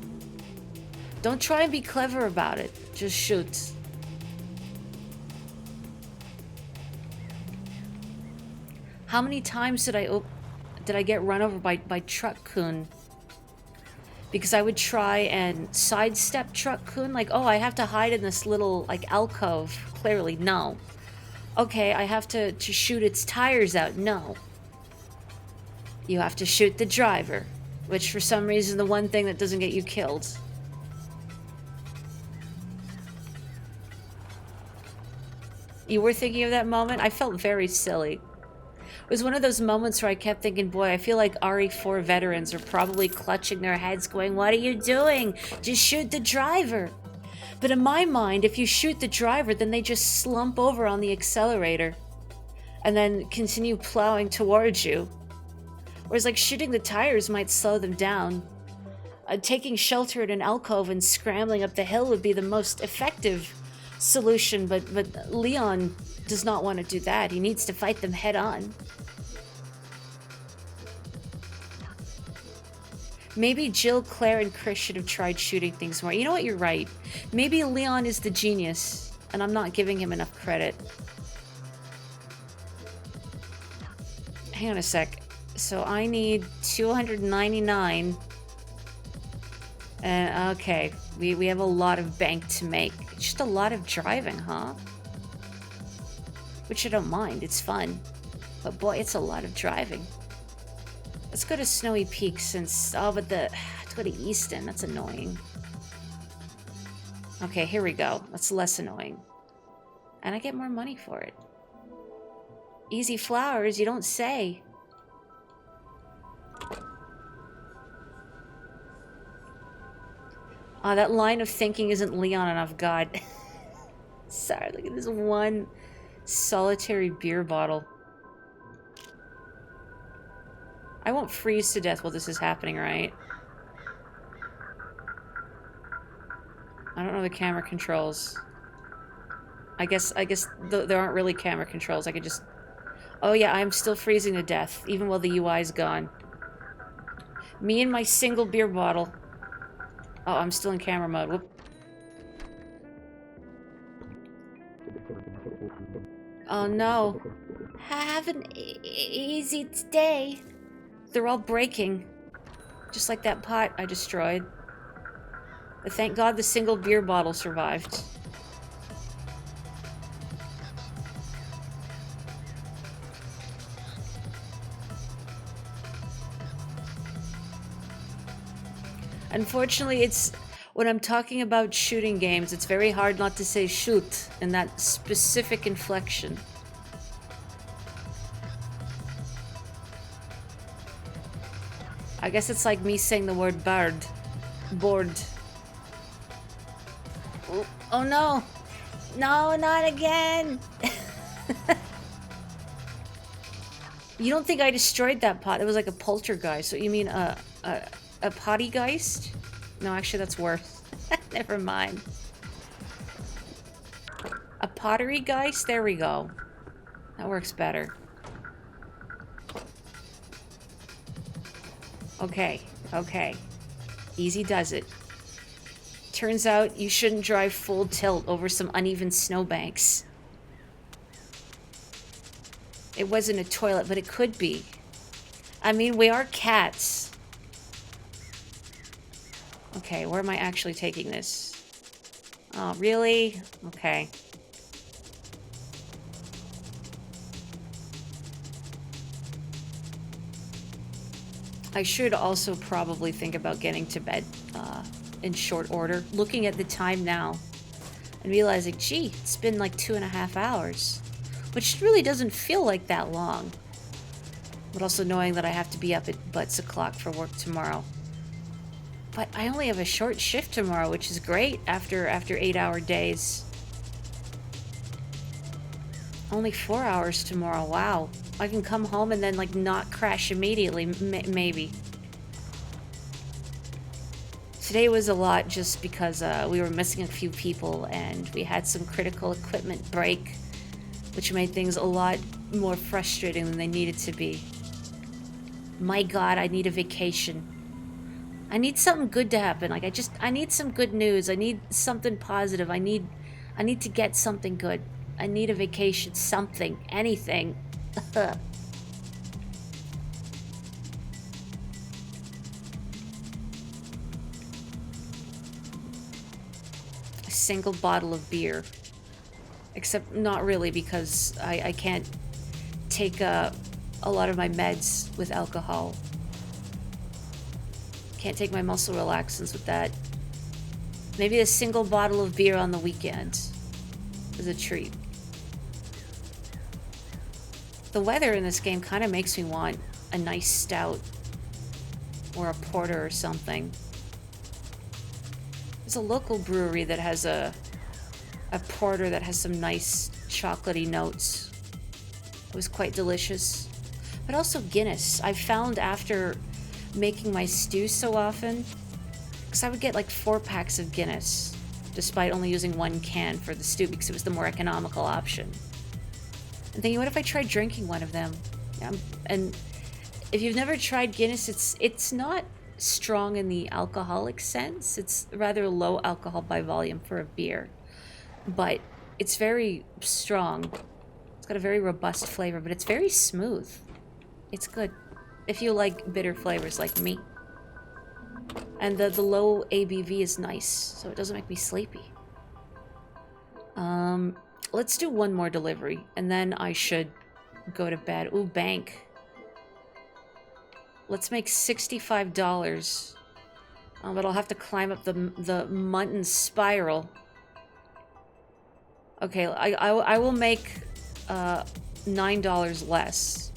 [SPEAKER 1] Don't try and be clever about it. Just shoot. How many times did I get run over by Truck Kun? Because I would try and sidestep Truck Kun, like, oh, I have to hide in this little, like, alcove. Clearly, no. Okay, I have to shoot its tires out. No. You have to shoot the driver, which for some reason the one thing that doesn't get you killed. You were thinking of that moment? I felt very silly. It was one of those moments where I kept thinking, boy, I feel like RE4 veterans are probably clutching their heads going, what are you doing? Just shoot the driver. But in my mind, if you shoot the driver, then they just slump over on the accelerator and then continue plowing towards you. Whereas, like, shooting the tires might slow them down. Taking shelter in an alcove and scrambling up the hill would be the most effective solution, but Leon does not want to do that. He needs to fight them head on. Maybe Jill, Claire, and Chris should have tried shooting things more. You know what? You're right. Maybe Leon is the genius, and I'm not giving him enough credit. Hang on a sec. So I need 299. Okay, we have a lot of bank to make. Just a lot of driving, huh? which I don't mind. It's fun. But boy, it's a lot of driving. Let's go to Snowy Peak since... Oh, but let's go to Easton. That's annoying. Okay, here we go. That's less annoying. And I get more money for it. Easy flowers, you don't say. Oh, that line of thinking isn't Leon enough, God. Sorry, look at this one solitary beer bottle. I won't freeze to death while this is happening, right? I don't know the camera controls. I guess there aren't really camera controls. I could just... Oh yeah, I'm still freezing to death, even while the UI's gone. Me and my single beer bottle. Oh, I'm still in camera mode. Whoop. Oh no. Have an easy day. They're all breaking. Just like that pot I destroyed. But thank God the single beer bottle survived. Unfortunately, it's... When I'm talking about shooting games, it's very hard not to say shoot in that specific inflection. I guess it's like me saying the word bird. Bored. Oh no! No, not again! You don't think I destroyed that pot? It was like a poltergeist. So you mean a pottygeist? No, actually that's worse. Never mind. A potterygeist? There we go. That works better. Okay, okay. Easy does it. Turns out you shouldn't drive full tilt over some uneven snowbanks. It wasn't a toilet, but it could be. I mean, we are cats. Okay, where am I actually taking this? Oh, really? Okay. I should also probably think about getting to bed in short order. Looking at the time now and realizing, gee, it's been like 2.5 hours. Which really doesn't feel like that long. But also knowing that I have to be up at butts o'clock for work tomorrow. But I only have a short shift tomorrow, which is great after 8-hour days. Only 4 hours tomorrow, wow. I can come home and then like not crash immediately, maybe. Today was a lot just because we were missing a few people and we had some critical equipment break, which made things a lot more frustrating than they needed to be. My God, I need a vacation. I need something good to happen. Like I need some good news. I need something positive. I need to get something good. I need a vacation, something, anything. A single bottle of beer. Except not really, because I can't take a lot of my meds with alcohol. Can't take my muscle relaxants with that. Maybe a single bottle of beer on the weekend is a treat. The weather in this game kind of makes me want a nice stout or a porter or something. There's a local brewery that has a porter that has some nice chocolatey notes. It was quite delicious. But also Guinness. I found after making my stew so often, because I would get like 4 packs of Guinness, despite only using 1 can for the stew because it was the more economical option. And thinking, what if I tried drinking one of them? And if you've never tried Guinness, it's not strong in the alcoholic sense. It's rather low alcohol by volume for a beer. But it's very strong. It's got a very robust flavor, but it's very smooth. It's good if you like bitter flavors like me. And the low ABV is nice, so it doesn't make me sleepy. Let's do one more delivery, and then I should go to bed. Ooh, bank. Let's make $65. But I'll have to climb up the Muntin spiral. Okay, I will make $9 less,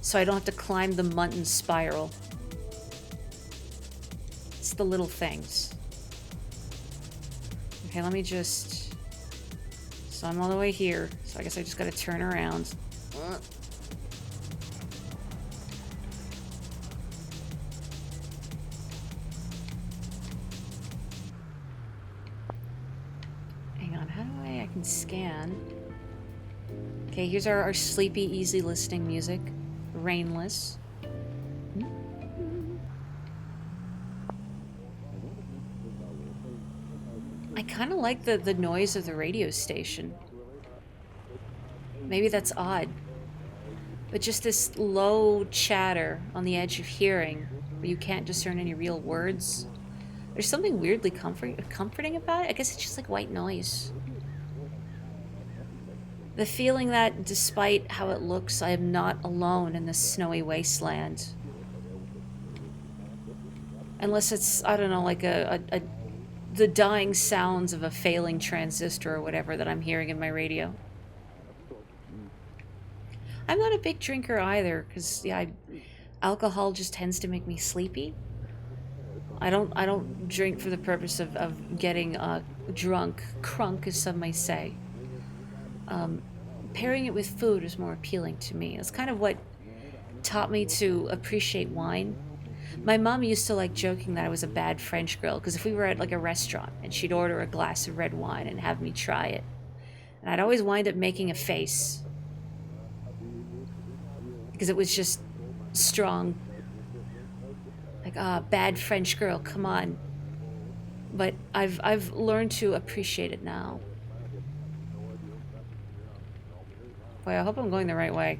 [SPEAKER 1] so I don't have to climb the Muntin spiral. It's the little things. Okay, let me just... So I'm all the way here, so I guess I just gotta turn around. Hang on, how do I can scan? Okay, here's our sleepy, easy listening music. Rainless. I kind of like the noise of the radio station. Maybe that's odd. But just this low chatter on the edge of hearing, where you can't discern any real words. There's something weirdly comforting about it. I guess it's just like white noise. The feeling that, despite how it looks, I am not alone in this snowy wasteland. Unless it's, I don't know, like the dying sounds of a failing transistor or whatever that I'm hearing in my radio. I'm not a big drinker either, because yeah, alcohol just tends to make me sleepy. I don't drink for the purpose of getting drunk, crunk as some may say. Pairing it with food is more appealing to me. It's kind of what taught me to appreciate wine. My mom used to like joking that I was a bad French girl, because if we were at like a restaurant and she'd order a glass of red wine and have me try it, and I'd always wind up making a face because it was just strong. Like, bad French girl, come on. But I've learned to appreciate it now. Boy, I hope I'm going the right way.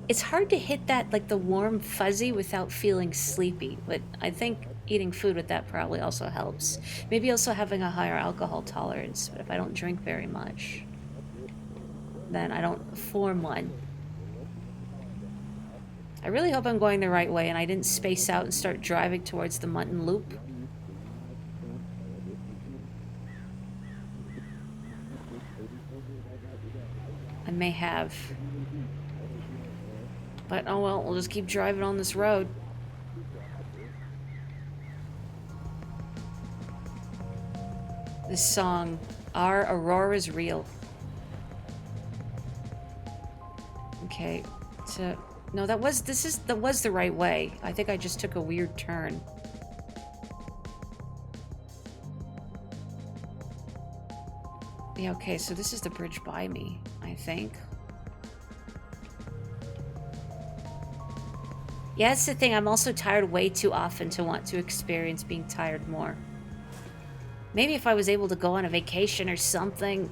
[SPEAKER 1] It's hard to hit that, like, the warm fuzzy without feeling sleepy, but I think eating food with that probably also helps. Maybe also having a higher alcohol tolerance, but if I don't drink very much, then I don't form one. I really hope I'm going the right way and I didn't space out and start driving towards the Muntin Loop. I may have. But oh well, we'll just keep driving on this road. This song, Our Aurora's Real. Okay, so no, that was the right way. I think I just took a weird turn. Yeah, okay, so this is the bridge by me, I think. Yeah, that's the thing. I'm also tired way too often to want to experience being tired more. Maybe if I was able to go on a vacation or something.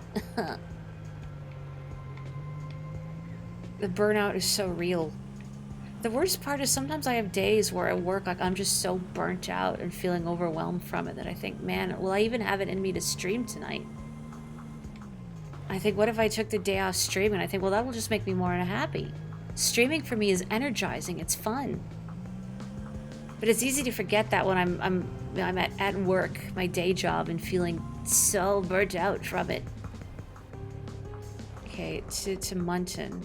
[SPEAKER 1] The burnout is so real. The worst part is sometimes I have days where at work, like, I'm just so burnt out and feeling overwhelmed from it that I think, man, will I even have it in me to stream tonight? I think, what if I took the day off streaming? I think, well, that will just make me more unhappy. Streaming for me is energizing. It's fun. But it's easy to forget that when I'm at work, my day job, and feeling so burnt out from it. Okay, to Muntin.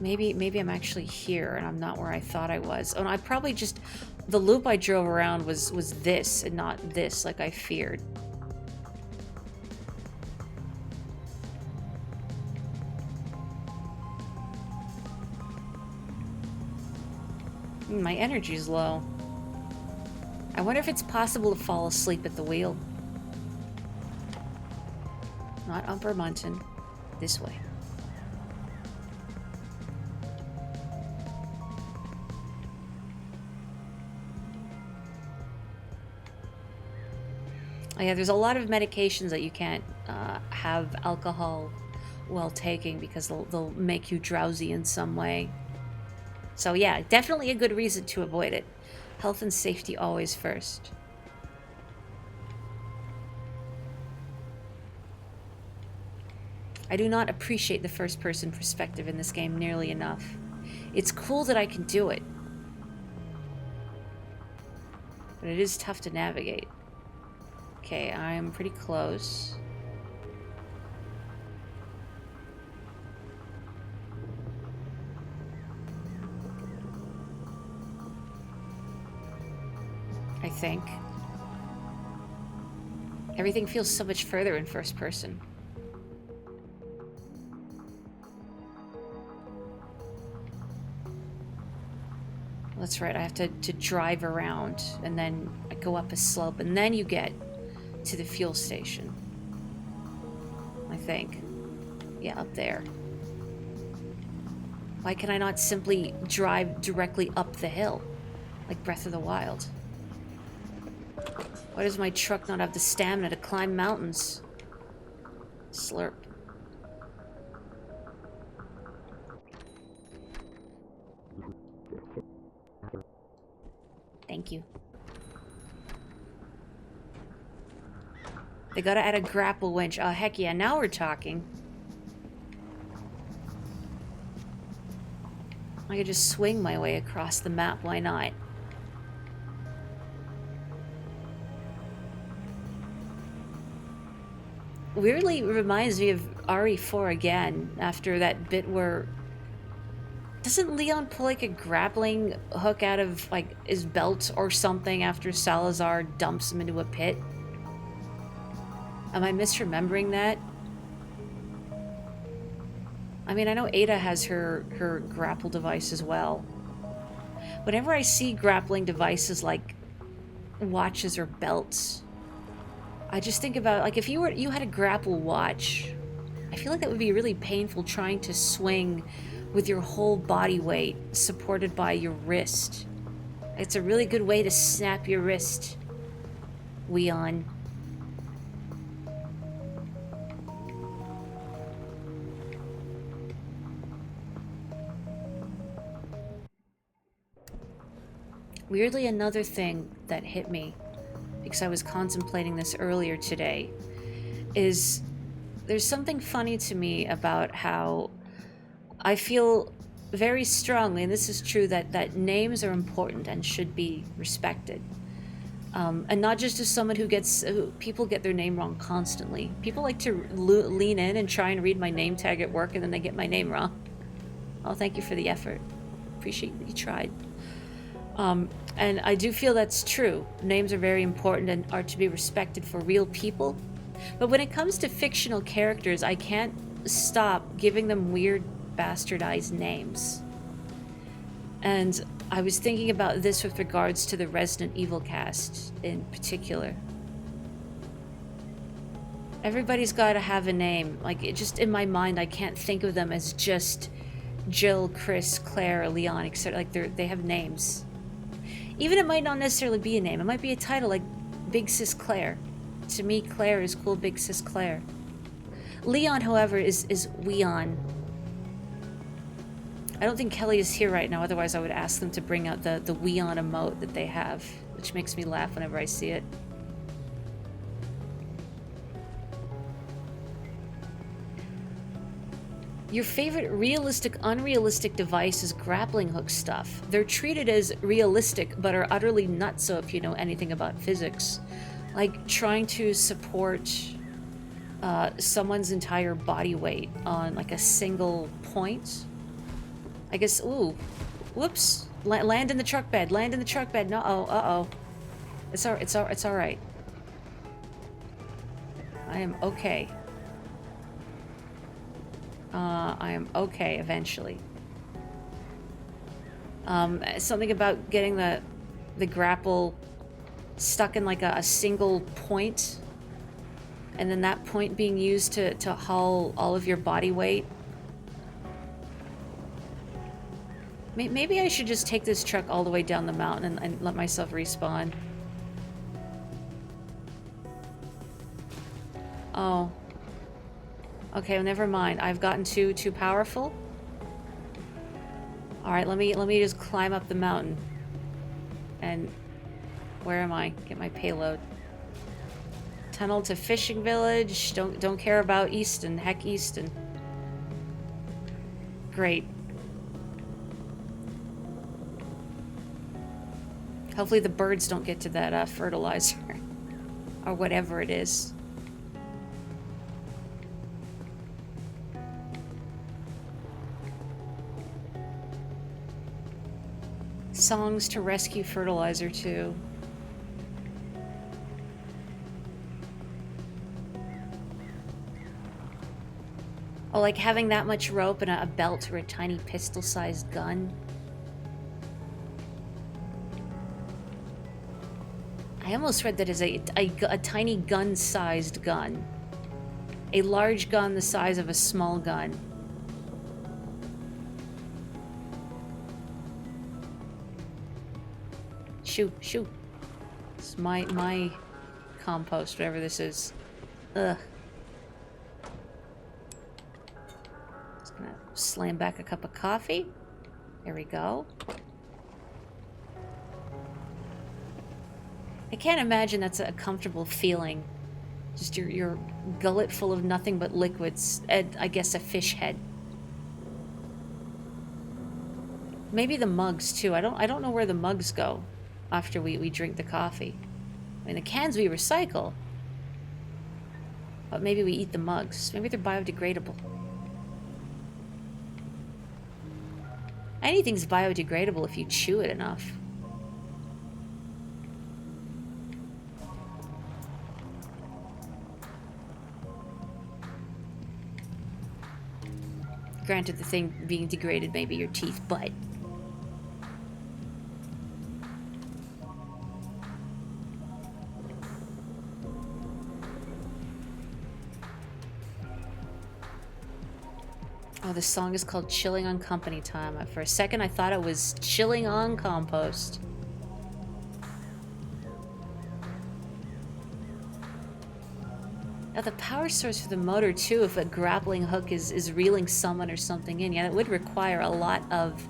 [SPEAKER 1] Maybe I'm actually here and I'm not where I thought I was. Oh, no, I probably just... The loop I drove around was this and not this, like I feared. My energy's low. I wonder if it's possible to fall asleep at the wheel. Not Upper Muntin. This way. Oh, yeah, there's a lot of medications that you can't have alcohol while taking because they'll make you drowsy in some way. So yeah, definitely a good reason to avoid it. Health and safety always first. I do not appreciate the first-person perspective in this game nearly enough. It's cool that I can do it, but it is tough to navigate. Okay, I'm pretty close. I think. Everything feels so much further in first person. That's right, I have to drive around, and then I go up a slope, and then you get to the fuel station. I think. Yeah, up there. Why can I not simply drive directly up the hill? Like Breath of the Wild? Why does my truck not have the stamina to climb mountains? Slurp. Thank you. They gotta add a grapple winch. Oh, heck yeah, now we're talking. I could just swing my way across the map, why not? Weirdly reminds me of RE4 again, after that bit where... Doesn't Leon pull like a grappling hook out of like his belt or something after Salazar dumps him into a pit? Am I misremembering that? I mean, I know Ada has her grapple device as well. Whenever I see grappling devices like watches or belts, I just think about, like, if you had a grapple watch, I feel like that would be really painful trying to swing with your whole body weight supported by your wrist. It's a really good way to snap your wrist, Leon. Weirdly, another thing that hit me, because I was contemplating this earlier today, is there's something funny to me about how I feel very strongly, and this is true, that names are important and should be respected. And not just as someone who people get their name wrong constantly. People like to lean in and try and read my name tag at work, and then they get my name wrong. Oh, thank you for the effort. Appreciate that you tried. And I do feel that's true. Names are very important and are to be respected for real people. But when it comes to fictional characters, I can't stop giving them weird, bastardized names. And I was thinking about this with regards to the Resident Evil cast in particular. Everybody's got to have a name. Like, just in my mind, I can't think of them as just Jill, Chris, Claire, Leon, etc. Like, they have names. Even it might not necessarily be a name. It might be a title, like Big Sis Claire. To me, Claire is cool, Big Sis Claire. Leon, however, is Weon. I don't think Kelly is here right now, otherwise I would ask them to bring out the Weon emote that they have, which makes me laugh whenever I see it. Your favorite realistic, unrealistic device is grappling hook stuff. They're treated as realistic, but are utterly nutso if you know anything about physics. Like trying to support someone's entire body weight on like a single point. I guess, ooh, whoops. Land in the truck bed, land in the truck bed. No, uh-oh. It's all right. I am okay. I am okay eventually. Something about getting the grapple stuck in like a single point, and then that point being used to haul all of your body weight. Maybe I should just take this truck all the way down the mountain and let myself respawn. Oh. Okay, well, never mind. I've gotten too powerful. All right, let me just climb up the mountain. And where am I? Get my payload. Tunnel to fishing village. Don't care about Easton. Heck Easton. Great. Hopefully the birds don't get to that fertilizer. Or whatever it is. Songs to rescue fertilizer too. Oh, like having that much rope and a belt or a tiny pistol-sized gun. I almost read that as a tiny gun-sized gun. A large gun the size of a small gun. Shoo, shoo. It's my compost, whatever this is. Ugh. Just gonna slam back a cup of coffee. There we go. I can't imagine that's a comfortable feeling. Just your gullet full of nothing but liquids, and I guess a fish head. Maybe the mugs too. I don't know where the mugs go after we drink the coffee. I mean, the cans we recycle. But maybe we eat the mugs. Maybe they're biodegradable. Anything's biodegradable if you chew it enough. Granted, the thing being degraded may be your teeth, but... Oh, this song is called Chilling on Company Time. For a second, I thought it was Chilling on Compost. Now, the power source for the motor, too, if a grappling hook is reeling someone or something in, yeah, that would require a lot of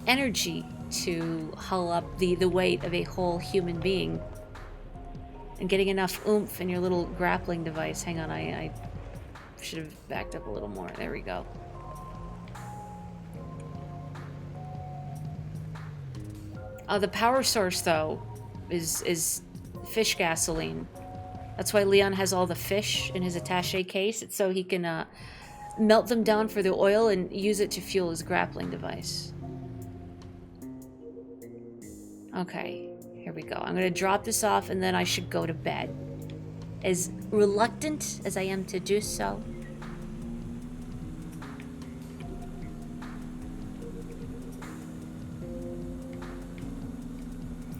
[SPEAKER 1] energy to hull up the weight of a whole human being. And getting enough oomph in your little grappling device. Hang on, I should have backed up a little more. There we go. The power source, though, is fish gasoline. That's why Leon has all the fish in his attaché case. It's so he can melt them down for the oil and use it to fuel his grappling device. Okay, here we go. I'm going to drop this off and then I should go to bed. As reluctant as I am to do so.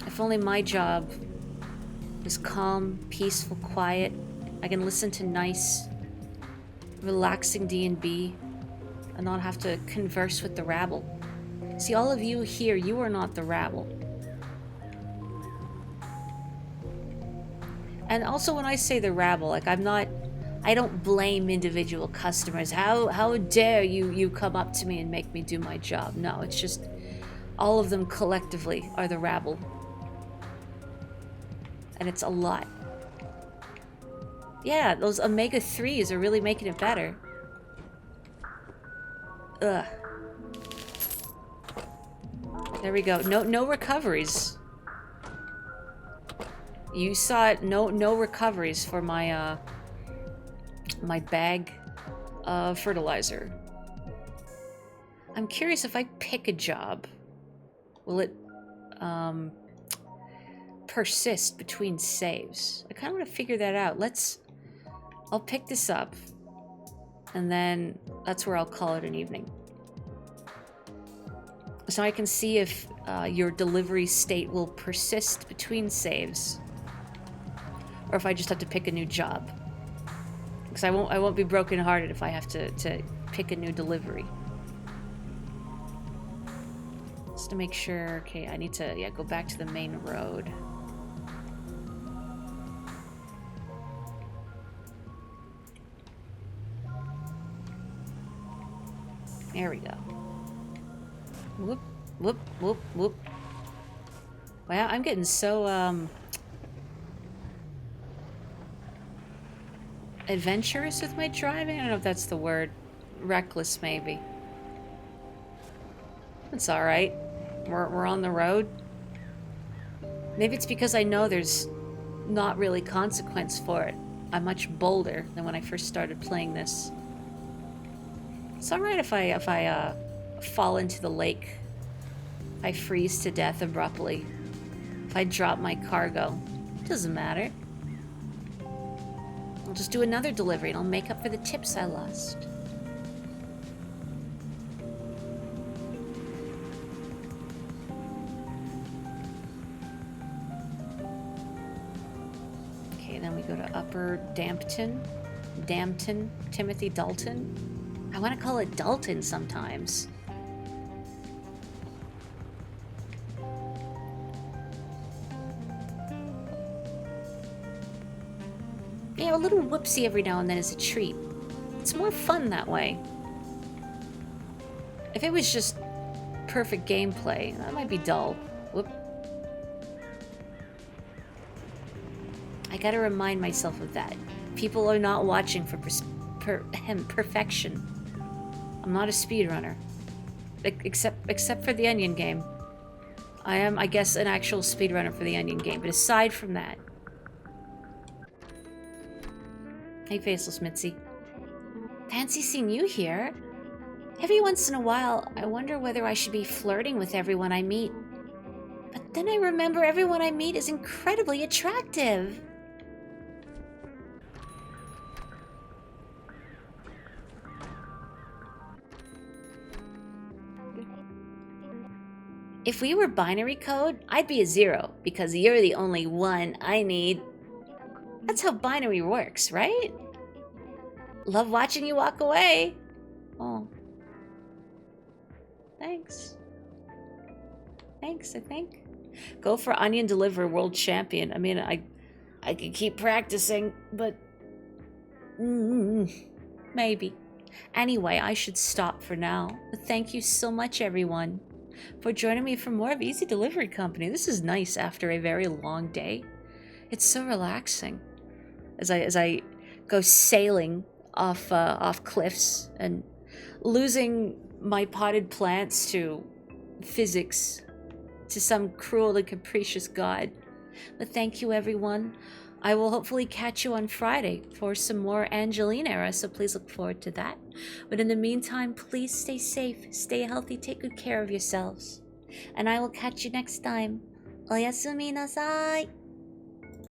[SPEAKER 1] If only my job was calm, peaceful, quiet. I can listen to nice, relaxing D&B and not have to converse with the rabble. See, all of you here, you are not the rabble. And also when I say the rabble, like I don't blame individual customers. How dare you come up to me and make me do my job? No, it's just all of them collectively are the rabble. And it's a lot. Yeah, those omega-3s are really making it better. Ugh. There we go. No recoveries. You saw it. No recoveries for my my bag of fertilizer. I'm curious if I pick a job, will it persist between saves? I kind of want to figure that out. I'll pick this up and then that's where I'll call it an evening. So I can see if your delivery state will persist between saves or if I just have to pick a new job. Because I won't be brokenhearted if I have to pick a new delivery. Just to make sure, okay, I need to go back to the main road. There we go. Whoop, whoop, whoop, whoop. Wow, I'm getting so, adventurous with my driving? I don't know if that's the word. Reckless, maybe. It's alright. We're on the road. Maybe it's because I know there's not really consequence for it. I'm much bolder than when I first started playing this. It's alright if I fall into the lake. If I freeze to death abruptly. If I drop my cargo. Doesn't matter. I'll just do another delivery and I'll make up for the tips I lost. Okay, then we go to Upper Dampton. Dampton. Timothy Dalton. I want to call it Dalton sometimes. Yeah, a little whoopsie every now and then is a treat. It's more fun that way. If it was just perfect gameplay, that might be dull. Whoop. I gotta remind myself of that. People are not watching for perfection. I'm not a speedrunner. Except for the Onion game. I am, I guess, an actual speedrunner for the Onion game, but aside from that... Hey, Faceless Mitzi. Fancy seeing you here. Every once in a while, I wonder whether I should be flirting with everyone I meet. But then I remember everyone I meet is incredibly attractive. If we were binary code, I'd be a 0, because you're the only one I need. That's how binary works, right? Love watching you walk away. Oh. Thanks. Thanks, I think. Go for Onion Deliver World Champion. I mean, I could keep practicing, but... maybe. Anyway, I should stop for now. But thank you so much, everyone, for joining me for more of Easy Delivery Company. This is nice after a very long day. It's so relaxing. As I go sailing off cliffs and losing my potted plants to physics, to some cruel and capricious god. But thank you, everyone. I will hopefully catch you on Friday for some more Angeline era, so please look forward to that. But in the meantime, please stay safe, stay healthy, take good care of yourselves. And I will catch you next time. Oyasumi nasai.